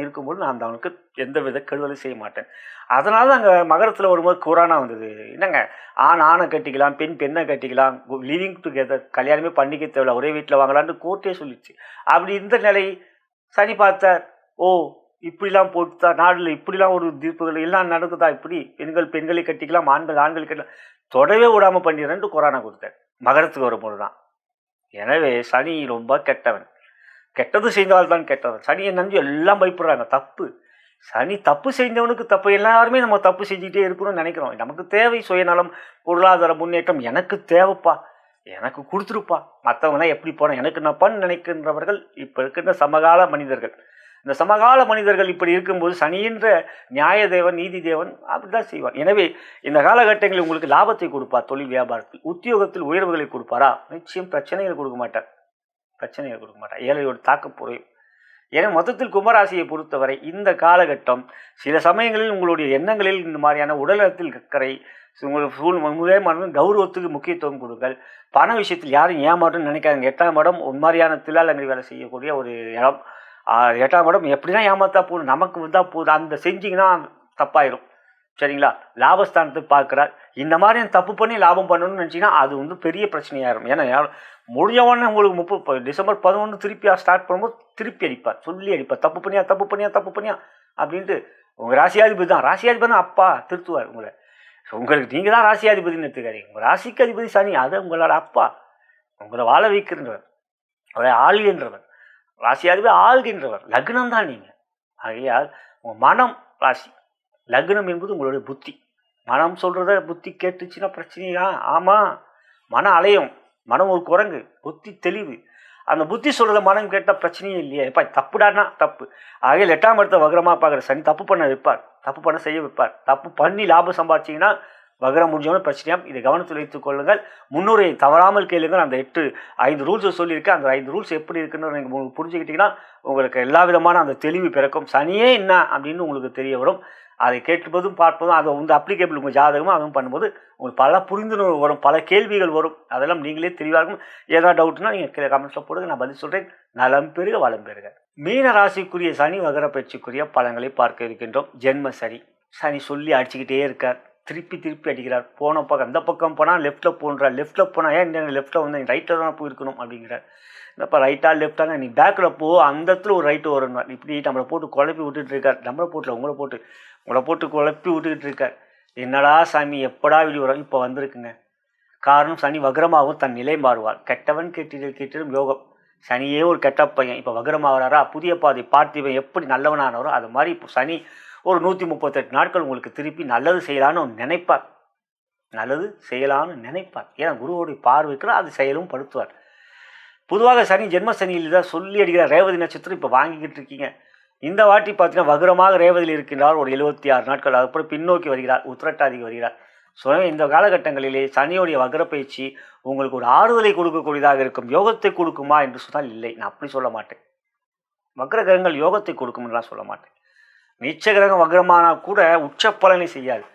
Speaker 1: இருக்கும்போது நான் அவனுக்கு எந்த வித கெடுதலும் செய்ய மாட்டேன். அதனால தான் அங்கே மகரத்தில் வரும்போது கொரோனா வந்தது. என்னங்க, ஆணை கட்டிக்கலாம், பெண்ணை கட்டிக்கலாம், லிவிங் டுகெதர், கல்யாணமே பண்ணிக்க தேவையில்ல, ஒரே வீட்டில் வாங்கலான்னு கோர்ட்டே சொல்லிச்சு. அப்படி இந்த நிலை சனி பார்த்தார். இப்படிலாம் போட்டுதா நாட்டில், இப்படிலாம் ஒரு தீர்ப்புகள் எல்லாம் நடக்குதா? இப்படி பெண்களை கட்டிக்கலாம், ஆண்களை கட்டிக்கலாம், தொடவே விடாமல் பண்ணிடுறேன்ட்டு கொரோனா கொடுத்தார். மகரத்துக்கு வரும்போது தான். எனவே சனி ரொம்ப கெட்டவன். கெட்டது செய்தால்தான் கெட்டவன். சனியை நம்பி எல்லாம் பயப்படுறாங்க. சனி தப்பு செஞ்சவனுக்கு தப்பு. எல்லாருமே நம்ம தப்பு செஞ்சுக்கிட்டே இருக்கணும்னு நினைக்கிறோம். நமக்கு தேவை சுயநலம், பொருளாதார முன்னேற்றம். எனக்கு தேவைப்பா, எனக்கு கொடுத்துருப்பா, மற்றவங்களாம் எப்படி போனால் எனக்கு நப்பான்னு நினைக்கின்றவர்கள் இப்போ இருக்கின்ற சமகால மனிதர்கள். இந்த சமகால மனிதர்கள் இப்படி இருக்கும்போது சனியின்ற நியாய தேவன், நீதி தேவன் அப்படிதான் செய்வார். எனவே இந்த காலகட்டங்களில் உங்களுக்கு லாபத்தை கொடுப்பார். தொழில் வியாபாரத்தில், உத்தியோகத்தில் உயர்வுகளை கொடுப்பாரா? நிச்சயம் பிரச்சனைகள் கொடுக்க மாட்டார். ஏழையோடு தாக்க குறையும். ஏன்னா மொத்தத்தில் கும்பராசியை பொறுத்தவரை இந்த காலகட்டம் சில சமயங்களில் உங்களுடைய எண்ணங்களில் இந்த மாதிரியான உடல்நலத்தில் கக்கறை, உங்களுக்கு கௌரவத்துக்கு முக்கியத்துவம் கொடுங்கள். பண விஷயத்தில் யாரும் ஏமாற்றம்னு நினைக்காதுங்க. 8ஆம் இடம் ஒரு மாதிரியான தில்லாலங்கடி வேலை செய்யக்கூடிய ஒரு இடம். 8ஆம் இடம் எப்படின்னா ஏமாத்தா போகணும், நமக்கு வந்தால் போதும், அந்த செஞ்சிங்கன்னா தப்பாயிடும். சரிங்களா? லாபஸ்தானத்தை பார்க்குறார். இந்த மாதிரி தப்பு பண்ணி லாபம் பண்ணணும்னு நினச்சிங்கன்னா அது வந்து பெரிய பிரச்சனையாயிரும். ஏன்னா முடிஞ்சவொடனே உங்களுக்கு டிசம்பர் 11 திருப்பி ஸ்டார்ட் பண்ணும்போது திருப்பி அடிப்பார், சொல்லி அடிப்பார். தப்பு பண்ணியா அப்படின்ட்டு. உங்கள் ராசியாதிபதி தான், ராசியாதிபதி தான் அப்பா திருத்துவார் உங்களை. உங்களுக்கு நீங்கள் தான் ராசியாதிபதினு எடுத்துக்காதீங்க. உங்கள் ராசிக்கு அதிபதி சனி, அதை உங்களோட அப்பா உங்களை வாழ வைக்கின்றவர், அவரை ஆள்கின்றவர். ராசியாதிபதி ஆள்கின்றவர், லக்னம் தான் நீங்கள். ஆகையால் உங்கள் மனம் ராசி, லக்னம் என்பது உங்களுடைய புத்தி. மனம் சொல்கிறத புத்தி கேட்டுச்சுன்னா பிரச்சனையா? ஆமாம், மனம் அலையும். மனம் ஒரு குரங்கு, புத்தி தெளிவு. அந்த புத்தி சொல்கிறத மனம் கேட்டால் பிரச்சனையே இல்லையே. எப்பா தப்புடானா தப்பு. ஆகையால் 8ஆம் இடத்தை வக்ரமாக பார்க்குற சனி தப்பு பண்ண வைப்பார், தப்பு பண்ண செய்ய வைப்பார். தப்பு பண்ணி லாபம் சம்பாதிச்சிங்கன்னா வக்ரம் முடிஞ்சவொன்னே பிரச்சனையாம். இதை கவனத்தில் வைத்துக் கொள்ளுங்கள். முன்னுரையை தவறாமல் கேளுங்கள். அந்த 5 ரூல்ஸை சொல்லியிருக்கேன். அந்த 5 ரூல்ஸ் எப்படி இருக்குன்னு நீங்கள் புரிஞ்சுக்கிட்டிங்கன்னா உங்களுக்கு எல்லா விதமான அந்த தெளிவு பிறக்கும். சனியே என்ன அப்படின்னு உங்களுக்கு தெரிய வரும். அதை கேட்பதும் பார்ப்பதும் அதை வந்து அப்ளிகேபிள் உங்கள் ஜாதகமும் அதுவும் பண்ணும்போது உங்களுக்கு பல புரிந்துணர்வு வரும், பல கேள்விகள் வரும். அதெல்லாம் நீங்களே தெளிவாக இருக்கும். ஏதாவது டவுட்னா நீங்கள் கமெண்ட்ஸில் போடுங்க, நான் பதில் சொல்கிறேன். நலம் பெருக வளம் பெறுக. மீன ராசிக்குரிய சனி வகர பயிற்சிக்குரிய பலன்களை பார்க்க இருக்கின்றோம். ஜென்ம சனி. சனி சொல்லி அடிச்சுக்கிட்டே இருக்கார், திருப்பி அடிக்கிறார். போன பக்கம் அந்த பக்கம் போனால் லெஃப்ட்டில் போன்றார், லெஃப்ட்டில் போனால் ஏன் இந்த லெஃப்ட்டில் வந்து ரைட்டில் தான் போயிருக்கணும் அப்படிங்கிறார். இப்போ ரைட்டா லெஃப்டானா நீ பேக்கில் போ, அந்த இடத்துல ஒரு ரைட்டு வரும். இப்படி நம்மளை போட்டு குழப்பி விட்டுட்டு இருக்கார். நம்மளை போட்டில் உங்களை போட்டு குழப்பி விட்டுக்கிட்டு இருக்கார். என்னடா சாமி எப்படா வீடு வரும்? இப்போ வந்திருக்குங்க. காரணம் சனி வக்ரமாகவும் தன் நிலை மாறுவார். கெட்டவன் கேட்டிடும் யோகம். சனியே ஒரு கெட்ட பையன், இப்போ வக்ரமாகறாரா? புதிய பாதை பார்த்திவன் எப்படி நல்லவனானவரோ அது மாதிரி இப்போ சனி ஒரு 138 நாட்கள் உங்களுக்கு திருப்பி நல்லது செய்யலான்னு நினைப்பார். ஏன்னா குருவோடைய பார்வைக்கு அது செயலும் படுத்துவார். பொதுவாக சனி ஜென்ம சனியில் தான் சொல்லி அடிக்கிற ரேவதி நட்சத்திரம் இப்போ வாங்கிக்கிட்டு இருக்கீங்க. இந்த வாட்டி பார்த்தீங்கன்னா வக்ரமாக ரேவதியில் இருக்கின்றார் ஒரு 76 நாட்கள். அதுக்கப்புறம் பின்னோக்கி வருகிறார், உத்திரட்டாதிக்கு வருகிறார். ஸோ இந்த காலகட்டங்களிலே சனியோடைய வக்ர பயிற்சி உங்களுக்கு ஒரு ஆறுதலை கொடுக்கக்கூடியதாக இருக்கும். யோகத்தை கொடுக்குமா என்று சொன்னால் இல்லை, நான் அப்படி சொல்ல மாட்டேன். வக்ர கிரகங்கள் யோகத்தை கொடுக்கும்லாம் சொல்ல மாட்டேன். நீச்ச கிரகம் வக்ரமானால் கூட உச்ச பலனை செய்யாது,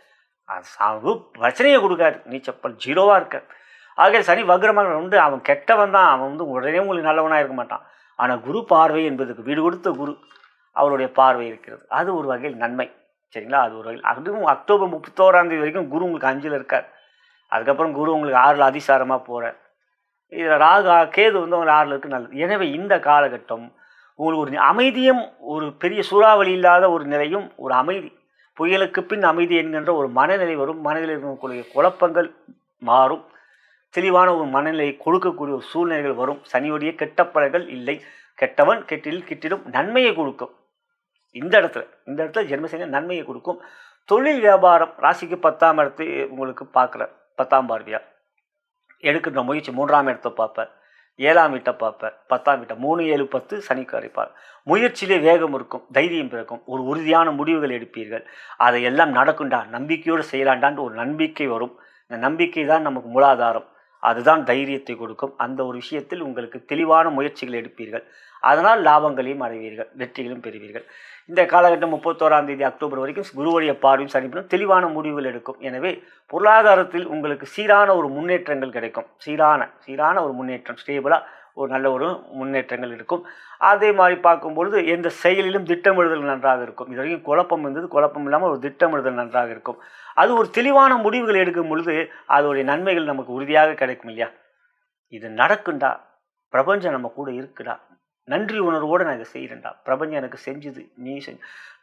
Speaker 1: அது பிரச்சனையை கொடுக்காது. நீச்சப்பல் 0வாக இருக்காது. ஆகிய சனி வக்ரமாக வந்து அவன் கெட்டவன் தான், அவன் வந்து உடனே உங்களுக்கு நல்லவனாக இருக்க மாட்டான். ஆனால் குரு பார்வை என்பதுக்கு வீடு கொடுத்த குரு அவருடைய பார்வை இருக்கிறது, அது ஒரு வகையில் நன்மை. சரிங்களா? அது ஒரு வகையில். அதுவும் அக்டோபர் 31 வரைக்கும் குரு உங்களுக்கு 5ல் இருக்கார். அதுக்கப்புறம் குரு உங்களுக்கு 6ல் அதிசாரமாக போகிறார். இதில் ராகு கேது வந்து உங்களுக்கு 6ல் இருக்கு, நல்லது. எனவே இந்த காலகட்டம் உங்களுக்கு ஒரு அமைதியும் ஒரு பெரிய சூறாவளி இல்லாத ஒரு நிலையும், ஒரு அமைதி, புயலுக்கு பின் அமைதி என்கின்ற ஒரு மனநிலை வரும். மனநிலை இருக்கக்கூடிய குழப்பங்கள் மாறும். தெளிவான ஒரு மனநிலையை கொடுக்கக்கூடிய ஒரு சூழ்நிலைகள் வரும். சனியுடைய கெட்ட பலன்கள் இல்லை. கெட்டவன் கிட்டிடும் நன்மையை கொடுக்கும். இந்த இடத்துல ஜென்மசனி நன்மையை கொடுக்கும். தொழில் வியாபாரம் ராசிக்கு 10ஆம் இடத்தை உங்களுக்கு பார்க்குற 10ஆம் பார்வையா எடுக்கின்ற முயற்சி 3ஆம் இடத்தை பார்ப்பார், 7ஆம் வீட்டை பார்ப்பார், 10ஆம் வீட்டை 3, 7, 10 சனிக்கு அரைப்பார். முயற்சியிலே வேகம் இருக்கும், தைரியம் பிறக்கும், ஒரு உறுதியான முடிவுகள் எடுப்பீர்கள். அதையெல்லாம் நடக்கும்டா, நம்பிக்கையோடு செய்யலாண்டான்னு ஒரு நம்பிக்கை வரும். இந்த நம்பிக்கை தான் நமக்கு மூலாதாரம், அதுதான் தைரியத்தை கொடுக்கும். அந்த ஒரு விஷயத்தில் உங்களுக்கு தெளிவான முயற்சிகள் எடுப்பீர்கள். அதனால் லாபங்களையும் அடைவீர்கள், வெற்றிகளும் பெறுவீர்கள். இந்த காலகட்டம் 31 அக்டோபர் வரைக்கும் குருவுடைய பார்வையும் சனிப்பினும் தெளிவான முடிவுகள் எடுக்கும். எனவே பொருளாதாரத்தில் உங்களுக்கு சீரான ஒரு முன்னேற்றங்கள் கிடைக்கும். சீரான ஒரு முன்னேற்றம், ஸ்டேபிளாக ஒரு நல்ல ஒரு முன்னேற்றங்கள் இருக்கும். அதே மாதிரி பார்க்கும்பொழுது எந்த செயலிலும் திட்டமிடுதல் நன்றாக இருக்கும். இது வரைக்கும் குழப்பம் இருந்தது, குழப்பம் இல்லாமல் ஒரு திட்டமிடுதல் நன்றாக இருக்கும். அது ஒரு தெளிவான முடிவுகள் எடுக்கும் பொழுது அதோடைய நன்மைகள் நமக்கு உறுதியாக கிடைக்கும் இல்லையா? இது நடக்குண்டா, பிரபஞ்சம் நம்ம கூட இருக்குடா, நன்றி உணர்வோடு நான் இதை செய்கிறேன்டா, பிரபஞ்சம் எனக்கு செஞ்சுது, நீ செஞ்சு.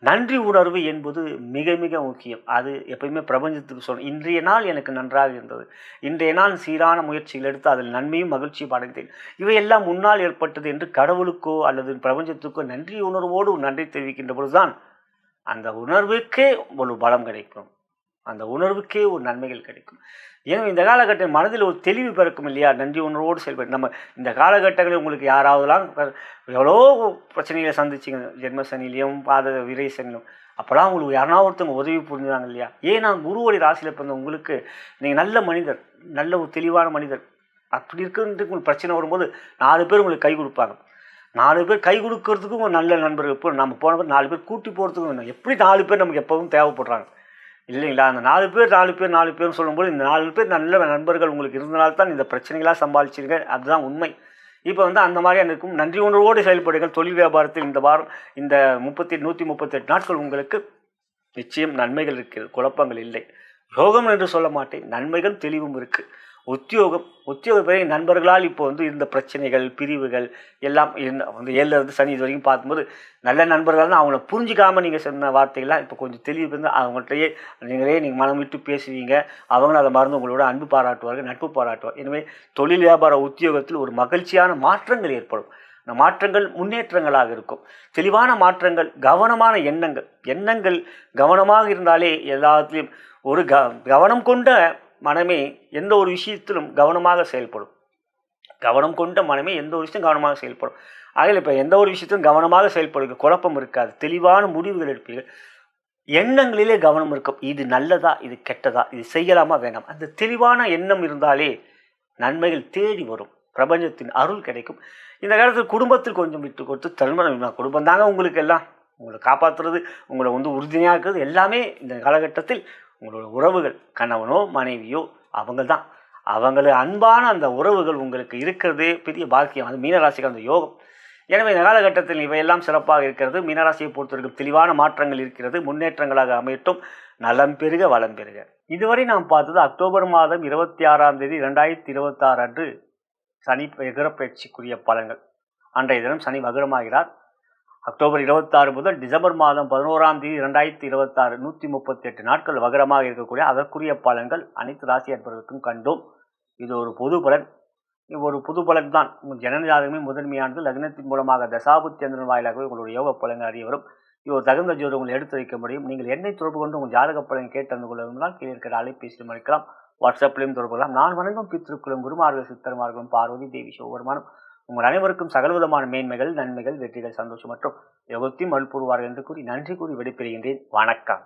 Speaker 1: நன்றி உணர்வு என்பது மிக மிக முக்கியம். அது எப்பயுமே பிரபஞ்சத்துக்கு சொல்லணும். இன்றைய நாள் எனக்கு நன்றாக இருந்தது, இன்றைய நாள் சீரான முயற்சிகள் எடுத்து அதில் நன்மையும் மகிழ்ச்சியும் அடைந்தேன், இவையெல்லாம் முன்னால் ஏற்பட்டது என்று கடவுளுக்கோ அல்லது பிரபஞ்சத்துக்கோ நன்றி உணர்வோடு நன்றி தெரிவிக்கின்ற பொழுதுதான் அந்த உணர்வுக்கே ஒரு பலம் கிடைக்கும், அந்த உணர்வுக்கே ஒரு நன்மைகள் கிடைக்கும். ஏன்னா இந்த காலகட்டம் மனதில் ஒரு தெளிவு பிறக்கும் இல்லையா? நன்றி உணர்வோடு செயல்பட்டு நம்ம இந்த காலகட்டங்களில் உங்களுக்கு யாராவதுலாம் எவ்வளோ பிரச்சனைகளை சந்திச்சிங்க, ஜென்ம சனிலையும் பாத விரை சனிலும், அப்போலாம் உங்களுக்கு யாருனா ஒருத்தவங்க உதவி புரிஞ்சுறாங்க இல்லையா? ஏன்னா குருவோடைய ராசியில் பிறந்த உங்களுக்கு நீங்கள் நல்ல மனிதர், நல்ல ஒரு தெளிவான மனிதர். அப்படி இருக்குன்ட்டு உங்களுக்கு பிரச்சனை வரும்போது 4 பேர் உங்களுக்கு கை கொடுப்பாங்க. 4 பேர் கை கொடுக்கறதுக்கும் ஒரு நல்ல நண்பர்கள். இப்போ நம்ம போன பேர் 4 பேர் கூட்டி போகிறதுக்கும் வேணும். எப்படி 4 பேர் நமக்கு எப்பவும் தேவைப்படுறாங்க இல்லைங்களா? அந்த 4 பேர்னு சொல்லும்போது இந்த 4 பேர் நல்ல நண்பர்கள் உங்களுக்கு இருந்தனால்தான் இந்த பிரச்சனைகளாக சம்பாதிச்சிருங்க, அதுதான் உண்மை. இப்போ வந்து அந்த மாதிரியான இருக்கும். நன்றி உணர்வோடு செயல்படுங்கள். தொழில் வியாபாரத்தில் இந்த வாரம் இந்த 138 நாட்கள் உங்களுக்கு நிச்சயம் நன்மைகள் இருக்கிறது, குழப்பங்கள் இல்லை. யோகம் என்று சொல்ல மாட்டேன், நன்மைகள் தெளிவும் இருக்கு. உத்தியோக நண்பர்களால் இப்போ இருந்த பிரச்சனைகள், பிரிவுகள் எல்லாம் வந்து 7லேருந்து சனி இது வரைக்கும் பார்க்கும்போது நல்ல நண்பர்கள்னு அவங்கள புரிஞ்சிக்காமல் நீங்கள் சொன்ன வார்த்தைகள்லாம் இப்போ கொஞ்சம் தெளிவு இருந்து அவங்கள்ட்டயே நீங்கள் மனம் விட்டு பேசுவீங்க. அவங்களும் அதை மறந்து உங்களோட அன்பு பாராட்டுவார்கள், நட்பு பாராட்டுவார். எனவே தொழில் வியாபார உத்தியோகத்தில் ஒரு மகிழ்ச்சியான மாற்றங்கள் ஏற்படும். அந்த மாற்றங்கள் முன்னேற்றங்களாக இருக்கும். தெளிவான மாற்றங்கள், கவனமான எண்ணங்கள் கவனமாக இருந்தாலே எல்லாத்துலேயும் ஒரு கவனம் கொண்ட மனமே எந்த ஒரு விஷயத்திலும் கவனமாக செயல்படும். கவனம் கொண்ட மனமே எந்த ஒரு விஷயத்தையும் கவனமாக செயல்படும். ஆகையில் இப்போ எந்த ஒரு விஷயத்திலும் கவனமாக செயல்படுங்க, குழப்பம் இருக்காது, தெளிவான முடிவுகள் எடுப்பீர்கள். எண்ணங்களிலே கவனம் இருக்கும். இது நல்லதா, இது கெட்டதா, இது செய்யலாமா வேண்டாம், அந்த தெளிவான எண்ணம் இருந்தாலே நன்மைகள் தேடி வரும். பிரபஞ்சத்தின் அருள் கிடைக்கும். இந்த காலத்தில் குடும்பத்தில் கொஞ்சம் விட்டு கொடுத்து திருமணம், குடும்பம் தாங்க உங்களுக்கு எல்லாம், உங்களை காப்பாற்றுறது, உங்களை உறுதுணையாக இருக்கிறது எல்லாமே இந்த காலகட்டத்தில் உங்களோட உறவுகள், கணவனோ மனைவியோ அவங்க தான். அவங்கள அன்பான அந்த உறவுகள் உங்களுக்கு இருக்கிறதே பெரிய பாக்கியம். அது மீனராசிக்கு அந்த யோகம். எனவே இந்த காலகட்டத்தில் இவையெல்லாம் சிறப்பாக இருக்கிறது. மீனராசியை பொறுத்தவரைக்கும் தெளிவான மாற்றங்கள் இருக்கிறது. முன்னேற்றங்களாக அமையட்டும். நலம் பெருக, வளம் பெருக. இதுவரை நாம் பார்த்தது அக்டோபர் மாதம் 26ஆம் தேதி 2026 அன்று சனி வக்ரப்பெயர்ச்சிக்குரிய பலன்கள். அன்றைய தினம் சனி வக்ரமாகிறார். அக்டோபர் 26 முதல் டிசம்பர் மாதம் 11ஆம் தேதி 2026 138 நாட்கள் வக்ரமாக இருக்கக்கூடிய அதற்குரிய பலன்கள் அனைத்து ராசி அன்பர்களுக்கும் கண்டோம். இது ஒரு பொது பலன். ஒரு புது பலன் தான். உங்கள் ஜனன ஜாதகமே முதன்மையானது. லக்னத்தின் மூலமாக தசாபுத்தி சந்திரன் வாயிலாகவே உங்களுடைய யோக பலன்கள் அறிய வரும். இது ஒரு தகுந்த ஜோதி உங்களை எடுத்து வைக்க முடியும். நீங்கள் என்னை தொடர்பு கொண்டு உங்கள் ஜாதக பலன் கேட்டு அறிந்து கொள்ள விரும்பினால் கீழே இருக்கிற அலைபேசியில் அழைக்கலாம், வாட்ஸ்அப்லையும் தொடர்பு கொள்ளலாம். நான் வணங்கும் பித்திருக்குளும் குருமார்கள், சித்தர்மார்களும், பார்வதி தேவி சிவபெருமானும் உங்கள் அனைவருக்கும் சகலவிதமான மேன்மைகள், நன்மைகள், வெற்றிகள், சந்தோஷம் மற்றும் யோகத்தையும் அருள்புரிவார்கள் என்று கூறி நன்றி கூறி விடைபெறுகின்றேன். வணக்கம்.